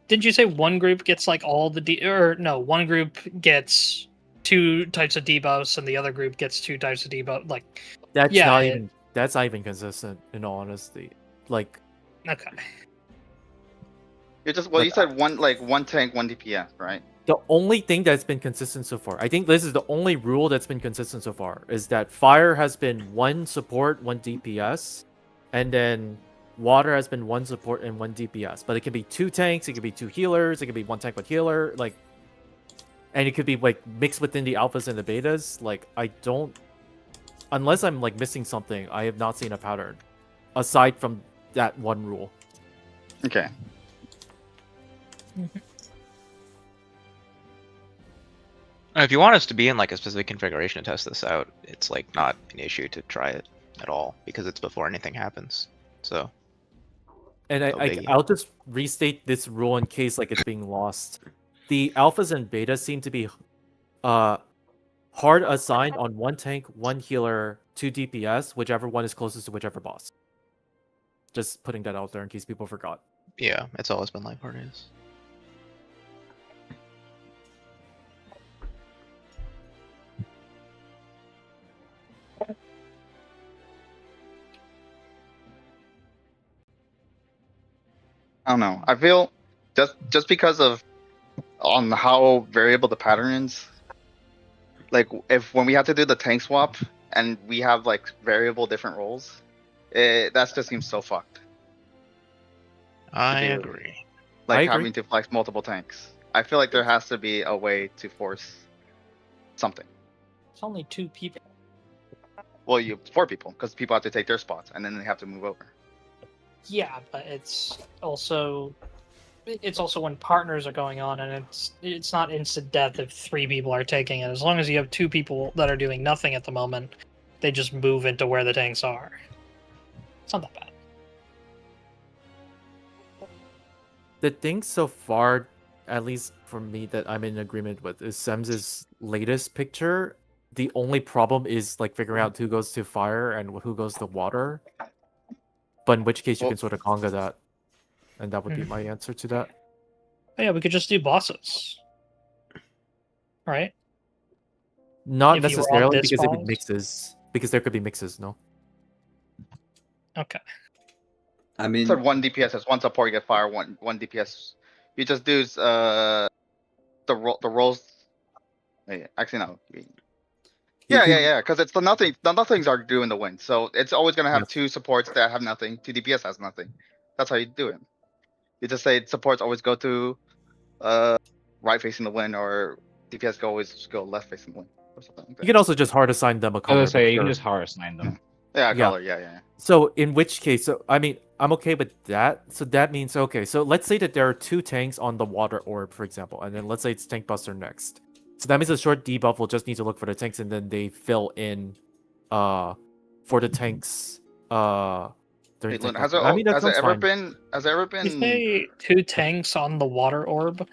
didn't you say one group gets like all the one group gets two types of debuffs and the other group gets two types of debuff. Like, That's yeah, not it- even that's not even consistent. In all honesty, like okay. You're just well. Like, You said one tank, one DPS, right? the only thing that's been consistent so far, I think this is the only rule that's been consistent so far, is that fire has been one support, one DPS, and then water has been one support and one DPS. But it can be two tanks, it could be two healers, it could be one tank with healer, like, and it could be like mixed within the alphas and the betas. Like, I don't, unless I'm like missing something, I have not seen a pattern aside from that one rule. Okay. If you want us to be in like a specific configuration to test this out, it's like not an issue to try it at all because it's before anything happens. So And No biggie. I'll just restate this rule in case like it's being lost. The alphas and betas seem to be hard assigned on one tank, one healer, two DPS, whichever one is closest to whichever boss. Just putting that out there in case people forgot. yeah, it's always been like parties. I don't know. I feel just because of on how variable the pattern is. Like if when we have to do the tank swap and we have like variable different roles, that just seems so fucked. I do. agree. Like I agree. having to flex multiple tanks. I feel like there has to be a way to force something. It's only two people. Well, you 4 people because people have to take their spots and then they have to move over. Yeah, but it's also when partners are going on, and it's not instant death if 3 people are taking it. As long as you have 2 people that are doing nothing at the moment, they just move into where the tanks are. It's not that bad. The thing so far, at least for me, that I'm in agreement with is Sem's latest picture. The only problem is like figuring out who goes to fire and who goes to water. But in which case you Well- can sort of conga that. And that would be my answer to that. Oh, yeah, we could just do bosses. Right? Not If you were on necessarily this because it would balls? mixes. Because there could be mixes, no? Okay. I You mean, said 1 DPS has 1 support, you get fire, one DPS. You just do the rolls. Wait, actually no. Yeah, because it's the nothings are doing the win. So it's always gonna have Yes. 2 supports that have nothing, 2 DPS has nothing. That's how you do it. You just say supports always go to right facing the win, or DPS always go left facing the win, or something like that. You can also just hard assign them a I color. was gonna say but you can sure. just hard assign them. Yeah, Yeah. color, yeah. So in which case, so I mean, I'm okay with that. So that means okay. So let's say that there are 2 tanks on the water orb, for example, and then let's say it's Tank Buster next. So that means a short debuff will just need to look for the tanks, and then they fill in, for the tanks. During Wait, Tank Luna, has Buster. I mean, that it sounds ever fine. been? Has there ever You been? say 2 tanks on the water orb?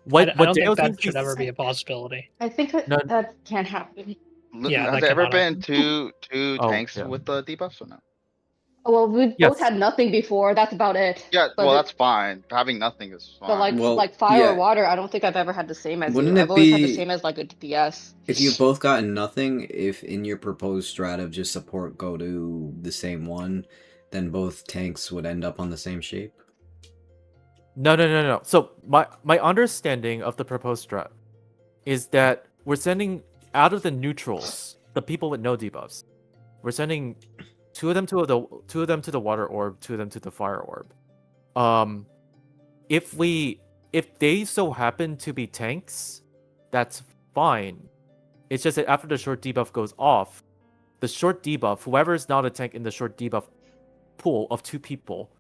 What I don't Dale think that seems to should ever be- be a possibility. I think No. that can't happen. Yeah, Has that there ever cannot been happen. two Oh, tanks yeah. with the debuffs or no? Oh, well, we Yes. both had nothing before. That's about it. Yeah, But well it- that's fine. Having nothing is fine. But like Well, like fire yeah. or water, I don't think I've ever had the same as Wouldn't you. it I've always had the be- same as like a DPS. if you both gotten nothing, if in your proposed strat of just support go to the same one, then both tanks would end up on the same shape. No. So my understanding of the proposed strat is that we're sending out of the neutrals, the people with no debuffs. We're sending 2 of them to the water orb, 2 of them to the fire orb. If they so happen to be tanks, that's fine. It's just that after the short debuff goes off, the short debuff, whoever is not a tank in the short debuff pool of 2 people,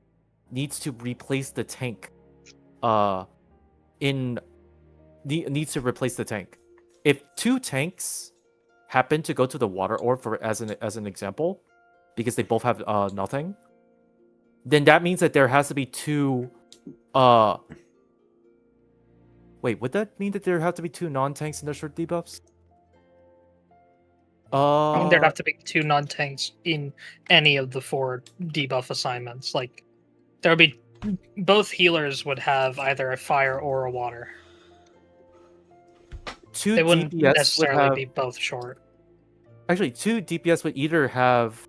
needs to replace the tank. Needs to replace the tank. If 2 tanks happen to go to the water orb for as an example, because they both have nothing, then that means that there has to be 2 wait, would that mean that there have to be 2 non-tanks in the short debuffs? I mean, there'd have to be 2 non-tanks in any of the 4 debuff assignments. Like, there would be both healers would have either a fire or a water. two They wouldn't DPS would necessarily have be both short. actually 2 DPS would either have.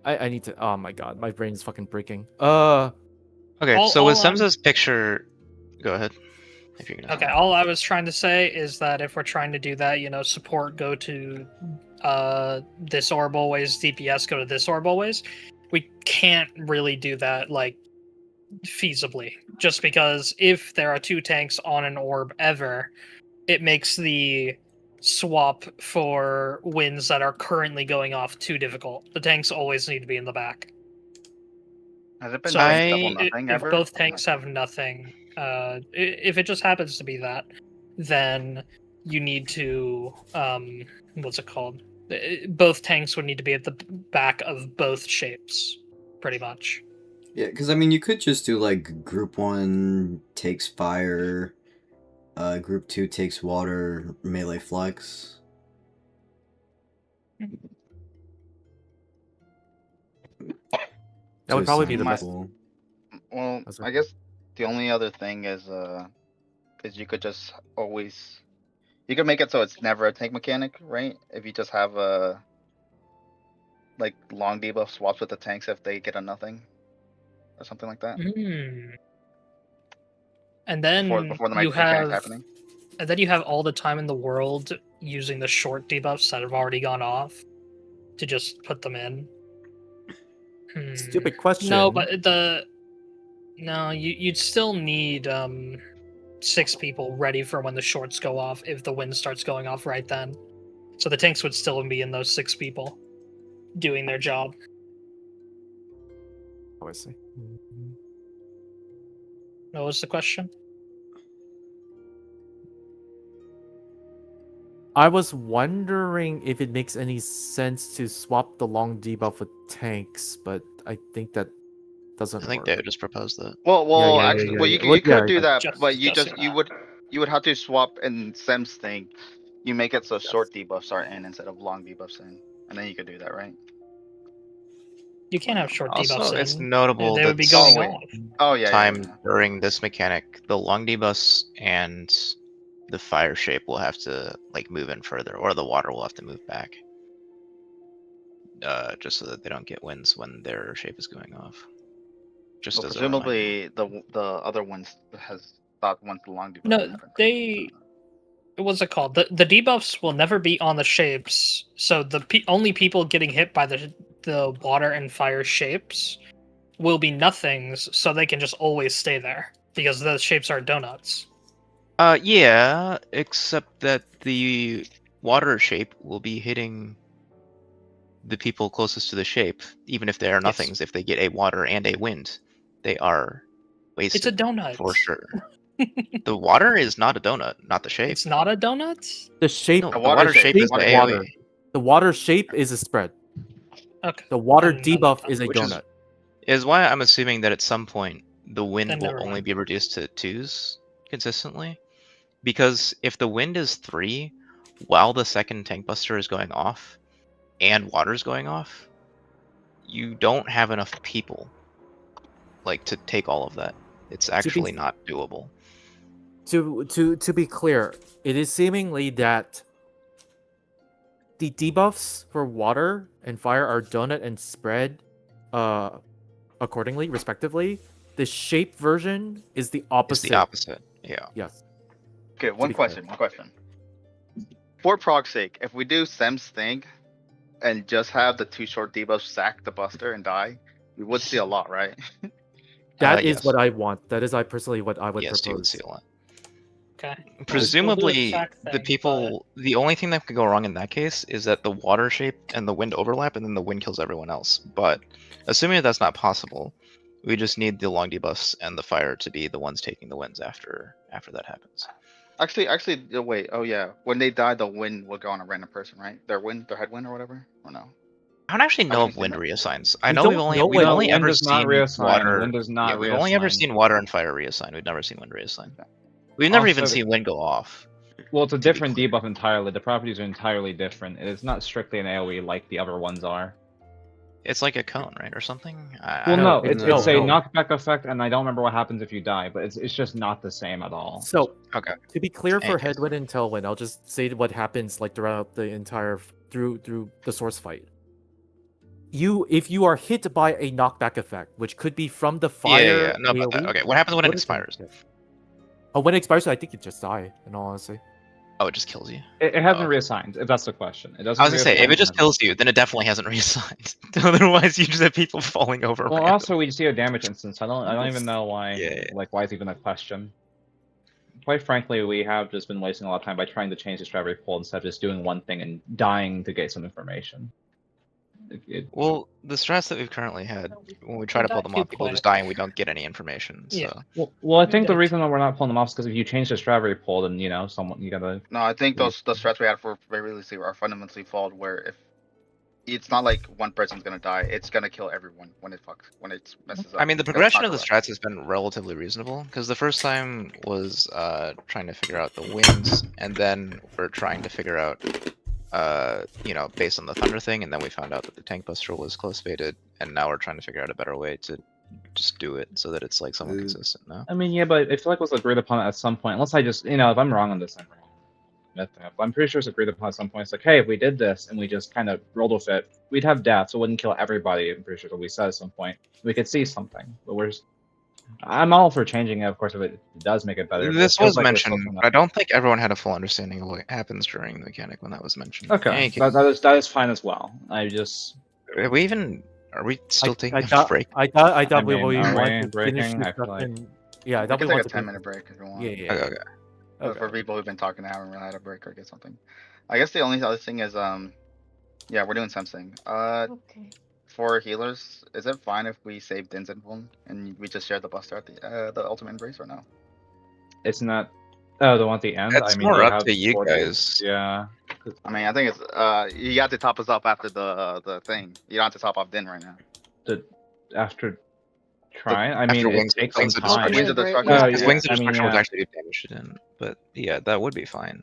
I need to. Oh my god, my brain's fucking breaking. Okay, All- so with all I'm- Semsa's picture, go ahead. If you're gonna Okay, say. all I was trying to say is that if we're trying to do that, support go to this orb always, DPS go to this orb always. We can't really do that like feasibly, just because if there are 2 tanks on an orb ever, it makes the swap for wins that are currently going off too difficult. The tanks always need to be in the back. Has it been So tank I- double if, nothing if ever? both tanks have nothing, if it just happens to be that, then you need to what's it called? Both tanks would need to be at the back of both shapes, pretty much. Yeah, because I mean, you could just do like group 1 takes fire, group 2 takes water, melee flex. That would to probably be assign the best. people. Well, That's I okay. guess the only other thing is you could just always, you could make it so it's never a tank mechanic, right? If you just have like long debuff swaps with the tanks if they get a nothing, or something like that. And then Before the you mechanic's have, happening. and then you have all the time in the world using the short debuffs that have already gone off to just put them in. Stupid question. No, but you'd still need 6 people ready for when the shorts go off if the wind starts going off right then. So the tanks would still be in those 6 people doing their job. Oh, I see. What was the question? I was wondering if it makes any sense to swap the long debuff with tanks, but I think that doesn't I think work. David just proposed that. Well, yeah, actually, yeah, well, yeah. you Well, could yeah, do yeah. that, Just- but you just that. you would have to swap in Sem's thing. You make it so short debuffs are in instead of long debuffs in, and then you could do that, right? You can't have short debuffs Also, in. it's notable They would be that going wait. off. Oh yeah, time yeah, yeah. during this mechanic, the long debuffs and the fire shape will have to like move in further, or the water will have to move back. Just so that they don't get wins when their shape is going off. Just Well, as a reminder. presumably the other ones has thought once the long debuff. No, happened. they. What's it called? The debuffs will never be on the shapes, so the only people getting hit by the water and fire shapes will be nothings, so they can just always stay there because the shapes are donuts. Yeah, except that the water shape will be hitting the people closest to the shape, even if they are Yes. nothings. If they get a water and a wind, they are wasted. It's a donut. for sure. The water is not a donut, not the shape. It's not a donut? The shape, No, The the water water shape shape is is the water. AoE. The water shape is a spread. Okay. The water Then debuff that's is a Which is- donut. Is why I'm assuming that at some point the wind Then will never only mind. be reduced to 2s consistently. Because if the wind is 3 while the second tank buster is going off and water's going off, you don't have enough people like to take all of that. It's actually not doable. To be clear, it is seemingly that the debuffs for water and fire are donut and spread accordingly, respectively. The shape version is the It's opposite. the opposite. Yeah. Yes. Okay, one be clear. question. For prog's sake, if we do Sem's thing and just have the 2 short debuffs sack the buster and die, we would see a lot, right? That is Yes. what I want. That is personally what I would Yes, you would propose. see a lot. Okay. Presumably, sack the thing, people, the only thing that could go wrong in that case is that the water shape and the wind overlap, and then the wind kills everyone else. But assuming that that's not possible, we just need the long debuffs and the fire to be the ones taking the wins after that happens. Actually, wait. Oh yeah, when they die, the wind will go on a random person, right? Their head win or whatever, or no? I don't actually know Haven't if seen wind that. reassigns. I We know don't we've only know we've when- only Wind ever does not seen reassign. water. Wind does not Yeah, we've only ever reassign. seen water and fire reassign. We've never seen wind reassign. We've never even Also- seen wind go off. Well, it's a be different clear. debuff entirely. The properties are entirely different. It is not strictly an AoE like the other ones are. It's like a cone, right, or something? I Well, don't no, know. it's no, it's a no. knockback effect, and I don't remember what happens if you die, but it's just not the same at all. So Okay. to be clear for Anyways. Headwind and Tailwind, I'll just say what happens like throughout the entire through the source fight. If you are hit by a knockback effect, which could be from the fire, Yeah. No, about that. AoE, Okay, what happens when it what is expires? Oh, when it expires, I think you just die. In all honesty. Oh, it just kills you. It hasn't okay. reassigned, if that's the question. It doesn't. I was gonna say, if reassign, it just hasn't. kills you, then it definitely hasn't reassigned. Otherwise, you just have people falling over. Well, also we see a damage instance. I don't even know why. Yeah. Like, why it's even a question. Quite frankly, we have just been wasting a lot of time by trying to change the strawberry pool instead of just doing one thing and dying to get some information. Well, the strats that we've currently had, when we try to pull Not them too off, people just quick. die and we don't get any information. So. Yeah. Well, I think the Yeah. reason why we're not pulling them off is because if you change the strawberry pool, then someone you gotta. No, I think those strats we had for realistically are fundamentally flawed. Where if it's not like one person's gonna die, it's gonna kill everyone when it messes up. I mean, the That's progression not of the correct. strats has been relatively reasonable because the first time was trying to figure out the winds, and then we're trying to figure out, based on the thunder thing, and then we found out that the tank buster was close fated, and now we're trying to figure out a better way to just do it so that it's like somewhat consistent. No. I mean, yeah, but I feel like it was agreed upon at some point. Unless I just, if I'm wrong on this, I'm wrong. I'm pretty sure it's agreed upon at some point. It's like, hey, if we did this and we just kind of rolled with it, we'd have deaths. It wouldn't kill everybody. I'm pretty sure that's what we said at some point. We could see something, but I'm all for changing it, of course, if it does make it better. but it This feels was like we're still mentioned, trying but I don't think everyone had a full understanding of what happens during the mechanic when that was mentioned. to- Okay, In any case, that is fine as well. I just. are we still taking I a thought break? I thought I thought I we mean, wanted are we to finish breaking? I feel like- discussion. Yeah, I We thought can we take a wanted to 10-minute break if you want. Yeah. Okay. For people who've been talking and haven't really had a break or get something. I guess the only other thing is yeah, we're doing something. Okay. For healers, is it fine if we save Din's Invuln and we just share the buster at the ultimate embrace or no? It's not. Oh, the one at the end. That's I mean, more we up have to you 4 guys. days. Yeah. I mean, I think it's you have to top us up after the thing. You don't have to top off Din right now. After trying, I After mean, it Wings- takes Wings some of time. Destruction. Wings of Destruction. Yeah. Because Wings of I mean, Destruction would yeah. actually do damage to Din, but yeah, that would be fine.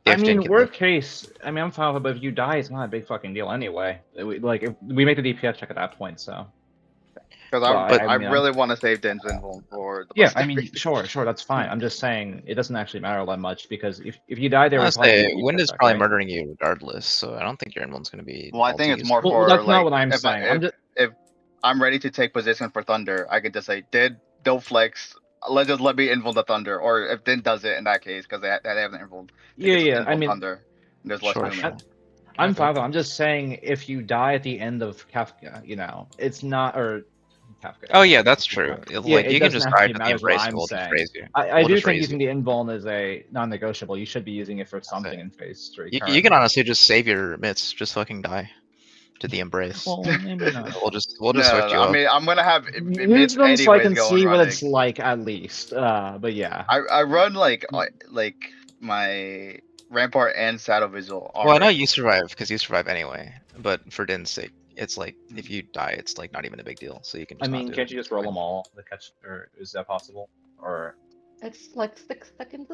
I If Din mean, can worst live. case, I mean, I'm fine with it, but if you die, it's not a big fucking deal anyway. If we make the DPS check at that point, so. Because Well, I mean, really want to save Din's Invuln for the Yeah, buster. I mean, sure, that's fine. I'm just saying it doesn't actually matter that much because if you die there, I we was probably say, do a Wind DPS is check, probably right? murdering you regardless, so I don't think your Invuln's gonna be. Well, I think it's more Well, for that's like not what I'm if saying. I'm just. if I'm ready to take position for Thunder, I could just say Din, don't flex. Let me invul the Thunder, or if Din does it in that case because they have the invul. Yeah. I mean, Thunder. And there's less Sure, movement. I'm fine with it. I'm just saying if you die at the end of Kafka, it's not or Kafka. Oh yeah, that's true. Yeah, Like it you can doesn't just actually die to the matter is what embrace and I'm we'll just saying. raise you. I We'll do just think raise using the invuln is a non-negotiable. You should be using it for something it. in phase 3. You currently. can honestly just save your mitts, just fucking die to the embrace. Well, maybe not. We'll just No, switch you I up. mean I'm gonna have Use mids them so I can anyways going see what running. it's like at least. But yeah. I run like my Rampart and Shadow Visual. Well, I know already. you survive because you survive anyway, but for Din's sake, it's like if you die, it's like not even a big deal. So you can. I Just mean, not do can't it. you just roll them all to catch, or is that possible? Or It's like 6 seconds.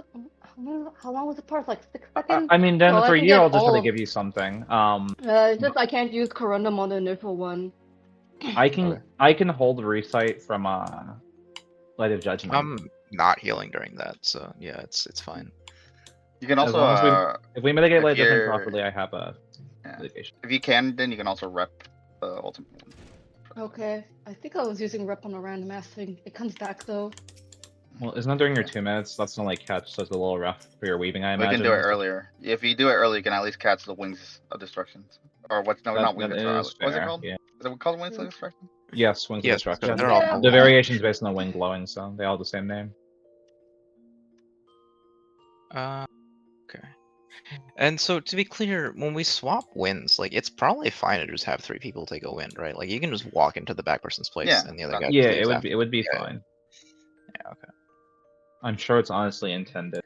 How long was the part? Like 6 seconds? I mean, then So I for can you, get I'll just try all to of- give you something. It's just I can't use Corundum on the initial one. I can Okay. I can hold recite from Light of Judgment. I'm not healing during that, so yeah, it's fine. You can As also long as if we mitigate if Light of Judgment you're- properly, I have a Yeah. mitigation. if you can, then you can also rep the ultimate one. Okay, I think I was using rep on a random ass thing. It comes back though. Well, isn't that during your 2 minutes? That's not like catch, so it's a little rough for your weaving, I We imagine. can do it earlier. If you do it early, you can at least catch the Wings of Destruction. Or what's no, not Wings of That Destruction. is What's it fair, called? yeah. Is it called Wings of Destruction? Yes, Wings Yes, of Destruction. they're all Yeah. The variation's based on the wing glowing, so they all have the same name. Okay. And so to be clear, when we swap wins, like it's probably fine to just have 3 people take a win, right? Like you can just walk into the back person's place Yeah, and the other guy. Yeah, just leaves after. it would be Yeah. fine. Yeah, okay. I'm sure it's honestly intended.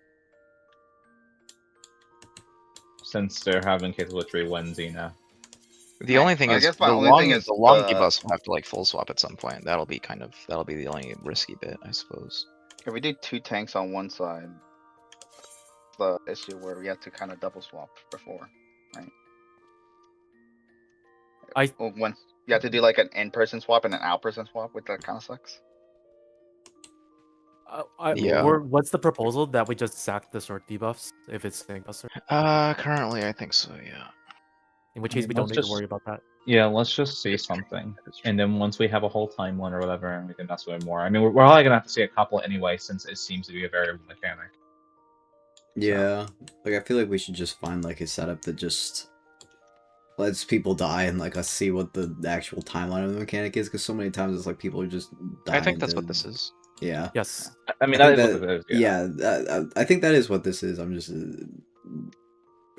Since they're having cases with 3 wins, The only thing I is guess my the only long thing is the long the- debuffs will have to like full swap at some point. That'll be the only risky bit, I suppose. If we do 2 tanks on one side, the issue where we have to kind of double swap before, right? I- Well, You have to do like an in-person swap and an out-person swap, which that kind of sucks. Yeah. What's the proposal that we just sack the sword debuffs if it's staying buster? Currently I think so, yeah. In which I case mean, we don't let's need to just- worry about that. Yeah, let's just see It's true. something, It's true. and then once we have a whole time one or whatever, and we can mess with it more. I mean, we're probably gonna have to see a couple anyway, since it seems to be a variable mechanic. Yeah, like I feel like we should just find like a setup that just lets people die and like us see what the actual timeline of the mechanic is, because so many times it's like people are just dying. I think that's what to- this is. Yeah. Yes. I mean, I that think is what it is. Yeah. I think that is what this is. I'm just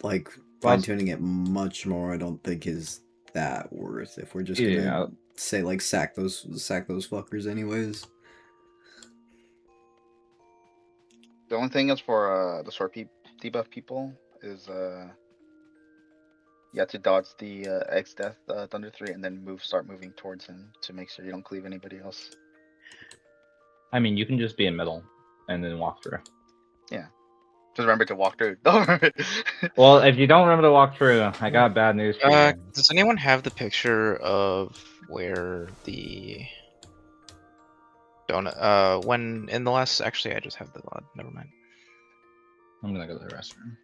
like Well, fine tuning it much more. I don't think is that worth if we're just gonna Yeah. say like sack those fuckers anyways. The only thing is for the sword debuff people is you have to dodge the X Death Thunder 3 and then start moving towards him to make sure you don't cleave anybody else. I mean, you can just be in middle and then walk through. Just remember to walk through. Don't remember. Well, if you don't remember to walk through, I got bad news for you. Does anyone have the picture of where the donut? When in the last, actually, I just have the VOD. Never mind. I'm gonna go to the restroom.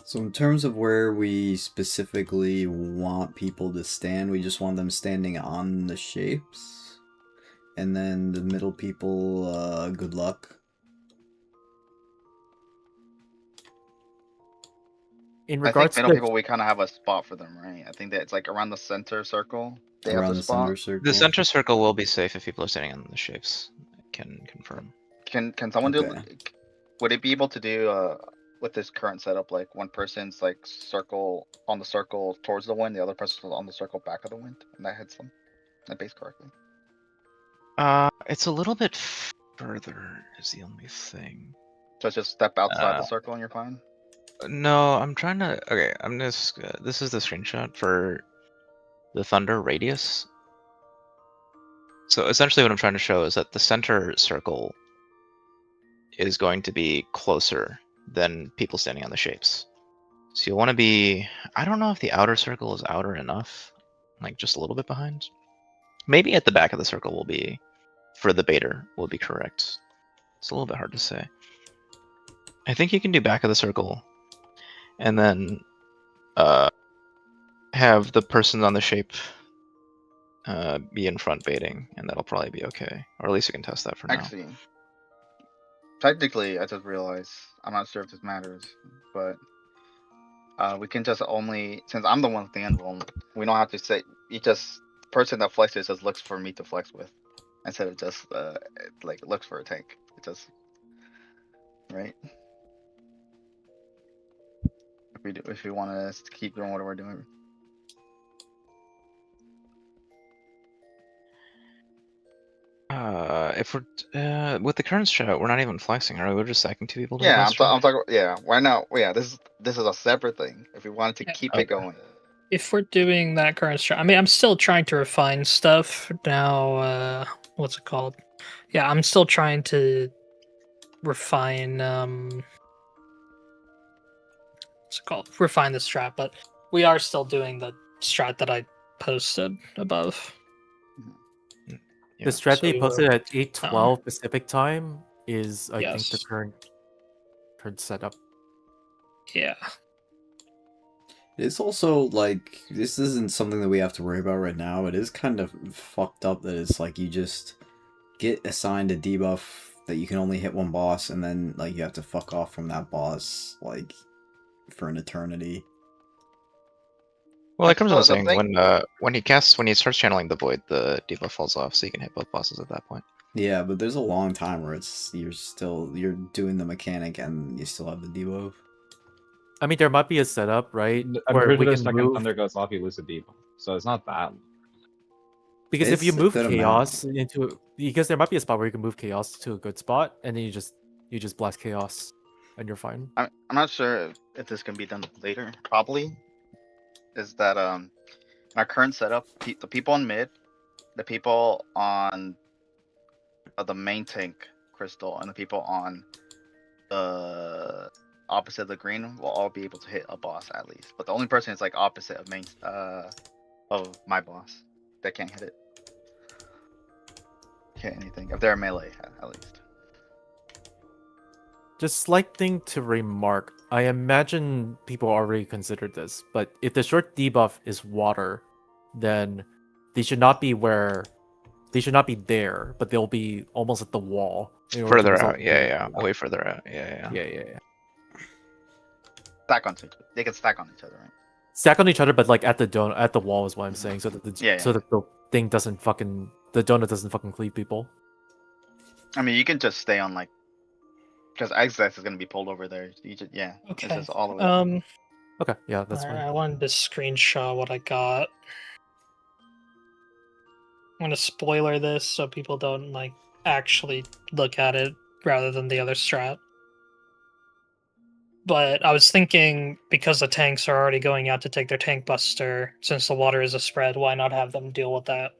So in terms of where we specifically want people to stand, we just want them standing on the shapes. And then the middle people, good luck. In I think regards middle to people, we kind of have a spot for them, right? I think that it's like around the center circle. They have Around the the spot. center circle. The center circle will be safe if people are standing on the shapes. I can confirm. Can someone do? Okay. Would it be able to do with this current setup, like one person's like circle on the circle towards the wind, the other person's on the circle back of the wind, and that hits them, that base correctly? It's a little bit further is the only thing. So it's just step outside the circle and you're fine. No, I'm trying to. Okay, I'm just. This is the screenshot for the thunder radius. So essentially, what I'm trying to show is that the center circle is going to be closer than people standing on the shapes. So you'll want to be. I don't know if the outer circle is outer enough, like just a little bit behind. Maybe at the back of the circle will be, for the baiter, will be correct. It's a little bit hard to say. I think you can do back of the circle, and then have the person on the shape be in front baiting, and that'll probably be okay. Or at least you can test that for now. Actually, technically, I just realized, I'm not sure if this matters, but we can just only, since I'm the one with the emblem, we don't have to say, you just, person that flexes just looks for me to flex with, instead of just like looks for a tank. It just, right? If we want to keep doing what we're doing. If we're with the current strat, we're not even flexing, are we? We're just sacking two people. To Yeah, the I'm talking. Yeah, why not? Yeah, this is a separate thing. If we wanted to Yeah. keep it going. If we're doing that current strat, I mean, I'm still trying to refine stuff now. What's it called? Yeah, I'm still trying to refine. What's it called? Refine the strat, but we are still doing the strat that I posted above. the strat they So, posted at 8:12 Pacific time is, I think, the Yes. current setup. Yeah. It's also like this isn't something that we have to worry about right now. It is kind of fucked up that it's like you just get assigned a debuff that you can only hit one boss, and then like you have to fuck off from that boss like for an eternity. Well, it comes So out the saying thing- when he starts channeling the void, the debuff falls off, so you can hit both bosses at that point. Yeah, but there's a long time where you're doing the mechanic and you still have the debuff. I mean, there might be a setup, right, I'm where pretty we sure the can second move. thunder goes off, you lose a debuff. So it's not that. Because if you It's a move good chaos into, because there might be a spot where you can move chaos to a good spot, and then you just blast chaos, and you're fine. I'm not sure if this can be done later. Probably is that in our current setup, the people on mid, the people on the main tank crystal, and the people on the opposite of the green will all be able to hit a boss at least. But the only person is like opposite of of my boss that can't hit it. Hit anything if they're melee at least. Just slight thing to remark. I imagine people already considered this, but if the short debuff is water, then they should not be there, but they'll be almost at the wall. in order to Further resolve out, the yeah, debuff. way further out, yeah. Yeah. Stack on each other. They can stack on each other, right? Stack on each other, but like at the wall is what I'm saying, so that the thing doesn't fucking, the donut doesn't fucking cleave people. I mean, you can just stay on like, because Exdex is gonna be pulled over there. You just It's Okay. just all the way. Okay, yeah, that's Alright, fine. I wanted to screenshot what I got. I'm gonna spoiler this so people don't like actually look at it rather than the other strat. But I was thinking, because the tanks are already going out to take their tank buster, since the water is a spread, why not have them deal with that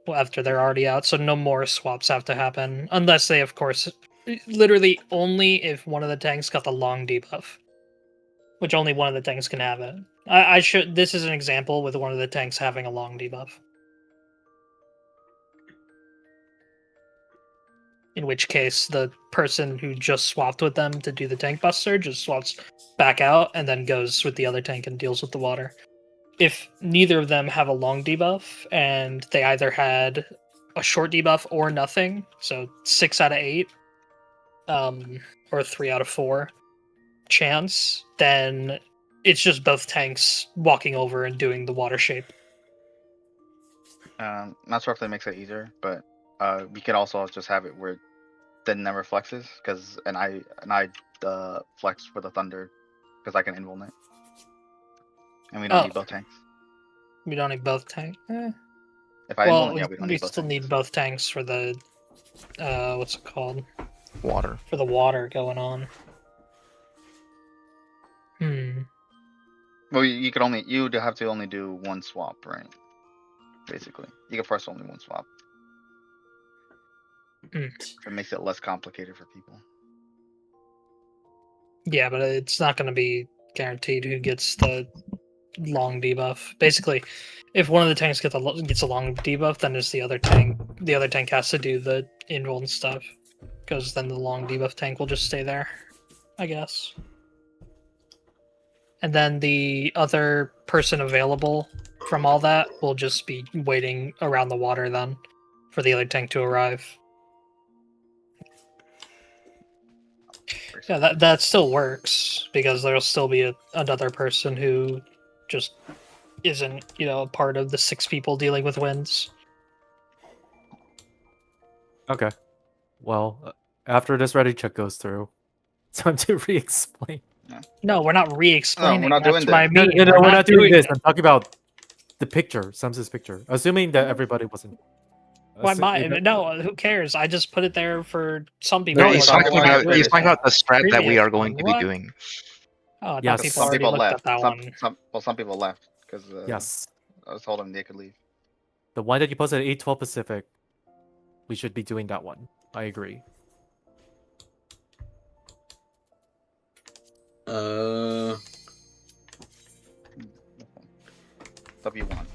after they're already out? So no more swaps have to happen, unless they, of course, literally only if one of the tanks got the long debuff, which only one of the tanks can have it. I should. This is an example with one of the tanks having a long debuff. In which case, the person who just swapped with them to do the tank buster just swaps back out and then goes with the other tank and deals with the water. If neither of them have a long debuff and they either had a short debuff or nothing, so 6 out of 8, or 3 out of 4 chance, then it's just both tanks walking over and doing the water shape. Not sure if that makes it easier, but we could also just have it where then never flexes, because I flex for the thunder because I can invuln it, and we don't need both tanks. We don't need both tanks. If I invuln, yeah, we don't we need both still tanks. need both tanks for the what's it called? Water. For the water going on. Well, you'd have to only do one swap, right? Basically, you can force only one swap. It makes it less complicated for people. Yeah, but it's not going to be guaranteed who gets the long debuff. Basically, if one of the tanks gets a long debuff, then it's the other tank. The other tank has to do the invuln stuff, because then the long debuff tank will just stay there, I guess. And then the other person available from all that will just be waiting around the water then for the other tank to arrive. Yeah, that still works, because there'll still be another person who just isn't, a part of the 6 people dealing with winds. Okay. Well, after this ready check goes through, it's time to re-explain. No, we're not re-explaining. No, we're not That's doing what I this. mean. No, we're not doing this. it. I'm talking about the picture, Sams's picture. Assuming that everybody wasn't. Why no, who cares? I just put it there for some people. No, we're he's talking talking about about the strat that we are going to be What? doing. Oh, I Yes. thought people Some already people looked left. at that one. Some people left because Yes. I was told them they could leave. The one that you posted at 8:12 Pacific, we should be doing that one. I agree. W1.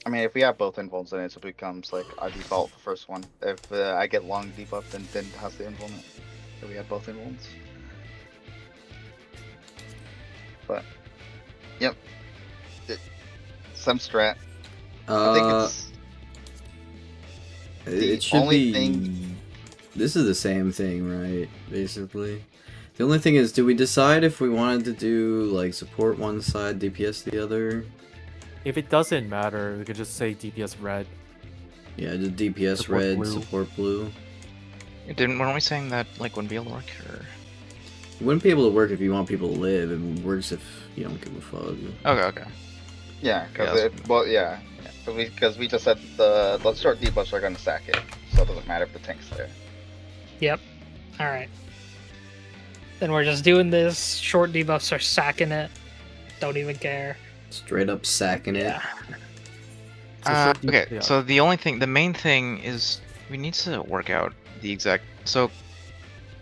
I mean, if we have both invulns, then it becomes like our default first one. If I get long debuff, then it has to invuln it. So we have both invulns. But, yep. Some strat. I think it should only be. thing- This is the same thing, right? Basically, the only thing is, do we decide if we wanted to do like support one side, DPS the other? If it doesn't matter, we could just say DPS red. Yeah, just DPS Support red, blue. support blue. Weren't we saying that like when Bielork or It wouldn't be able to work if you want people to live. It works if you don't give a fuck. Okay. Yeah, because Yeah, because we just said the short debuffs are gonna sack it, so it doesn't matter if the tank's there. Yep. All right. Then we're just doing this. Short debuffs are sacking it. Don't even care. Straight up sacking it. Okay, yeah. so the main thing is we need to work out the exact. So,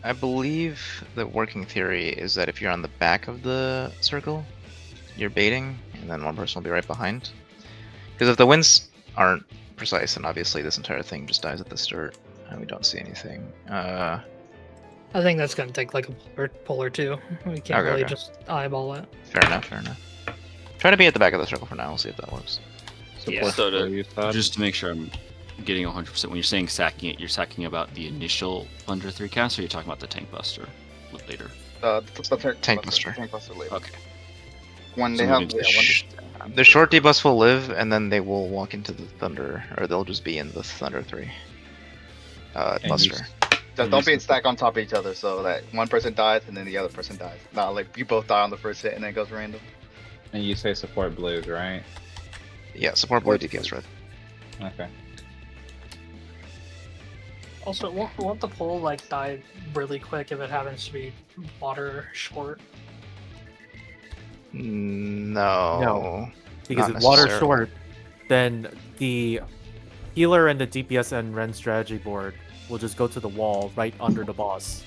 I believe the working theory is that if you're on the back of the circle, you're baiting, and then one person will be right behind. Because if the winds aren't precise, then obviously this entire thing just dies at the start, and we don't see anything. I think that's gonna take like a pull or two. We can't Okay, really okay. just eyeball it. Fair enough. Try to be at the back of the circle for now. We'll see if that works. Yeah. Support So blue, you said? just to make sure I'm getting 100%, when you're saying sacking it, you're sacking about the initial Thunder 3 cast, or you're talking about the Tank Buster later? The Tank buster. Tank buster later. Okay. When So they have moving to The short debuffs will live, and then they will walk into the Thunder, or they'll just be in the Thunder 3. And Buster. just don't be stacked on top of each other so that one person dies and then the other person dies. Not like you both die on the first hit and then it goes random. And you say support blues, right? Yeah, support blue, DPS red. Okay. Also, won't the pull like die really quick if it happens to be water short? No. Because Not if water necessarily. short, then the healer and the DPS and Ren strategy board will just go to the wall right under the boss,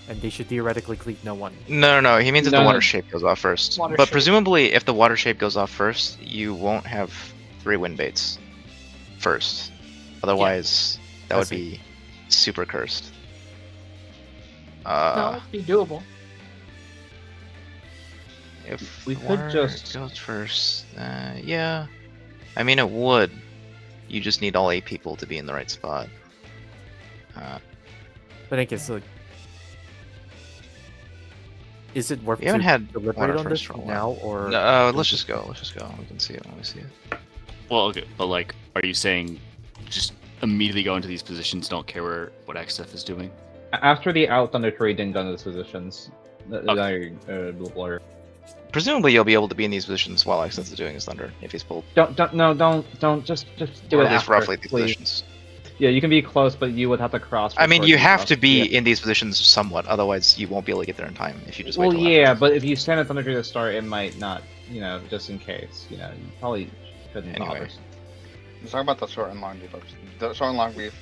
and they should theoretically cleave no one. No. He means if No, the no. water shape goes off first. Water But shape. presumably, if the water shape goes off first, you won't have 3 wind baits first. Otherwise, that I would see. be super cursed. No, it'd be doable. If We the could water just- goes first, yeah. I mean, it would. You just need all 8 people to be in the right spot. But I guess like, is it worth We haven't to had deliberate water on this first for a now, while. or No, let's just go. We can see it when we see it. Well, okay, but like, are you saying just immediately go into these positions, don't care what XF is doing? After the out Thunder 3 didn't go into those positions, blur. Presumably, you'll be able to be in these positions while XF is doing his thunder if he's pulled. Don't just do Or it at least after, roughly these please. positions. Yeah, you can be close, but you would have to cross. I mean, before you have cross. to be Yeah. in these positions somewhat, otherwise you won't be able to get there in time if you just wait Well, till yeah, after. but if you stand at Thunder 3 to start, it might not. Just in case. You probably couldn't Anyway. bother. Let's talk about the short and long debuffs. The short and long brief,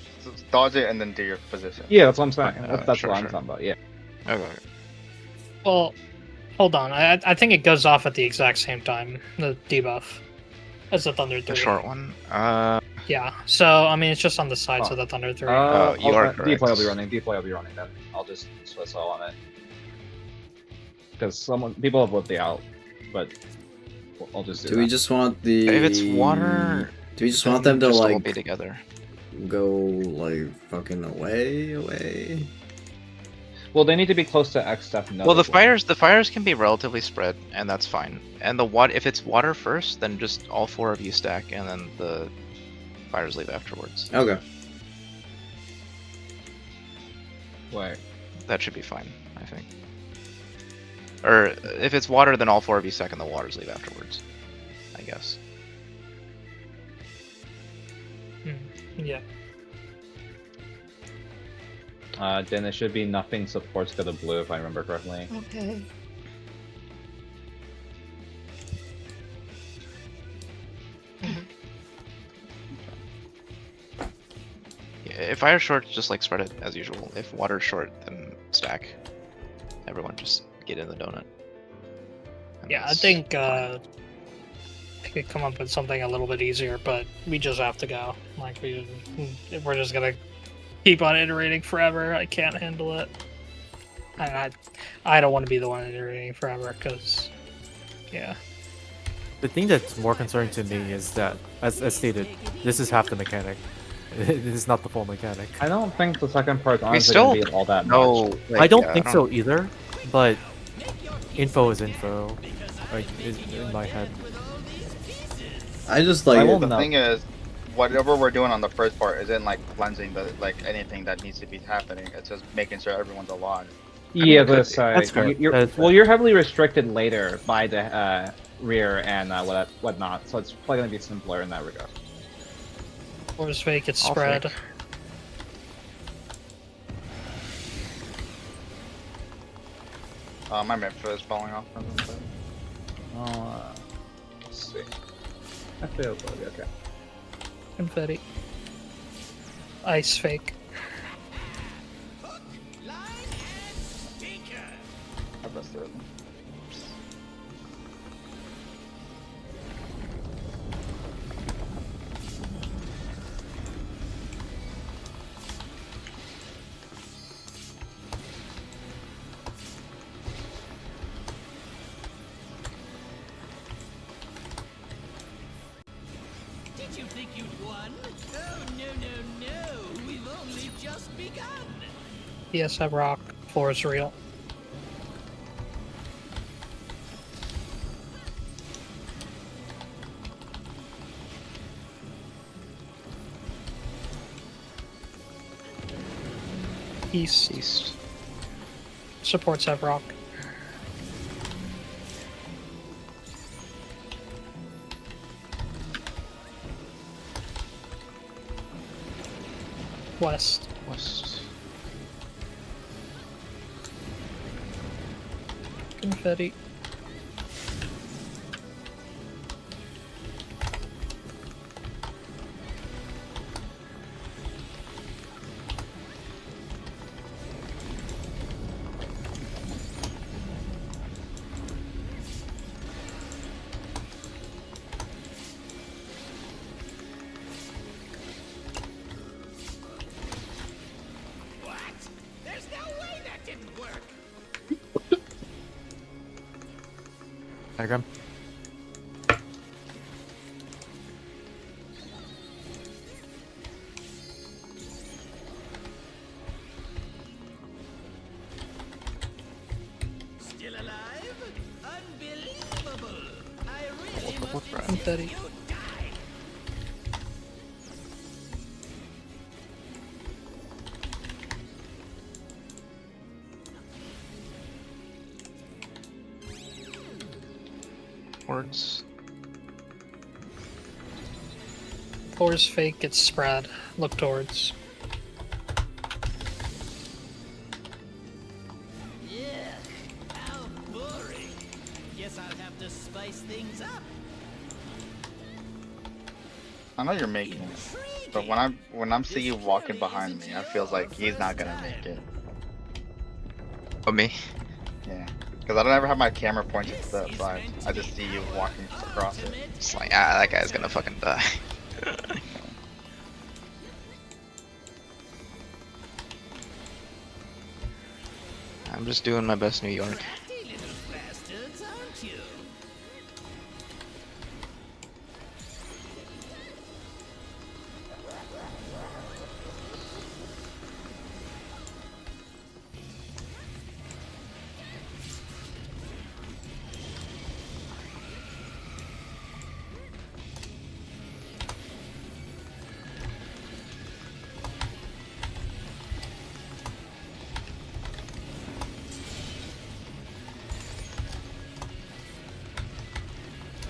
dodge it and then do your position. Yeah, that's what I'm saying. That's Sure, what I'm sure. talking about. Yeah. Okay. Well, hold on. I think it goes off at the exact same time, the debuff, as the Thunder 3. The short one. Yeah, so, I mean, it's just on the sides of the Thunder 3. You are correct. Deploy will be running. Deploy will be running. Then I'll just Swiss all on it. Because people have whipped the out, but I'll just do Do that. we just want the? If it's water, Do we just then want them to just all like be together. go like fucking away? Well, they need to be close to X stuff. Well, the fires can be relatively spread, and that's fine. And if it's water first, then just all 4 of you stack, and then the fires leave afterwards. Okay. Wait. That should be fine, I think. Or if it's water, then all 4 of you stack, and the waters leave afterwards. I guess. Yeah. Then it should be nothing supports go to blue if I remember correctly. Okay. Yeah, if fire's short, just like spread it as usual. If water's short, then stack. Everyone just get in the donut. And Yeah, I that's think fine. I could come up with something a little bit easier, but we just have to go. Like, if we're just gonna keep on iterating forever, I can't handle it. And I don't want to be the one iterating forever, because, yeah. the thing that's more concerning to me is that, as stated, this is half the mechanic. It is not the full mechanic. I don't think the second part's honestly still gonna be all that No, much. like, I don't yeah, think so either, but info is info, like in my head. I just like I will it. The No. thing is, whatever we're doing on the first part isn't like cleansing the anything that needs to be happening. It's just making sure everyone's alive. Yeah, could this be. That's fair. That's fair. well, you're heavily restricted later by the rear and whatnot, so it's probably gonna be simpler in that regard. Floor's fake, it's I'll spread. fake. My Mitzvah is falling off. Let's see. I feel good. Okay. Confetti. Ice fake. Line and sinker. I busted it. Did you think you'd won? Oh, no. We've only just begun. PSF rock. Floor is real. East. East. Supports have rock. West. West. Confetti. What? There's no way that didn't work. Diagram. Still alive? Unbelievable. I really must Right. Confetti. you die. Words. Floor's fake, it's spread. Look towards. Yeah. How boring. Guess I'll have to spice things up. I know you're making it, but when I'm seeing you walking behind me, it feels like he's not gonna make it. Oh, me? Yeah, because I don't ever have my camera pointed to that side. I just see you walking across it. It's like, that guy's gonna fucking die. I'm just doing my best, New York. Crafty little bastards, aren't you?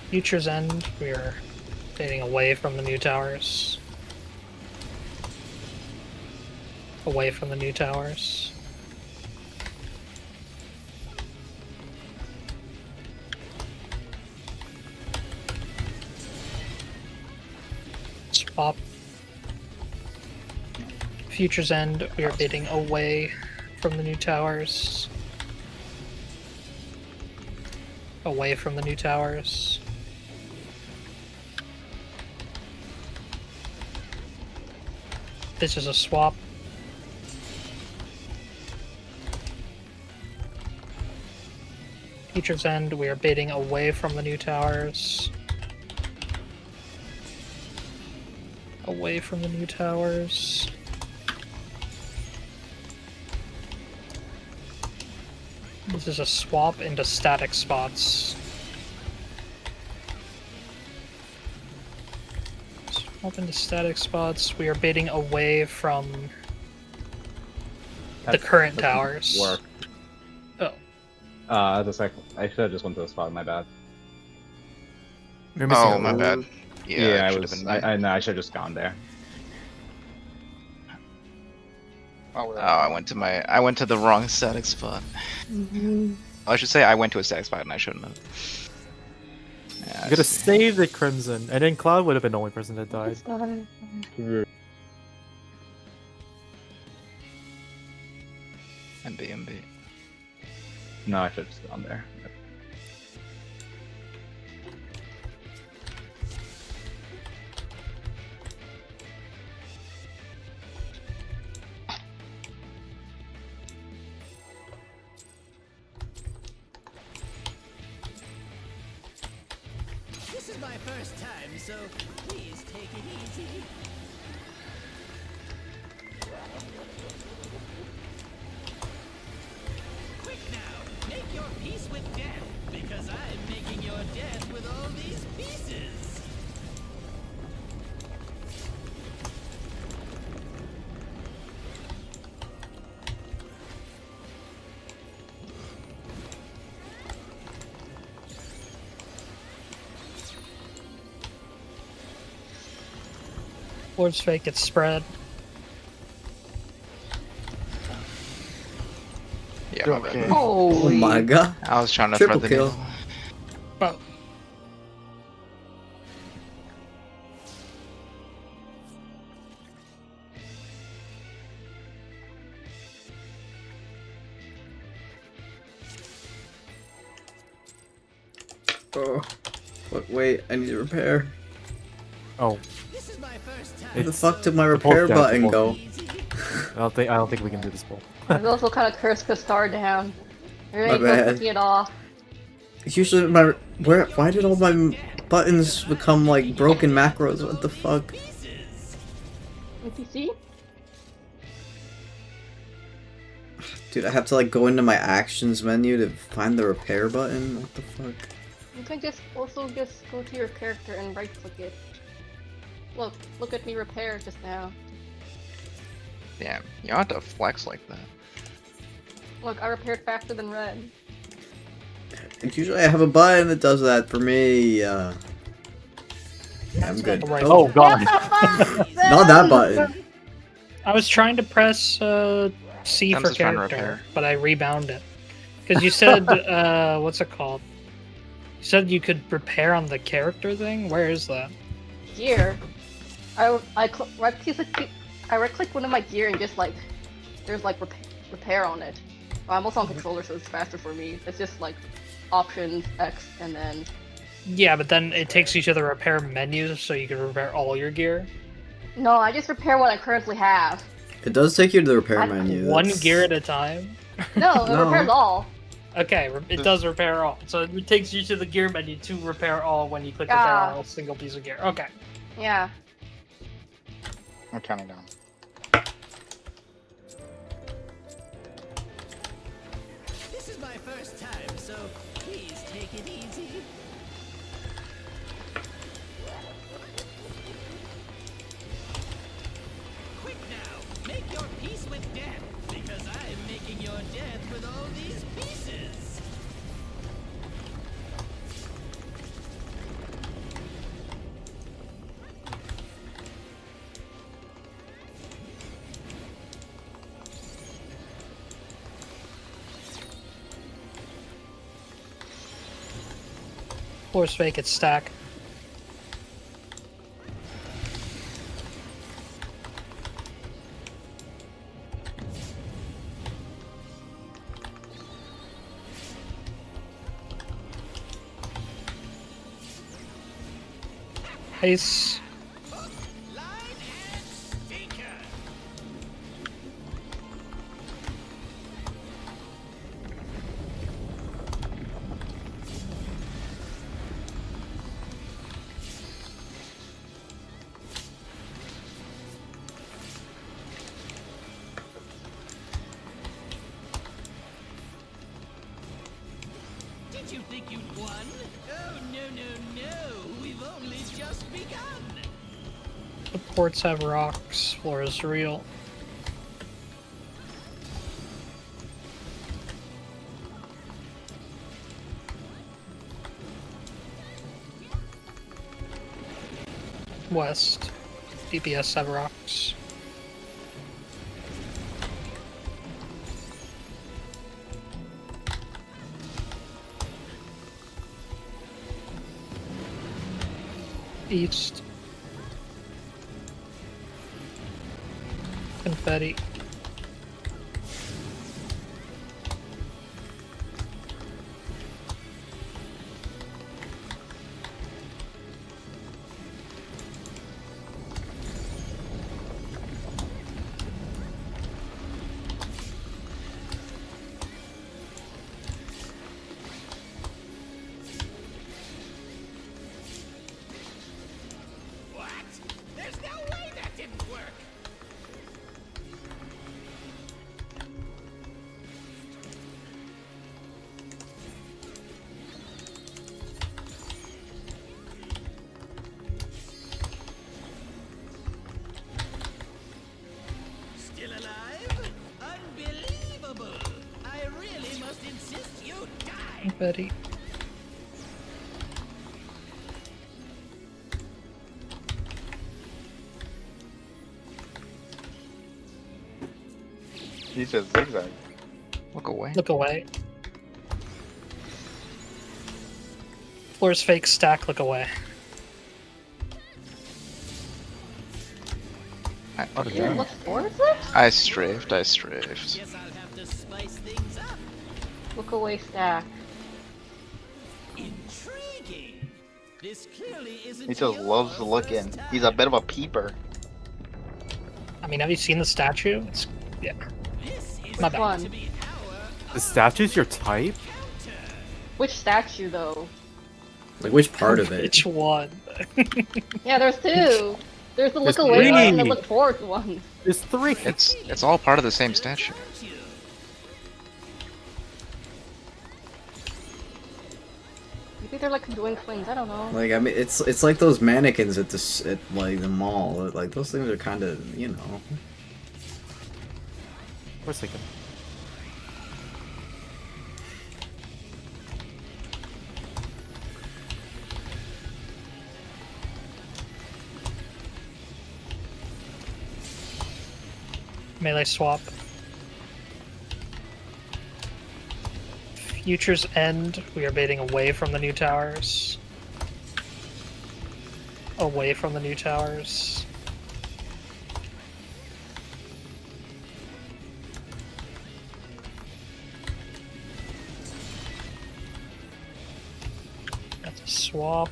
Future's End, we're fading away from the new towers. Away from the new towers. Swap. Future's End, we are fading away from the new towers. Away from the new towers. This is a swap. Future's End, we are baiting away from the new towers. Away from the new towers. This is a swap into static spots. Swap into static spots. We are baiting away from the current That doesn't towers. Work. As a sec, I should have just went to the spot. My bad. You're missing Oh, a my loop. bad. Yeah, it should have was. been me. I should have just gone there. Oh, I went to the wrong static spot. I should say I went to a static spot and I shouldn't have. Yeah, You gotta save the Crimson, and then Cloud would have been the only person that died. MB. No, I should have just gone there. This is my first time, so please take it easy. Quick now, make your peace with death, because I'm making your death with all these pieces. Force fake gets spread. Yeah, my bad. Oh my god. I was trying to Triple thread the kill. needle. Oh, Oh. Wait, I need to repair. Oh, This is my first time. Where the fuck did my both repair down, button both. go? I don't think we can do this both. I was also kind of cursed because Star down. I really My close bad. looking it off. Usually why did all my buttons become like broken macros? What the fuck? NPC? Dude, I have to like go into my actions menu to find the repair button? What the fuck? You can just also just go to your character and right click it. Look at me repair just now. Damn, you don't have to flex like that. Look, I repaired faster than Red. And usually I have a button that does that for me. I'm good. right. Oh god. Not that button. I was trying to press C Sometimes for it's trying to character, repair. but I rebound it. Because you said, what's it called? You said you could repair on the character thing? Where is that? Gear. I right click one of my gear and just like there's like repair on it. Well, I'm also on controller, so it's faster for me. It's just like options X and then. Yeah, but then it takes you to the repair menu so you can repair all your gear. No, I just repair what I currently have. It does take you to the repair I- menu. One that's- gear at a time? No, it No. repairs all. Okay, it does repair all. So it takes you to the gear menu to repair all when you click repair Ah. all single piece of gear. Okay. Yeah. I'm counting down. This is my first time, so please take it easy. Quick now, make your peace with death, because I'm making your death with all these pieces. Force fake it stack. Nice. Line and stinker. Did you think you'd won? Oh, no. We've only just begun. The ports have rocks. Floor is real. West. DPS Severox. East. Confetti. What? There's no way that didn't work. Still alive? Unbelievable! I really must insist you die. Confetti. He just zigzag. Look away. Look away. Floor's fake stack, look away. Dude, what floor is it? I strafed. I strafed. Guess I'll have to spice things up. Look away stack. Intriguing. This clearly isn't He just your loves looking. first He's a bit of a peeper. I mean, have you seen the statue? It's, yeah. This is My going bad. to be our The statue's your type? counter. Which statue though? Like which part of it? Which one? Yeah, there's two. There's the look There's away one and the three. look forward one. There's 3. It's all part of the same statue. Aren't you? Maybe they're like doing twins. I don't know. Like I mean, it's like those mannequins at at like the mall. Like those things are kind of, you know. For a second. Melee swap. Future's End, we are baiting away from the new towers. Away from the new towers. That's a swap.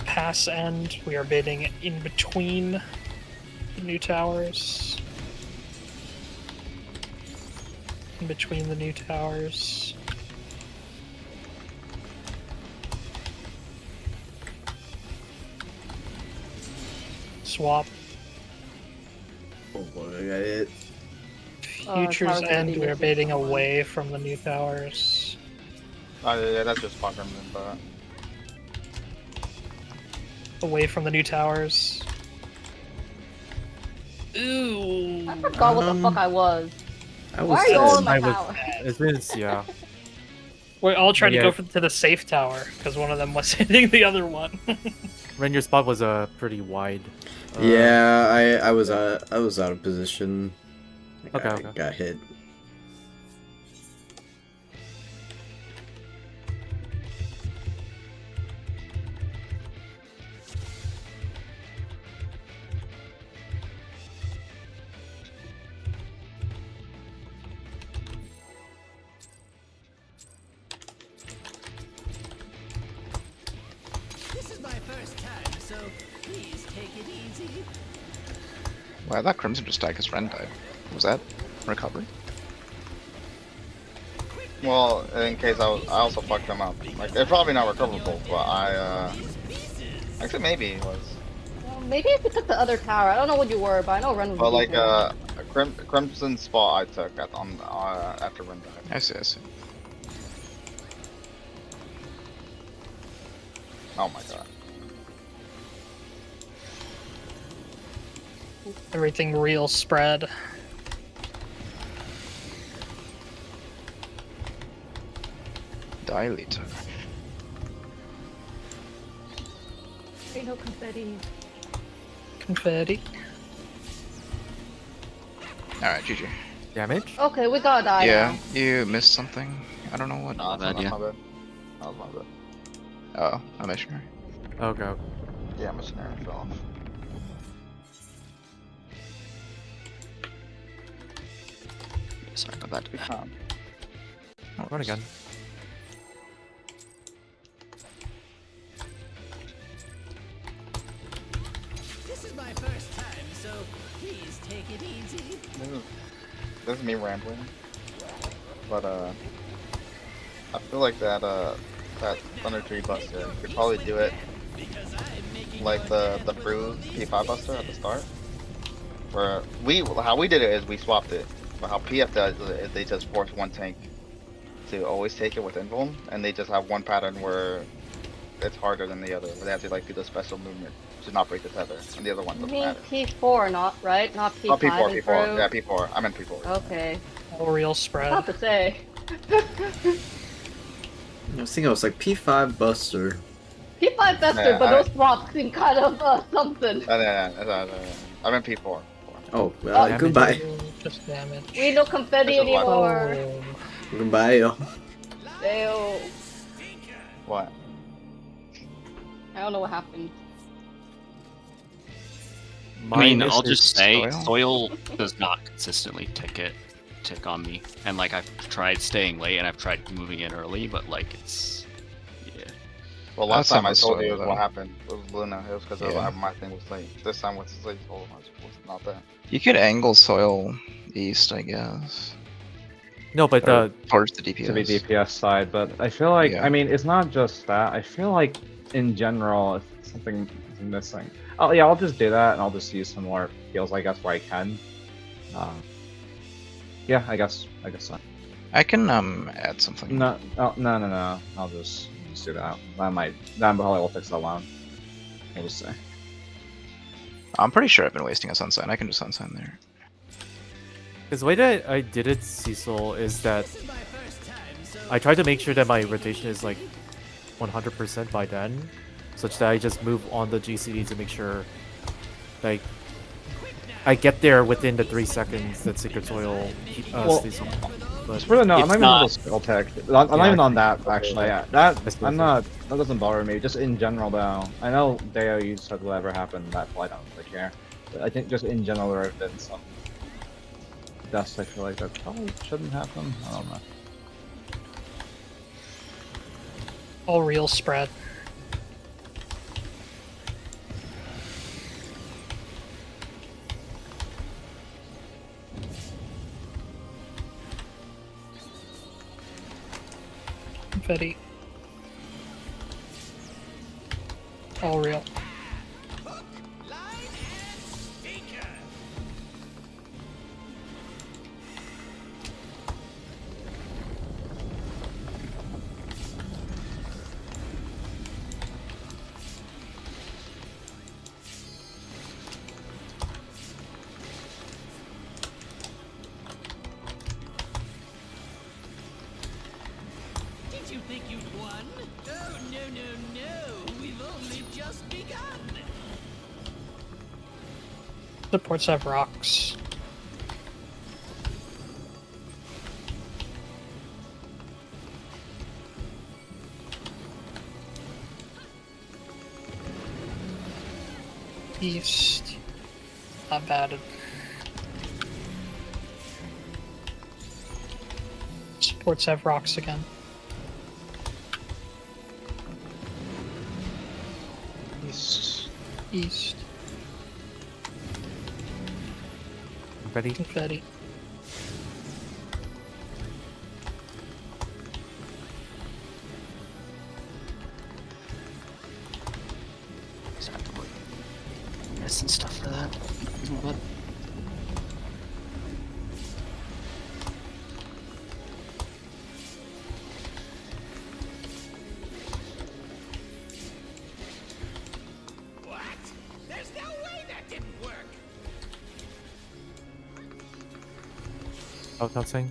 Pass End, we are baiting in between the new towers. In between the new towers. Swap. Oh boy, I got it. Future's towers are End, baiting we are against baiting someone. away from the new towers. Oh yeah, that's just fucking but Away from the new towers. Ooh. I forgot what the fuck I was. I Why are you all in my I was- tower? It is, yeah. We're all trying Yeah. to go to the safe tower because one of them was hitting the other one. Ren, your spot was pretty wide. Yeah, I was out of position. Okay, I okay. got hit. This is my first time, so please take it easy. Wow, that Crimson just died because Ren died. Was that recovery? well, in case I also fucked him up. Like it's probably not recoverable, but I actually maybe it was. Well, maybe if you took the other tower. I don't know what you were, but I know Ren was. But like decent. a Crimson spot I took at after Ren died. I see, I see. Oh my god. Everything real spread. Dilator. Ain't no confetti. Confetti. Alright, GG. Damage? Okay, we gotta die Yeah, now. you missed something. I don't know what. Not a bad That's idea. my bad. That was my bad. Oh, a missionary. Okay. Yeah, missionary fell off. Sorry, my bad. Run again. This is my first time, so please take it easy. This is me rambling. But I feel like that Thunder Tree Buster could probably do it Because I'm making like your the death Brew with all these P5 Buster at the start. Where how we did it is we swapped it. But how PF does it is they just force one tank to always take it with invuln, and they just have one pattern where it's harder than the other. Where they have to like do the special movement to not break the tether, and the other one You doesn't mean matter. P4, not right? Not P5. Oh, P4, and P4. through? Yeah, P4. I meant P4. Okay. All real Tough spread. to say. I was thinking it was like P5 Buster. P5 Buster, Yeah, but I- those swaps seem kind of something. I meant P4. Oh, Damage. goodbye. Just damage. We ain't no confetti This is what- anymore. Oh. Goodbye, yo. Ew. What? I don't know what happened. I mean, I'll Minus is just say, soil? soil does not consistently tick on me. And like I've tried staying late and I've tried moving in early, but like it's yeah. Well, last That's time I not the told you soil, what though. happened. It was Luna. It was because Yeah. my thing was late. This time was late. Was not that. You could angle soil east, I guess. No, but Or towards the DPS. To be DPS side, but I feel like Yeah. I mean it's not just that. I feel like in general if something is missing. Oh yeah, I'll just do that and I'll just use some more heals I guess where I can. Yeah, I guess so. I can add something. No, no. I'll just do that. That probably will fix it alone. We'll just say. I'm pretty sure I've been wasting a sunsign. I can just sunsign there. Because the way that I did it, Cecil, is that This is my first time, so I try to make sure that my rotation is like 100% by then, such that I just move on the GCD to make sure like I get there within the 3 seconds that Secret Soil stays on. But It's really not. I'm It's not even on not- the skill tech. I'm not Yeah, even I on think that actually. Yeah, that That's I'm what not. That doesn't bother me. Just in general though. I know Deo, you said whatever happened. That's why I don't really care. But I think just in general there have been some deaths. I feel like that probably shouldn't happen. I don't know. All real spread. Confetti. All real. line and sinker. Did you think you'd won? Oh, no. We've only just begun. Supports have rocks. East. Not bad. Supports have rocks again. East. East. ready? Confetti. Missing stuff for that. But What? There's no way that didn't work. Oh, nothing.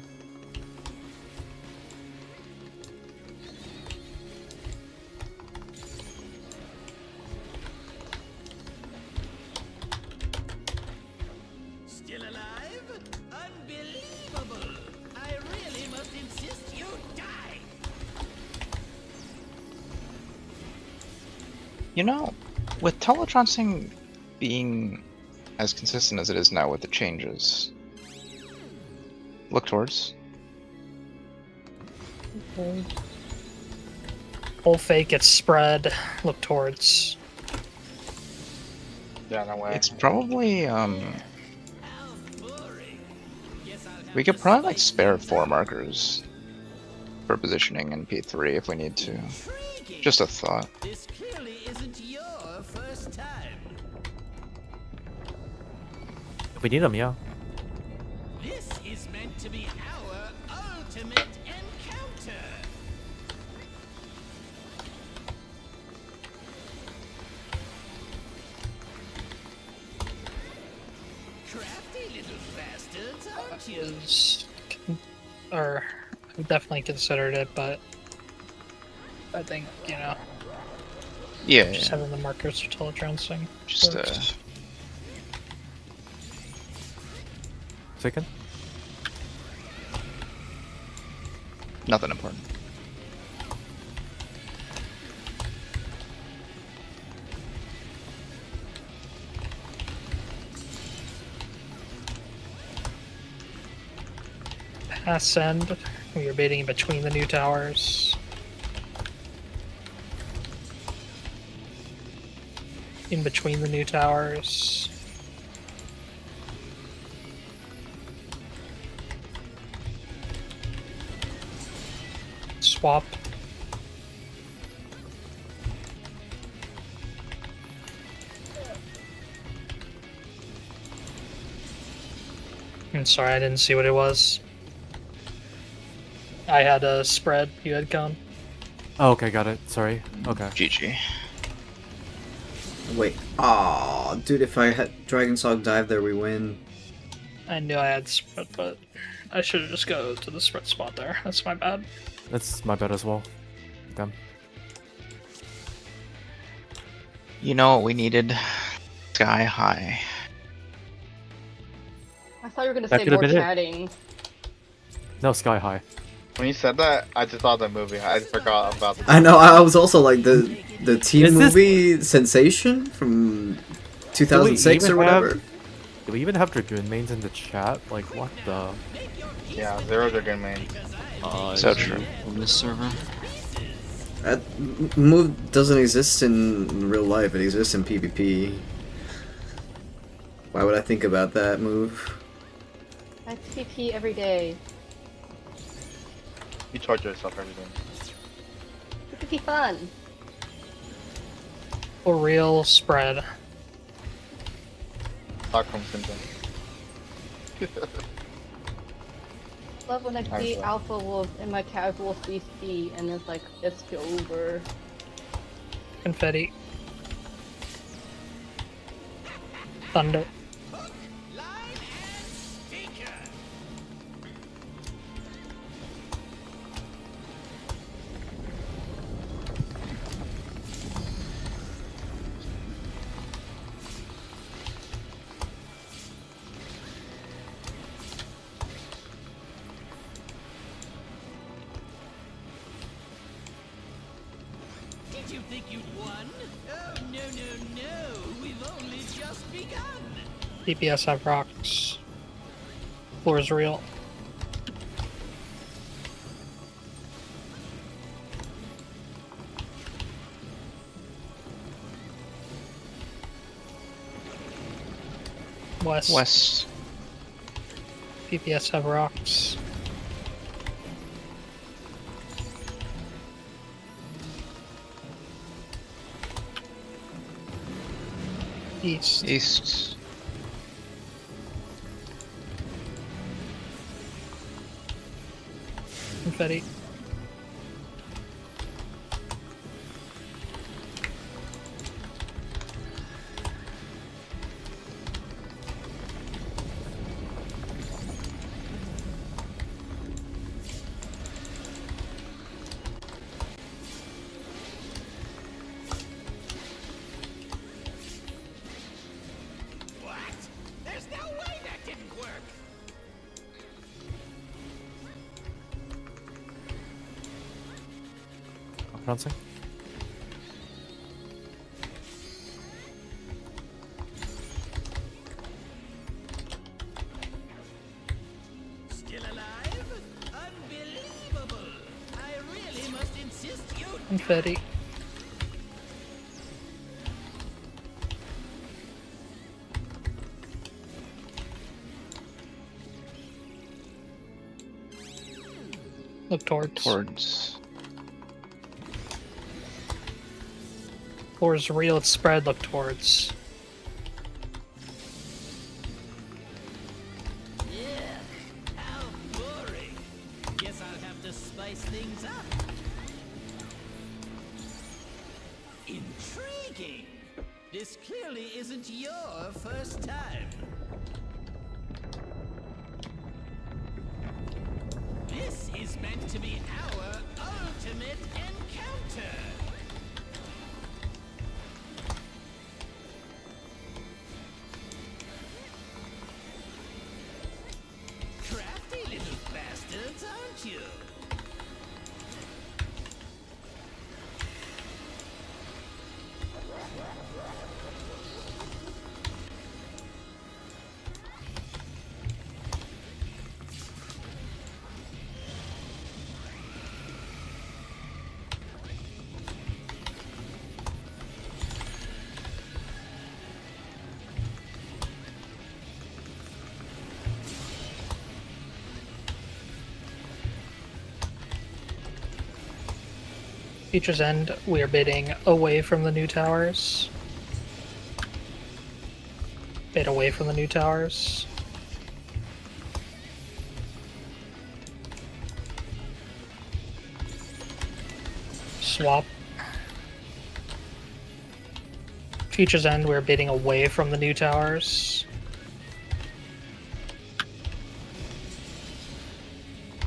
You know, with teletrancing being as consistent as it is now with the changes, look towards. Whole fake gets spread. Look towards. Yeah, no way. It's probably we could probably like spare 4 markers for positioning in P3 if we need to. Just a thought. This clearly isn't your first time. If we need them, yeah. This is meant to be our ultimate encounter. Crafty little bastards, aren't you? Is, or I've definitely considered it, but I think Yeah, just yeah. having the markers for teletrancing. Just works. Second. nothing important. Pass send. We are baiting between the new towers. In between the new towers. Swap. I'm sorry, I didn't see what it was. I had a spread, you had cone. Oh, okay, got it. Sorry. Okay. GG. Wait. Aw, dude, if I had Dragon Song dive there, we win. I knew I had spread, but I should have just go to the spread spot there. That's my bad. That's my bad as well. Damn. You know what we needed? Sky high. I thought you were gonna That say could have more been it. chatting. No, sky high. When you said that, I just thought of the movie. I forgot about the. I know. I was also like the teen Is this- movie Sensation from 2006 or even have- whatever. Do we even have Dragoon mains in the chat? Like, what the? Yeah, Zero's a good main. So true. On this server. That move doesn't exist in real life. It exists in PvP. Why would I think about that move? I TP every day. You torture yourself every day. TP fun. For real spread. Stockholm syndrome. Love when I beat well. Alpha Wolf in my casual CC and it's like, it's over. Confetti. Thunder. Line and speaker. Did you think you'd won? Oh, no, no, no. We've only just begun. DPS have rocks. Floor is real. West. West. PPS have rocks. East. East. Confetti. What? There's no way that didn't work. Pronouncing? Confetti. Look towards. Towards real, it's spread, look towards. Yeah, how boring. Guess I'll have to spice things up. Intriguing. This clearly isn't your first time. This is meant to be our ultimate encounter. Crafty little bastards, aren't you? Future's End, we are bidding away from the new towers. Bid away from the new towers. Swap. Future's End, we're bidding away from the new towers.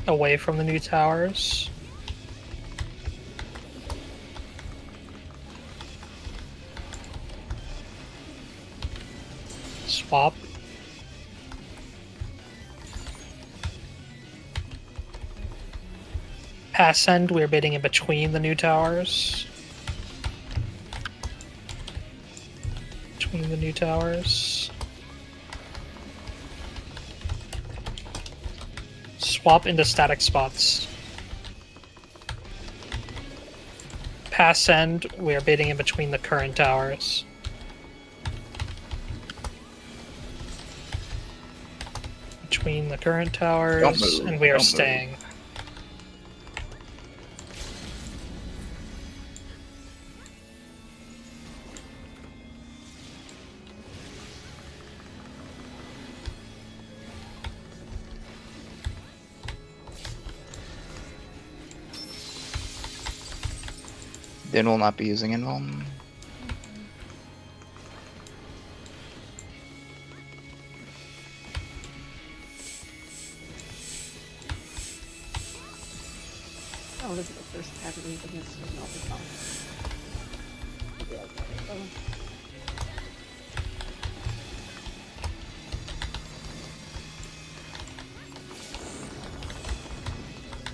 Away from the new towers. Swap. Pass End, we're bidding in between the new towers. Between the new towers. Swap into static spots. Pass End, we are bidding in between the current towers. Between the current towers, move, and we are don't move. staying. Then we'll not be using Invuln. Oh, this is the first pattern against the Melted Song.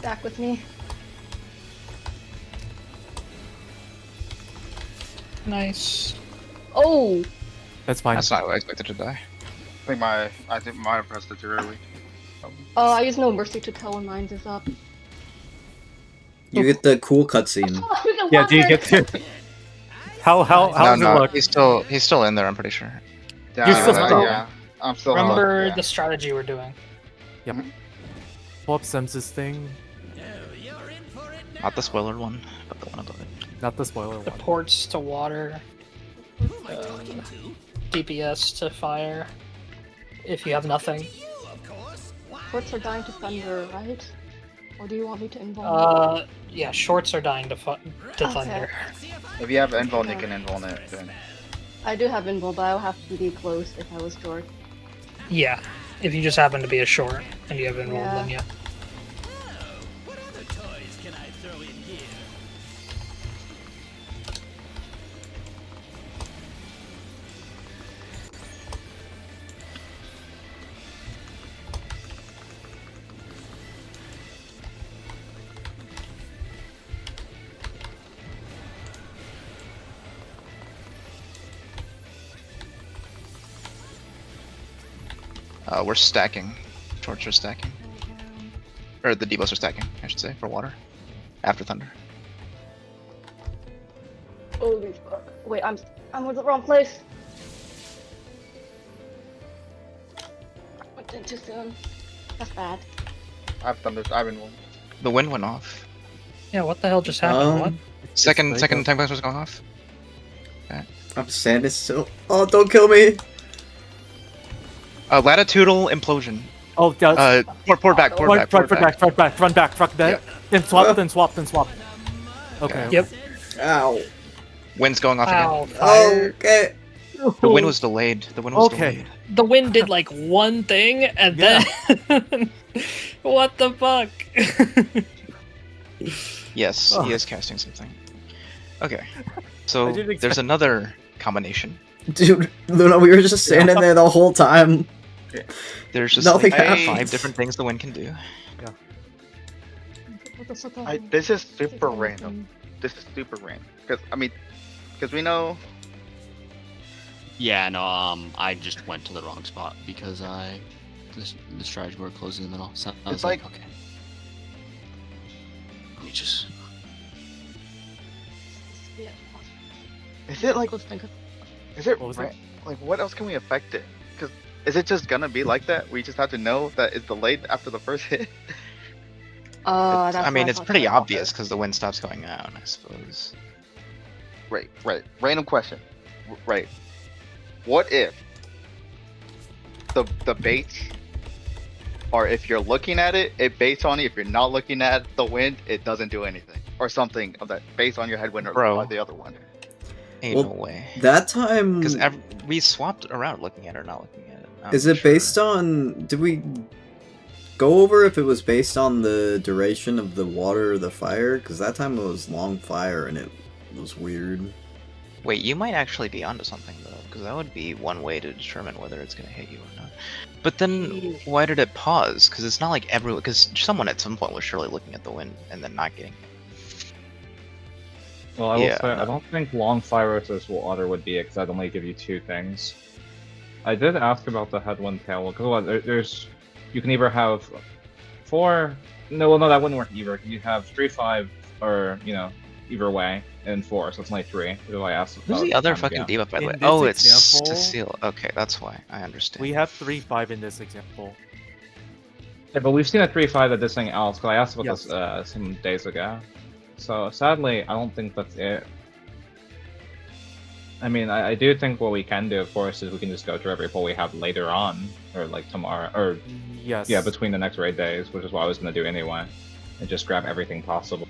Back with me. Nice. Oh! That's fine. That's not what I expected to die. I think my pressed it too early. Oh, I use no mercy to tell when mine is up. You get the cool cutscene. Yeah, do you get to? How No, does it no, look? he's still in there. I'm pretty sure. Yeah, You're still stuck. yeah. I'm still Remember yeah. the strategy we're doing. Pull up Sims's thing, Oh, you're in for it now. Not the spoiler one, but the one above it. not the spoiler The one. ports to water, Who am I talking to? DPS to fire. If you have nothing. You, of course. Why? Ports are dying to thunder, right? Or do you want me to involve? Yeah, shorts are dying to thunder. See if I If you have invuln, you can invuln it. Then. I do have invul, but I would have to be close if I was short. Yeah, if you just happen to be a short and you have enrolled, Yeah. then yeah. Oh, what other toys can I throw in here? We're stacking. Torch are stacking. Or the debuffs are stacking, I should say, for water. After thunder. Holy fuck. Wait, I'm in the wrong place. Went in too soon. That's bad. I've done this. I've been one. The wind went off. Yeah, what the hell just happened? What? Second break up. time class was going off. I'm standing still. Oh, don't kill me. Latitudinal implosion. Oh, that's Port back, port back, port back. run back. Then swap, then swap. Okay. Yep. Ow. Wind's going off again. Ow, fire. Okay. The wind was delayed. The wind was Okay. delayed. The wind did like one thing, and Yeah. then what the fuck? Yes, Oh. he is casting something. Okay. I So didn't expect- there's another combination. Dude, Luna, we were just standing there the whole time. There's just Nothing like happens. 5 different things the wind can do. This is super random. This is super random. Because we know. Yeah, no, I just went to the wrong spot because the strategy were closed in the middle. So I was It's like, like- okay. Let me just. Is it like? Is it What was like? What else can we affect it? Because is it just gonna be like that? We just have to know that it's delayed after the first hit. That's I mean, what it's thought pretty too. obvious because the wind stops going out, I suppose. Right. Random question. Right. What if the baits are, if you're looking at it, it baits on you. If you're not looking at the wind, it doesn't do anything, or something of that based on your headwind or Bro. the other one. Ain't Well, no way. That time, Because we swapped around looking at it or not looking at it. I'm is it sure. based on? Did we go over if it was based on the duration of the water or the fire? Because that time it was long fire and it was weird. Wait, you might actually be onto something though, because that would be one way to determine whether it's gonna hit you or not. But then, why did it pause? Because it's not like everyone. Because someone at some point was surely looking at the wind and then not getting. Well, I will Yeah, say, no. I don't think long fire versus water would be it, because I'd only give you 2 things. I did ask about the headwind tail, because there's... You can either have 4... No, that wouldn't work either. You have 3, 5, or, either way, and 4, so it's only 3. That's why I asked Who's about the other time fucking again. debuff, by the In way? this Oh, it's example- to seal. Okay, that's why. I understand. We have 3-5 in this example. Yeah, but we've seen a 3-5 that did something else, because I asked about Yes. this some days ago. So, sadly, I don't think that's it. I mean, I do think what we can do, of course, is we can just go through every poll we have later on, or like tomorrow, or Yes. yeah, between the next raid days, which is what I was going to do anyway, and just grab everything possible.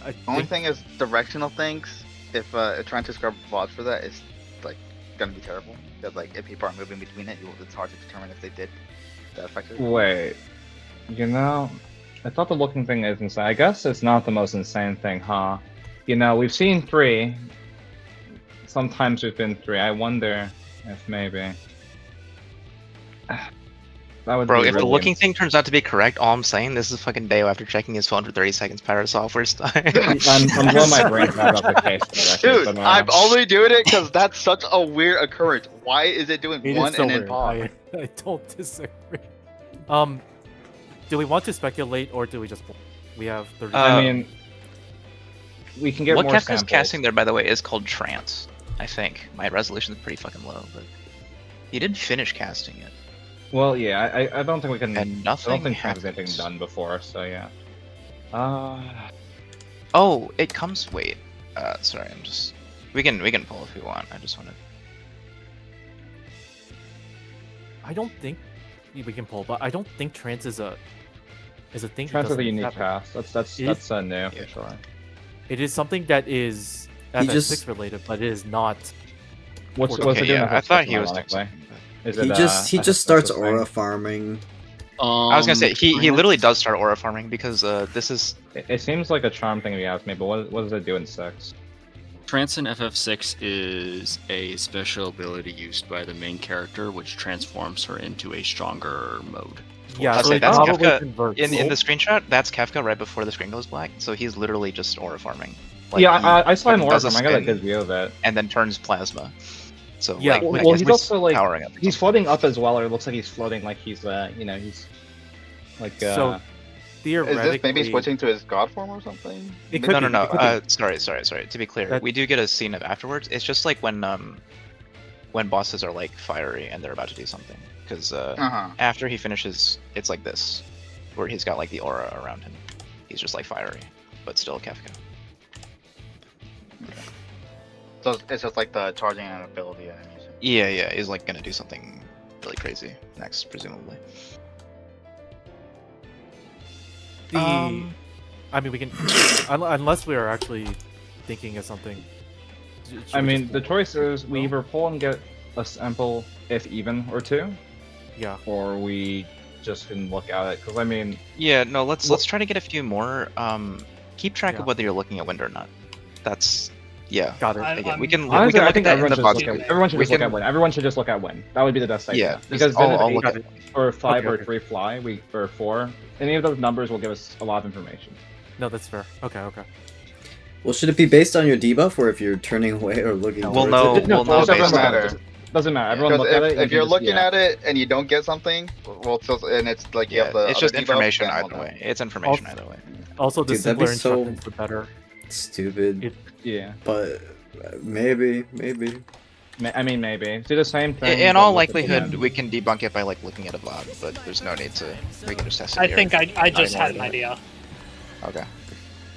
I Only think- thing is directional things. If trying to scrub VODs for that is like gonna be terrible. Because like if people are moving between it, it's hard to determine if they did that affected. Wait, I thought the looking thing is insane. I guess it's not the most insane thing, huh? We've seen 3. Sometimes we've been 3. I wonder if maybe. That would Bro, be if the really looking thing turns out to be correct, all I'm saying, this is fucking Deo after checking his phone for 30 seconds power software stuff. I'm blowing my brains out of the case for the record, Dude, but, I'm only doing it because that's such a weird occurrence. Why is it doing It is one so and then weird. pause? I don't disagree. Do we want to speculate or do we just? We have 30. I mean, we can get what more Kefka's samples. casting there, by the way, is called Trance. I think my resolution is pretty fucking low, but he did finish casting it. Well, yeah, I don't think we can. And I don't nothing think Trance has anything happens. done before, so yeah. Oh, it comes. Wait, sorry, I'm just. We can pull if we want. I just want to. I don't think we can pull, but I don't think trance is a thing. that Trance is a doesn't unique happen. cast. That's It is- new Yeah. for sure. It is something that is He FF6 just- related, but it is not. What's Okay, it doing? yeah, with I this thought Pokemon, he was doing honestly? something. but- Is He it, just a starts thing? aura farming. I was gonna say he Trance- literally does start aura farming because this is It seems like a charm thing if you ask me, but what does it do in 6? Trance in FF6 is a special ability used by the main character, which transforms her into a stronger mode. Yeah, I'll so say it that's probably Kefka converts. in the screenshot. That's Kefka right before the screen goes black. So he's literally just aura farming. Like, yeah, he I saw him fucking work. does a I got a spin good view of it. and then turns plasma. So Yeah, like, well, I Well, guess he's also like powering up. he's floating up as well, or it looks like he's floating like he's he's like So, theoretically. Is this maybe switching to his god form or something? It could No, be, no, no. it could be. Sorry. To be clear, That- we do get a scene of afterwards. It's just like when bosses are like fiery and they're about to do something. Because after he finishes, it's like this, where he's got like the aura around him. He's just like fiery, but still Kafka. So it's just like the charging an ability animation. Yeah. He's like gonna do something really crazy next, presumably. I mean, we can, unless we are actually thinking of something. I mean, the choice is we either pull and get a sample if even or two, Yeah. or we just can look at it. Because I mean, Yeah, no. Let's try to get a few more. Keep track Yeah. of whether you're looking at wind or not. That's Got it. I'm- We can honestly, I look think at that in everyone the should VOD just look too. at. Everyone should We just look can- at win. Everyone should just look at win. That would be the best idea. Yeah, Because I'll then look at it. or 5 or Okay. 3 fly, or 4, any of those numbers will give us a lot of information. No, that's fair. Okay. Well, should it be based on your debuff, or if you're turning away or looking? We'll towards know. it? We'll know it doesn't based on matter. Doesn't matter. Everyone Because look at it. if you're looking at it and you don't get something, well, and it's like you Yeah, have the it's other just debuff, information then either hold on. way. It's information either way. Also, the Dude, that'd be simpler so- instructions, the better. Stupid, Yeah. but maybe. I mean, maybe do the same thing. In but all look at the likelihood, end. we can debunk it by like looking at a VOD, but there's no need to. We can just test it I here. think I just Not had an anymore. idea. Okay.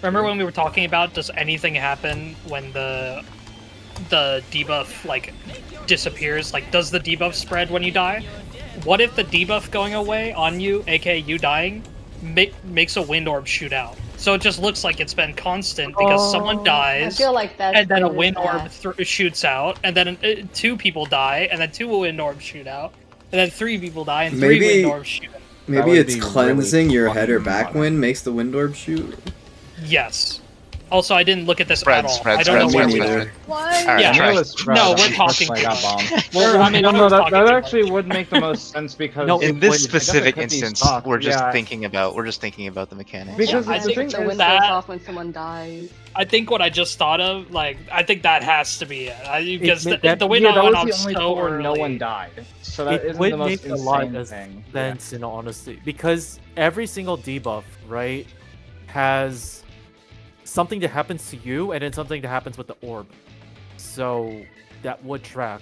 Remember when we were talking about does anything happen when the debuff like disappears? Like, does the debuff spread when you die? What if the debuff going away on you, aka you dying, makes a wind orb shoot out? So it just looks like it's been constant because someone I dies, feel like that's and then a really wind bad. orb shoots out, and then 2 people die, and then 2 wind orbs shoot out, and then 3 people die, and 3 Maybe- wind orbs shoot out. Maybe would it's be really cleansing your head or fucking back modern. wind makes the wind orb shoot. Yes. Also, I didn't look at this Spreads, at all. spreads, I don't know spreads, where spreads, we spreads. were. Why? Alright, Yeah. try. No, we're talking I got too bombed. much. Well, I mean, I no, was that talking too actually much. would make the most sense because No, In it this would- specific I guess it could be instance, stuck, we're just yeah. thinking about the mechanics. Because I the think thing The is wind that- goes off when someone dies. I think what I just thought of, like, I think that has to be it. Because It- the that- wind yeah, that went was off the only so part where no early. one died. So that It isn't would the most make a lot insane of thing. sense, in all honesty, because every single debuff, right, has something that happens to you, and then something that happens with the orb. So that would track.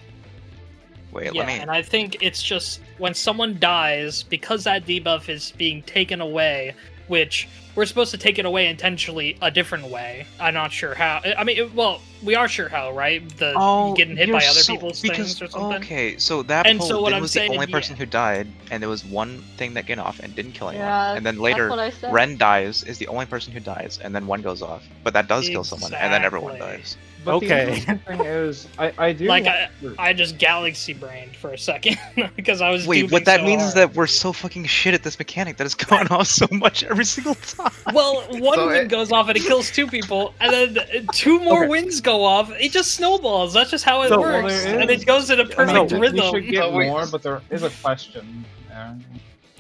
Wait, Yeah, let me. and I think it's just when someone dies, because that debuff is being taken away, which we're supposed to take it away intentionally a different way. I'm not sure how. I mean, well, we are sure how, right? Getting hit you're by other so- people's because, things or something. Okay, so that And pull, so what Din I'm was the saying, only yeah. person who died, and there was one thing that went off and didn't kill anyone. Yeah, and then that's later, what I said. Ren dies, is the only person who dies, and then one goes off, but that does kill someone, and then everyone Exactly. dies. But Okay. the interesting thing is, I do Like, wonder- I just galaxy brained for a second because I was. Wait, duping what that so means is hard. that we're so fucking shit at this mechanic that it's going off so much every single time. Well, one So wind goes off and it kills 2 people, and then 2 more Okay. winds go off. It just snowballs. That's just how it So, works, well, there and is- it goes in a I mean, perfect we rhythm. should get So wait- more, but there is a question.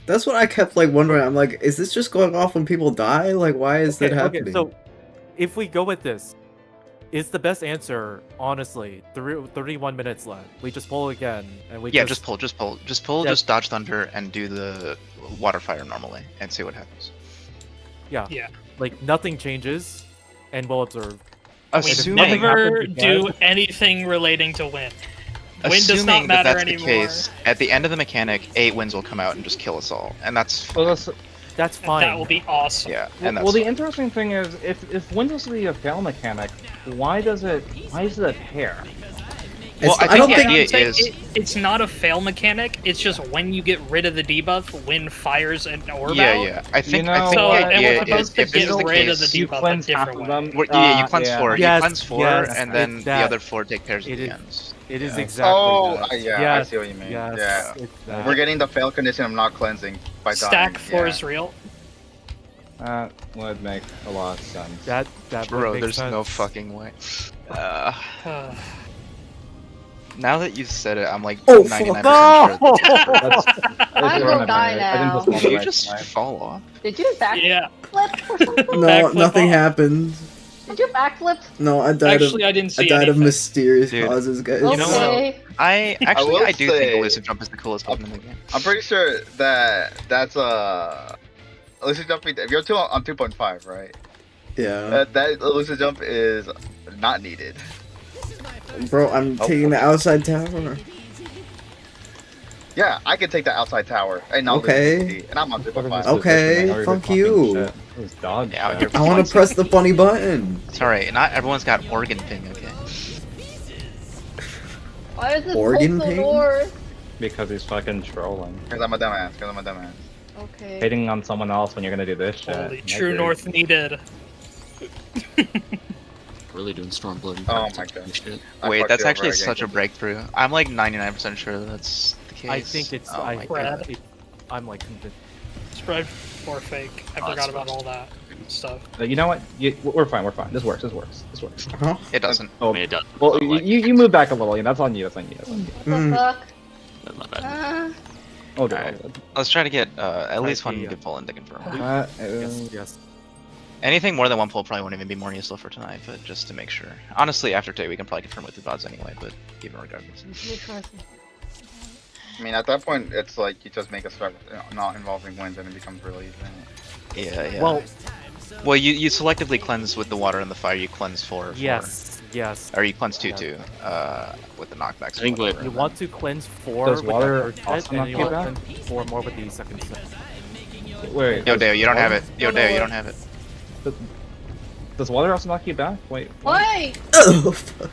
That's what I kept like wondering. I'm like, is this just going off when people die? Like, why is that happening? So if we go with this, is the best answer, honestly, 31 minutes left. We just pull again, and we Yeah, just just pull, Yeah. just dodge thunder and do the water fire normally and see what happens. yeah, Yeah. like nothing changes, and we'll observe. We Assuming, nothing never happens do again- anything relating to wind. Wind does assuming not matter that that's anymore. the case, at the end of the mechanic, 8 winds will come out and just kill us all, and that's Well, that's, That's And fine. that will be awesome. yeah, and that's well, the interesting thing is, if wind is a fail mechanic, why is it a pair? well, It's- I I don't think the think- idea is It's not a fail mechanic. It's just when you get rid of the debuff, wind fires an orb yeah, out. yeah. I think know I think So, the and idea we're is supposed to if this get is the rid of case, the You debuff a cleanse half different of way. them. yeah, you cleanse yeah. 4, Yes, you cleanse 4, yes, and then it's the that. other 4 take pairs at It the is- ends. It is Yeah. exactly Oh, that. yeah, I Yes, see what you mean. yes, Yeah. it's that. We're getting the fail condition of not cleansing by dying. Stack 4 yeah. is real. That would make a lot of sense. That would Bro, make there's no sense. fucking way. Now that you've said it, I'm like Oh, 99% No! sure. That's, I will die now. I didn't Did you just fall off? Did you backflip Yeah. or something? No, Backflip nothing off. happened. Did you backflip? No, I died Actually, of I didn't see I died of anything. mysterious Dude. causes, guys. You know what? Okay. I will do say- think elusive jump is the coolest weapon in the game. I'm pretty sure that that's elusive jumping. If you're on 2.5, right? Yeah. That elusive jump is not needed. Bro, I'm taking the outside tower. Yeah, I can take the outside tower. And I'll Okay. and I'm on 2.5. Okay, fuck you. This dog. Yeah, shit. I want to press the funny button. It's alright, not everyone's got organ ping, okay? Why is this Organ pole so ping? north? Because he's fucking trolling. Because I'm a dumbass. Okay. Hating on someone else when you're gonna do this shit. Holy I true agree. north needed. Really doing Stormblood. and Oh Pact my and God. shit. I Wait, fucked that's you over actually again, such a Gilbert. breakthrough. I'm like 99% sure that's the case. I think it's. Oh my God. I'm like convinced. Spread or fake. I Oh, forgot it's about fine. all that stuff. You know what? We're fine. We're fine. This works. Huh? It doesn't. Oh, I mean, it does. well, but, like, you move back a little. That's on you. That's on you. What Mm. the fuck? that's not bad. Oh, good. Alright. Let's try to get at least one yeah. good pull in to confirm. Yes. Anything more than one pull probably won't even be more useful for tonight, but just to make sure. Honestly, after today we can probably confirm with the odds anyway, but even regardless. I mean, at that point, it's like you just make a start not involving winds and it becomes really easy. Yeah. Well, you selectively cleanse with the water and the fire. You cleanse four. yes. Or you cleanse two Yeah. too. With the knockbacks. I think what- You want to cleanse 4 Does with water the also first set, knock and you you want back? to cleanse 4 more with the second set. Wait. Yo, Dale, you don't have it. Yo, No, Dale, no. you don't have it. Does water also knock you back? Wait. Why? Oh, fuck.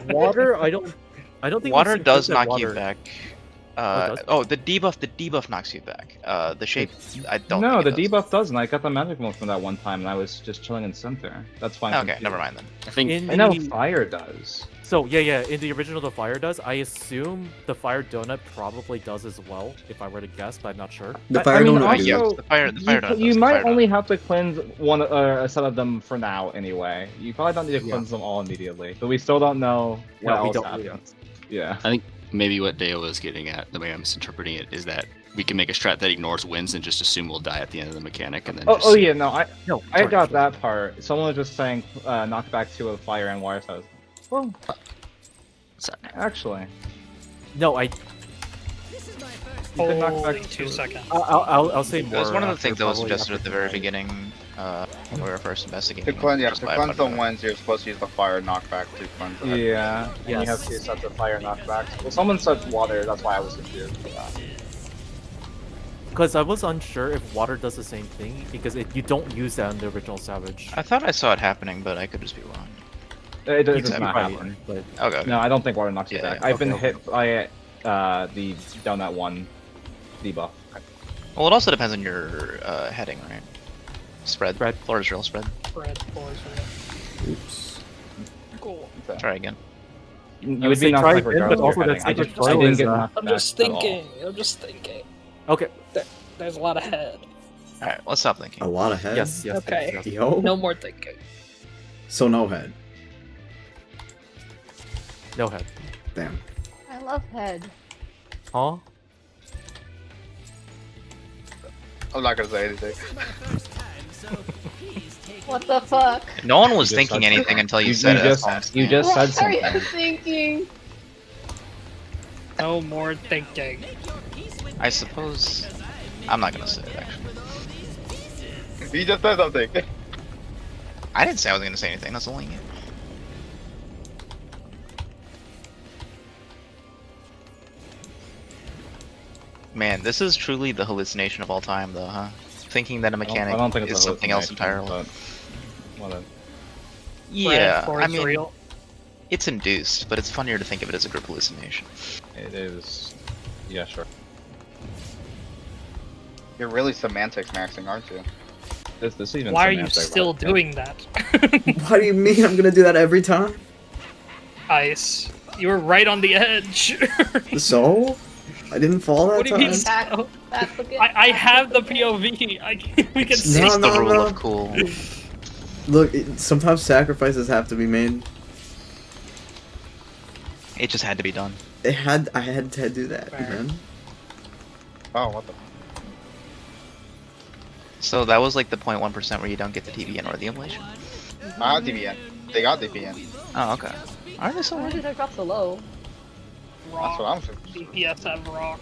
Water. I don't think Water we've seen does that knock you water- back. does? The debuff knocks you back. The shape, I don't. No, the think it debuff doesn't. I got the magic mode from that one time, and I was just chilling in center. That's fine. does. Okay, never mind then. I think In I know the- fire does. So yeah. In the original, the fire does. I assume the fire donut probably does as well. If I were to guess, but I'm not sure. The I fire mean, donut also, dude. yes, the fire donut you does, the might fire only donut. have to cleanse one a set of them for now, anyway. You probably don't need to Yeah. cleanse them all immediately, but we still don't know what Yeah, we else don't- happens. Yeah. I think maybe what Deo was getting at, the way I'm misinterpreting it, is that we can make a strat that ignores wins and just assume we'll die at the end of the mechanic, and then. Oh, just oh see- yeah, no, No, I sorry, got sorry. that part. Someone was just saying knock back 2 of fire and water. So I was, well, So- actually, No, I. you could knock Holy back 2 seconds. I'll say more. That was one of the after, things that was probably suggested after at the very tonight. beginning when we were first To investigating. cleanse, just to by a cleanse the bunch of- winds, you're supposed to use the fire knockback to cleanse the yeah. And you have Yes. 2 sets of fire knockbacks. Well, someone said water. That's why I was confused. Yeah. Because I was unsure if water does the same thing, because you don't use that in the original Savage. I thought I saw it happening, but I could just be wrong. It does Exactly. not Probably, happen. but Okay. No, I don't think water knocks you Yeah, back. I've been okay. hit by the donut 1 debuff. Well, it also depends on your heading, right? Spread. Spread. Floor is real spread. Spread floors. Oops. Cool. Try again. You would would say be knocked try back again, regardless but of your also heading. I that's just like I didn't get throw is, knocked I'm back just at all. thinking. I'm just thinking. okay. There's a lot of head. Alright, let's stop thinking. A lot of head. Yes. Okay. Yes. Yo. No more thinking. So no head. No head. Damn. I love head. Huh? I'm not gonna say anything. What the fuck? No one was You just thinking said anything something. until you You said it. just- that's all I'm you saying. just said What are you something. thinking? No more thinking. I suppose. I'm not gonna say it actually. You just said something. I didn't say I was gonna say anything. That's only you. Man, this is truly the hallucination of all time, though, huh? Thinking that a I mechanic don't think it's is a something else hallucination, entirely. but whatever. Yeah, Spread I floors mean, real. it's induced, but it's funnier to think of it as a group hallucination. It is. Yeah, sure. You're really semantics maxing, aren't you? This even. Why are you semantic, still right? doing that? What do you mean I'm gonna do that every time? Ice. You were right on the edge. So? I didn't fall that What do you time? mean? That, that's the good. I have the POV. We can see. No, It's the no, rule no. of cool. Look, sometimes sacrifices have to be made. It just had to be done. I had to do that, Fair. man. Oh, what the? So that was like the 0.1% where you don't get the TVN or the ablation. I have DBN. They got DBN. Oh, okay. Are they so Why late? did I drop so low? That's what Rock. I'm saying. DPS have rock.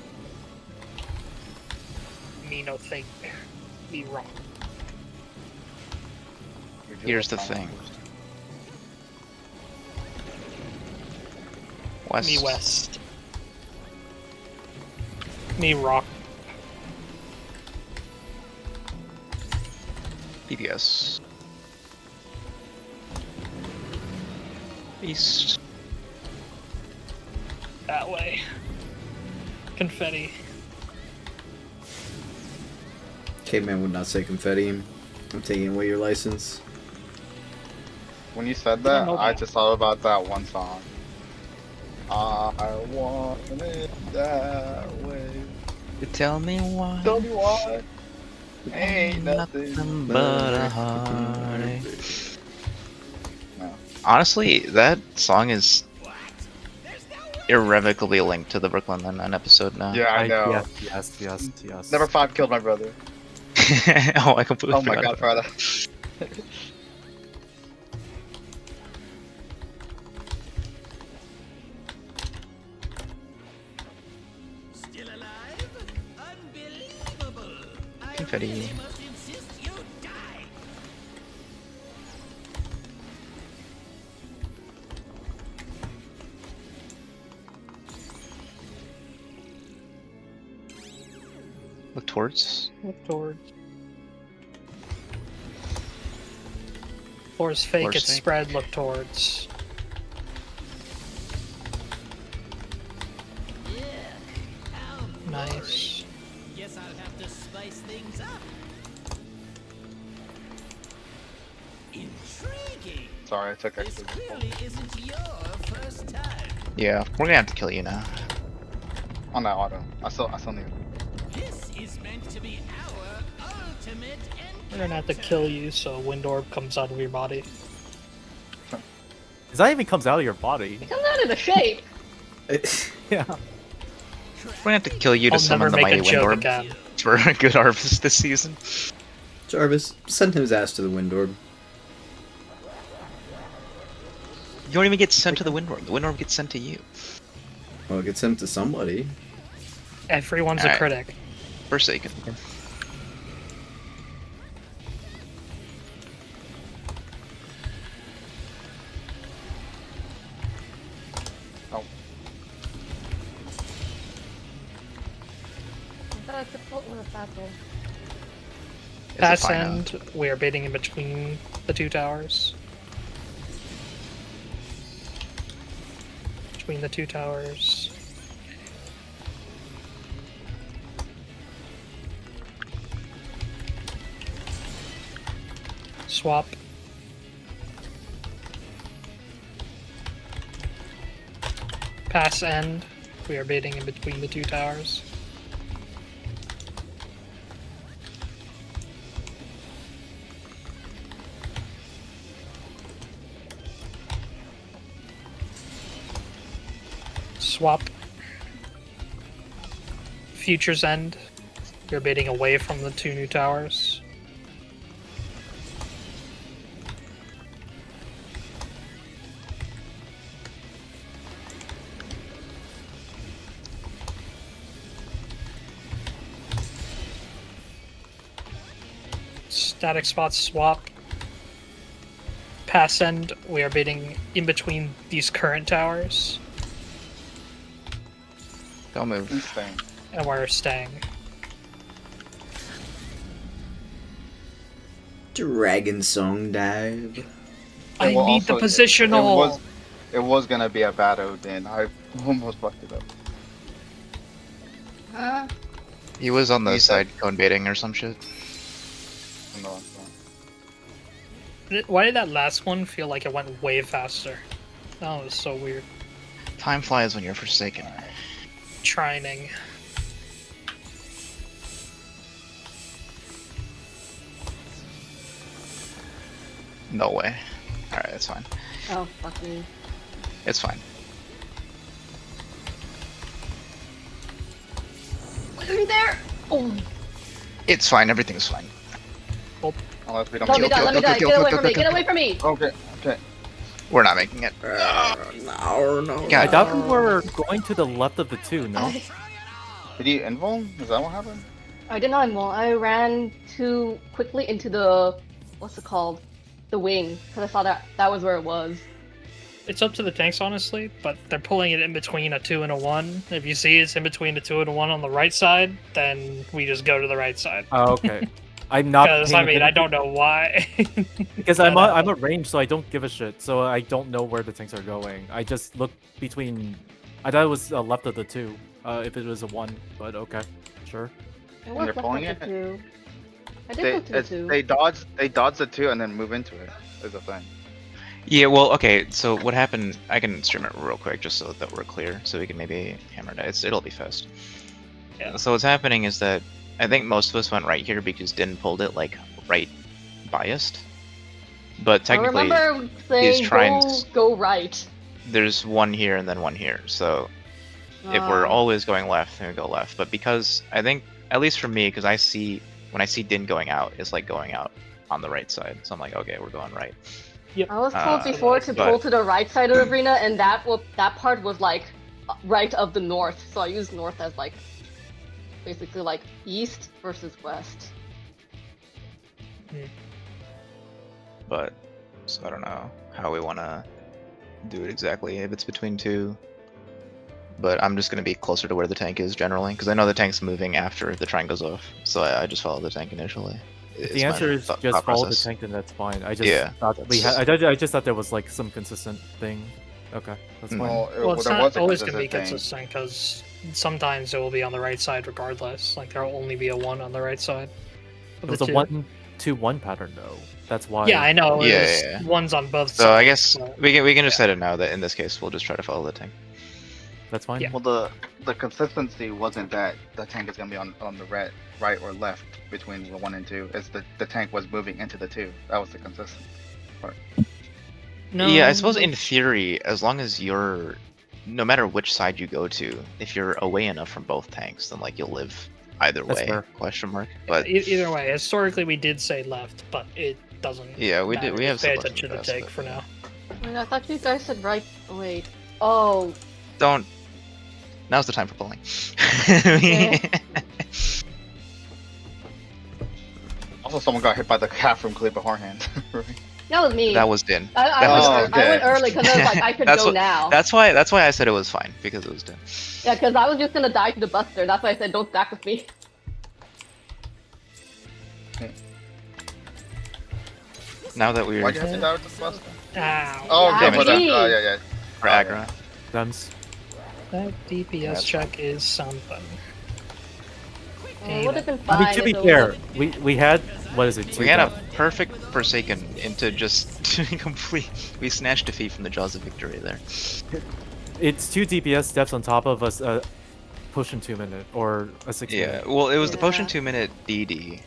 Me no think. Me wrong. Here's the thing. West. Me west. Me rock. BBS. East. That way. Confetti. Caveman would not say confetti. I'm taking away your license. When you said I that, don't know I that. just thought about that one song. I want it that way. Tell me why. Tell me why. Ain't nothing but a heartache. No. Honestly, that song is irrevocably linked to the Brooklyn Nine-Nine episode now. Yeah, I know. Yes. Number 5 killed my brother. Oh, I completely Oh my forgot god, about Prada. Still alive? Unbelievable! I Confetti. really must insist you die. Look towards. Look towards. Floor's fake, Floor's it's fake. spread, look towards. Yeah. How Nice. boring. Guess I'll have to spice things up. Intriguing. Sorry, I took This extra. clearly isn't your first time. Yeah, we're gonna have to kill you now. On that auto. I still need it. This is meant to be our ultimate We're gonna have to kill you so wind orb comes out of your body. Is that even comes out of your body? It comes out of the shape. Yeah. We're gonna have to kill you to I'll summon never the make a mighty wind joke orb again. for a good harvest this season. Jarvis, send his ass to the wind orb. You don't even get sent to the wind orb. The wind orb gets sent to you. Well, it gets him to somebody. Everyone's a Alright. critic. Forsaken. That's a foot with a battle. It's a Pass fine end, we are baiting in between the two towers. Between the two towers. Swap. Pass end, we are baiting in between the two towers. Swap. Future's End. You're baiting away from the two new towers. Static spot swap. Pass end, we are baiting in between these current towers. Don't move. He's staying. And we're staying. Dragon Song Dive. I Well, need the also, positional. It was gonna be a bad Odin. I almost fucked it up. Huh? He was on the You said- side cone baiting or some shit. No, Why did that last one feel like it went way faster? That was so weird. Time flies when you're forsaken. Trining. No way. Alright, it's fine. Oh, fuck me. It's fine. What are you there? Oh, It's fine. Everything's fine. unless we don't let me kill. die, let me die. kill, Get away kill, from me, kill, get away from me! Okay, okay. We're not making it. No. I God. thought we were going to the left of the two, no? I- Did he invul? Is that what happened? I did not mall. I ran too quickly into the what's it called, the wing, because I saw that was where it was. It's up to the tanks, honestly, but they're pulling it in between a 2 and a 1. If you see it's in between a 2 and a 1 on the right side, then we just go to the right side. Oh, okay. I'm not. Because I mean, I don't know why. Because I'm a range, so I don't give a shit. So I don't know where the tanks are going. I just look between. I thought it was left of the 2. If it was a 1, but okay, sure. It And was they're left pulling of the it? 2. I did go to the 2. They dodge the 2 and then move into it. Is the thing. Yeah, well, okay, so what happened, I can stream it real quick just so that we're clear, so we can maybe hammer it. It'll be fast. Yeah. So what's happening is that I think most of us went right here because Din pulled it, like, right biased. But technically, I remember saying trines- go right. there's one here and then one here, so if we're always going left, then we go left. But because, I think, at least for me, because when I see Din going out, it's like going out on the right side. So I'm like, okay, we're going right. I was told before to but- pull to the right side of the arena, and that part was like right of the north. So I used north as like basically like east versus west. But, so I don't know how we want to do it exactly, if it's between 2. But I'm just going to be closer to where the tank is generally, because I know the tank's moving after the trine goes off. So I just follow the tank initially. If It's the my answer is thought just follow the process. tank, then that's fine. I just Yeah, thought I just thought there was like some consistent thing. Okay, that's Mm. fine. Well, it's there not was a always going to be consistent thing. consistent, because sometimes it will be on the right side regardless. Like, there will only be a 1 on the right side. It Of was the a 2. 1-2-1 pattern though. That's why. Yeah, I know. Yeah, It was yeah. ones on both sides. So I guess so- we can just set it now that in this case we'll just try to follow the tank. That's fine. Yeah. Well, the consistency wasn't that the tank is gonna be on the right or left between the 1 and 2. It's the tank was moving into the 2. That was the consistent part. No, Yeah, I suppose in theory, as long as you're, no matter which side you go to, if you're away enough from both tanks, then like you'll live either That's way. fair. Question mark. But Either way, historically we did say left, but it doesn't. yeah, we matter. did. We have Just pay some left attention to the in the tank past, for but- now. Wait, I thought you guys said right. Wait. Oh. Don't. Now's the time for pulling. Also, someone got hit by the cat from Clay beforehand. Right? That was me. That was Din. I that was went, Din. I went early because I was like, I could That's go what- now. That's why I said it was fine because it was Din. Yeah, because I was just gonna die to the Buster. That's why I said don't stack with me. Now that we're Why'd you have to die with the Buster? Ow. Oh, Yeah, okay, for that. me. Oh, yeah. for aggro. Dems. That DPS that's check is something. It would have been I fine. mean, to be if it fair, wasn't- we had what is it? 2 We had a deaths. perfect Forsaken into just complete. We snatched defeat from the jaws of victory there. It's 2 DPS steps on top of us. Potion 2 minute or a 6 Yeah, minute. well, it was the potion Yeah. 2-minute DD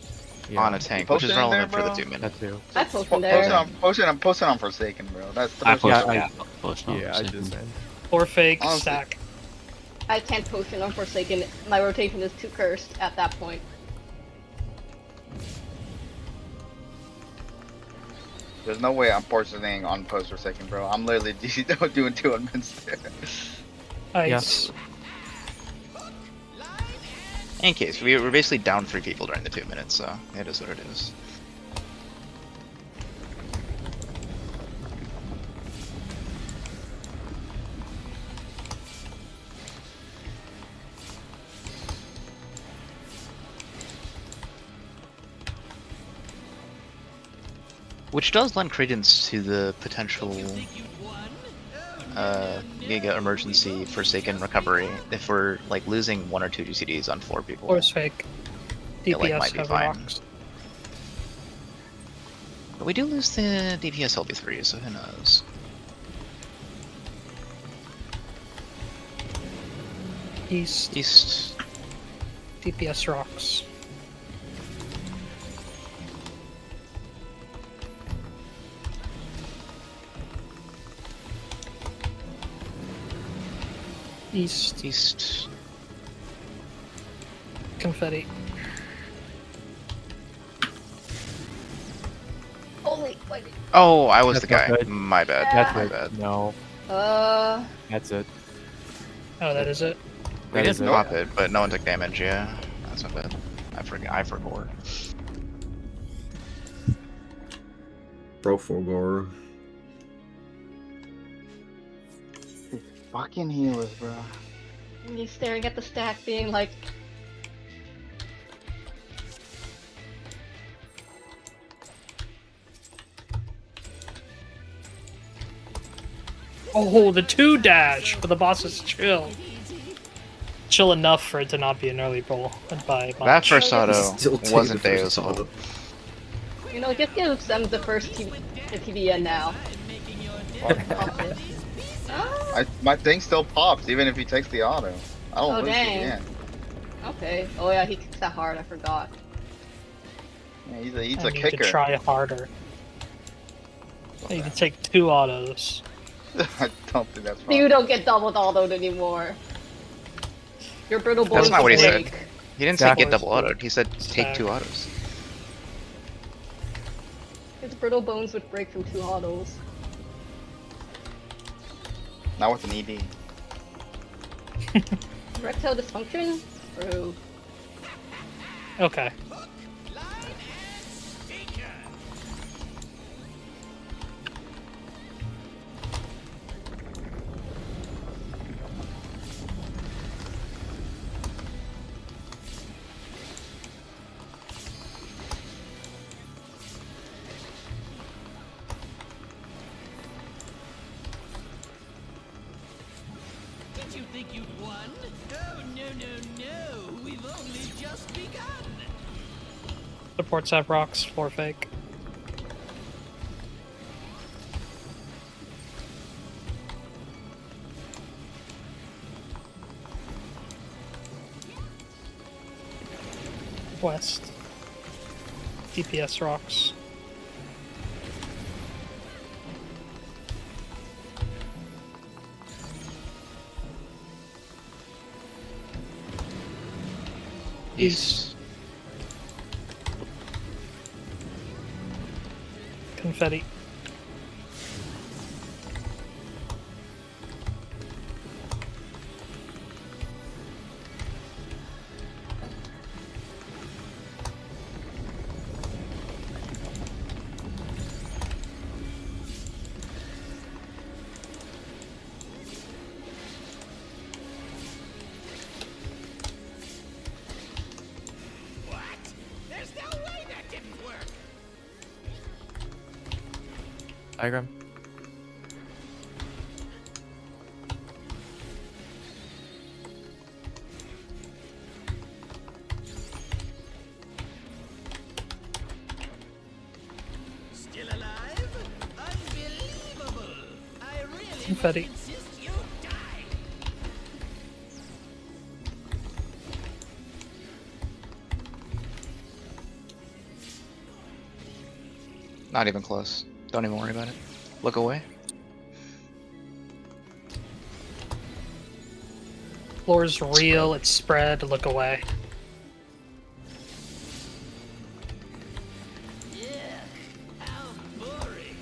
Yeah, on a tank, which is Potion in there, relevant for the bro? 2 minutes. that too. I posted there. I'm posting on Forsaken, bro. That's the I most- pushed. I- Yeah, pushed on Yeah, I second. just. Or fake Honestly. stack. I can't potion on Forsaken. My rotation is too cursed at that point. There's no way I'm poisoning on post Forsaken, bro. I'm literally doing 2 admins there. Ice. In case, we were basically down 3 people during the 2 minutes, so it is what it is. Which does lend credence to the potential Giga emergency Forsaken recovery if we're like losing 1 or 2 GCDs on 4 people. Or fake. It, like, DPS might be heavy fine. rocks. But we do lose the DPS LB3, so who knows? East. East. DPS rocks. East. East. Confetti. Holy, wait. Oh, I was That's the not guy. good. My bad. That's My it. bad. No, that's it. Oh, that is it. We That is did it. pop it, but no one took damage, yeah. That's not bad. I forgot. Bro for Fucking healers, bro. And he's staring at the stack, being like, Oh, the 2 dash for the boss is chill. Chill enough for it to not be an early pull by That much. first auto Still take wasn't the first Deo's fault. auto. you know, just give them the first the TVN now. Fuck it. Ah, My thing still pops even if he takes the auto. I don't Oh, lose dang. again. okay. Oh yeah, he kicks that hard. I forgot. Yeah, he's I a need kicker. to try harder. You can take 2 autos. I don't think that's You wrong. don't get double autoed anymore. Your brittle bones That's not what he said. break. He didn't say get Stack. double autoed. He said take Stack. 2 autos. His brittle bones would break from 2 autos. Not with an ED. Erectile dysfunction? Bro. Okay. Did you think you'd won? Oh, no, no, no. We've only just begun. Supports have rocks, floor fake. West. DPS rocks. East. Confetti. What? There's no way that didn't work. Diagram. Still alive? Unbelievable. I really Confetti. insist you die. Not even close. Don't even worry about it. Look away. Floor's real, it's spread, look away. Yeah. How boring.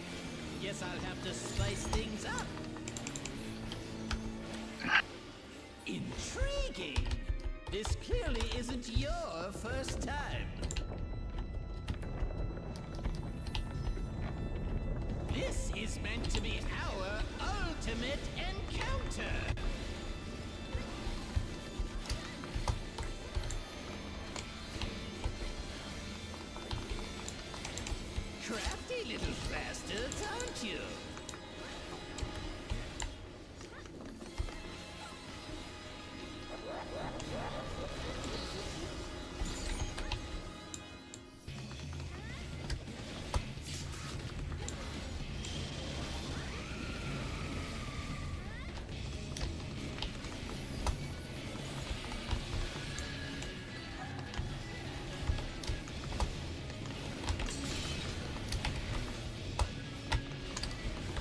Guess I'll have to spice things up. Intriguing. This clearly isn't your first time. This is meant to be our ultimate encounter. Crafty little bastards, aren't you?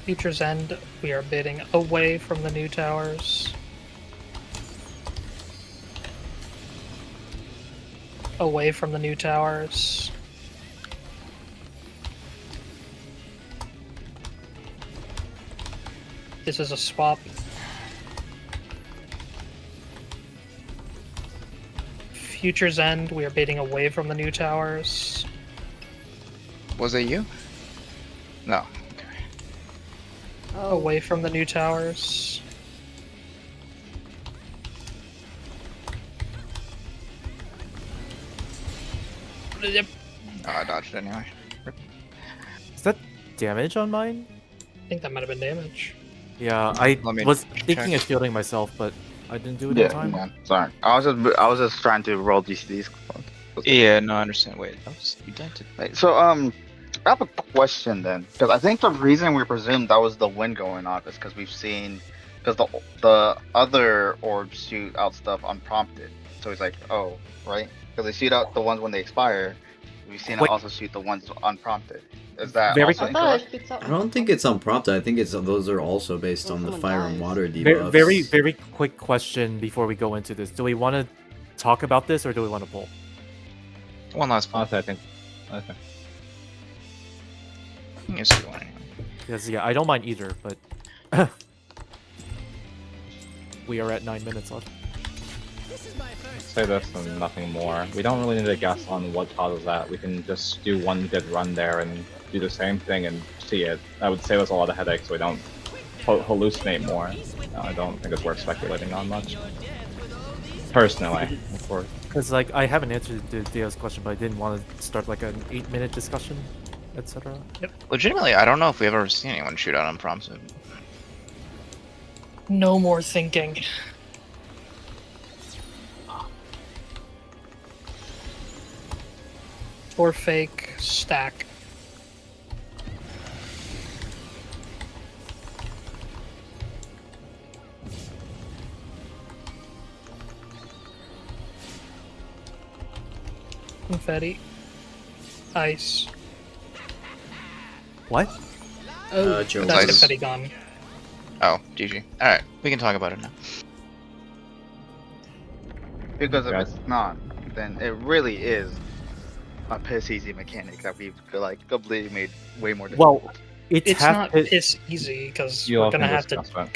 Future's End, we are bidding away from the new towers. Away from the new towers. This is a swap. Future's End, we are baiting away from the new towers. Was it you? No. Okay. Oh, Away from the new towers. Yep. Oh, I dodged it anyway. Is that damage on mine? I think that might have been damage. Yeah, I Let me was check. thinking of shielding myself, but I didn't do it in time. Yeah, sorry. I was just trying to roll DCDs. Yeah, no, I understand. Wait, that was you dented. Right, so I have a question then, because I think the reason we presumed that was the wind going off is because we've seen, because the other orbs shoot out stuff unprompted. So it's like, oh, right? Because they shoot out the ones when they expire. We've seen it Wait. also shoot the ones unprompted. Is that Very also I thought incorrect? it shoots out. I don't think it's unprompted. I think it's those are also based When on the someone fire and dies. water debuffs. Very quick question before we go into this. Do we want to talk about this or do we want to pull? One last one. Honestly, I think. Okay. Yes, you want. Because yeah, I don't mind either, but we are at 9 minutes left. This is my first Say this and nothing more. We don't really need to guess on what causes that. We can just do one good run there and do the same thing and see it. That would save us a lot of headaches so we don't hallucinate more. I don't think it's worth speculating on much. Personally, of course. Because like I haven't answered Dio's question, but I didn't want to start like an 8-minute discussion, etc. Legitimately, I don't know if we've ever seen anyone shoot out unprompted. No more thinking. Or fake stack. Confetti. Ice. What? Oh, Joe. that's Ice. confetti gone. Oh, GG. Alright, we can talk about it now. Because if Guys. it's not, then it really is a piss easy mechanic that we've like completely made way more difficult. Well, it's, It's half not hit- piss easy because You all we're gonna can have to discuss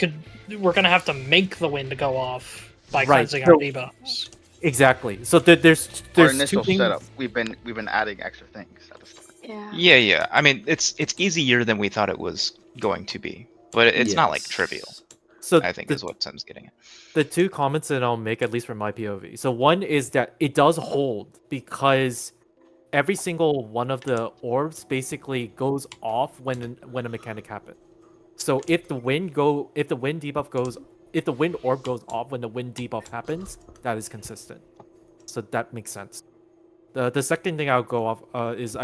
we're gonna have to make the wind go off by Right, cleansing so- our debuffs. Exactly. So there's Our two initial things. setup, we've been adding extra things at the start. Yeah. Yeah. I mean, it's easier than we thought it was going to be, but it's not like Yes. trivial. So I think the, is what Sim's getting at. the two comments that I'll make, at least from my POV. So one is that it does hold because every single one of the orbs basically goes off when a mechanic happens. So if the wind orb goes off when the wind debuff happens, that is consistent. So that makes sense. The second thing I'll go off is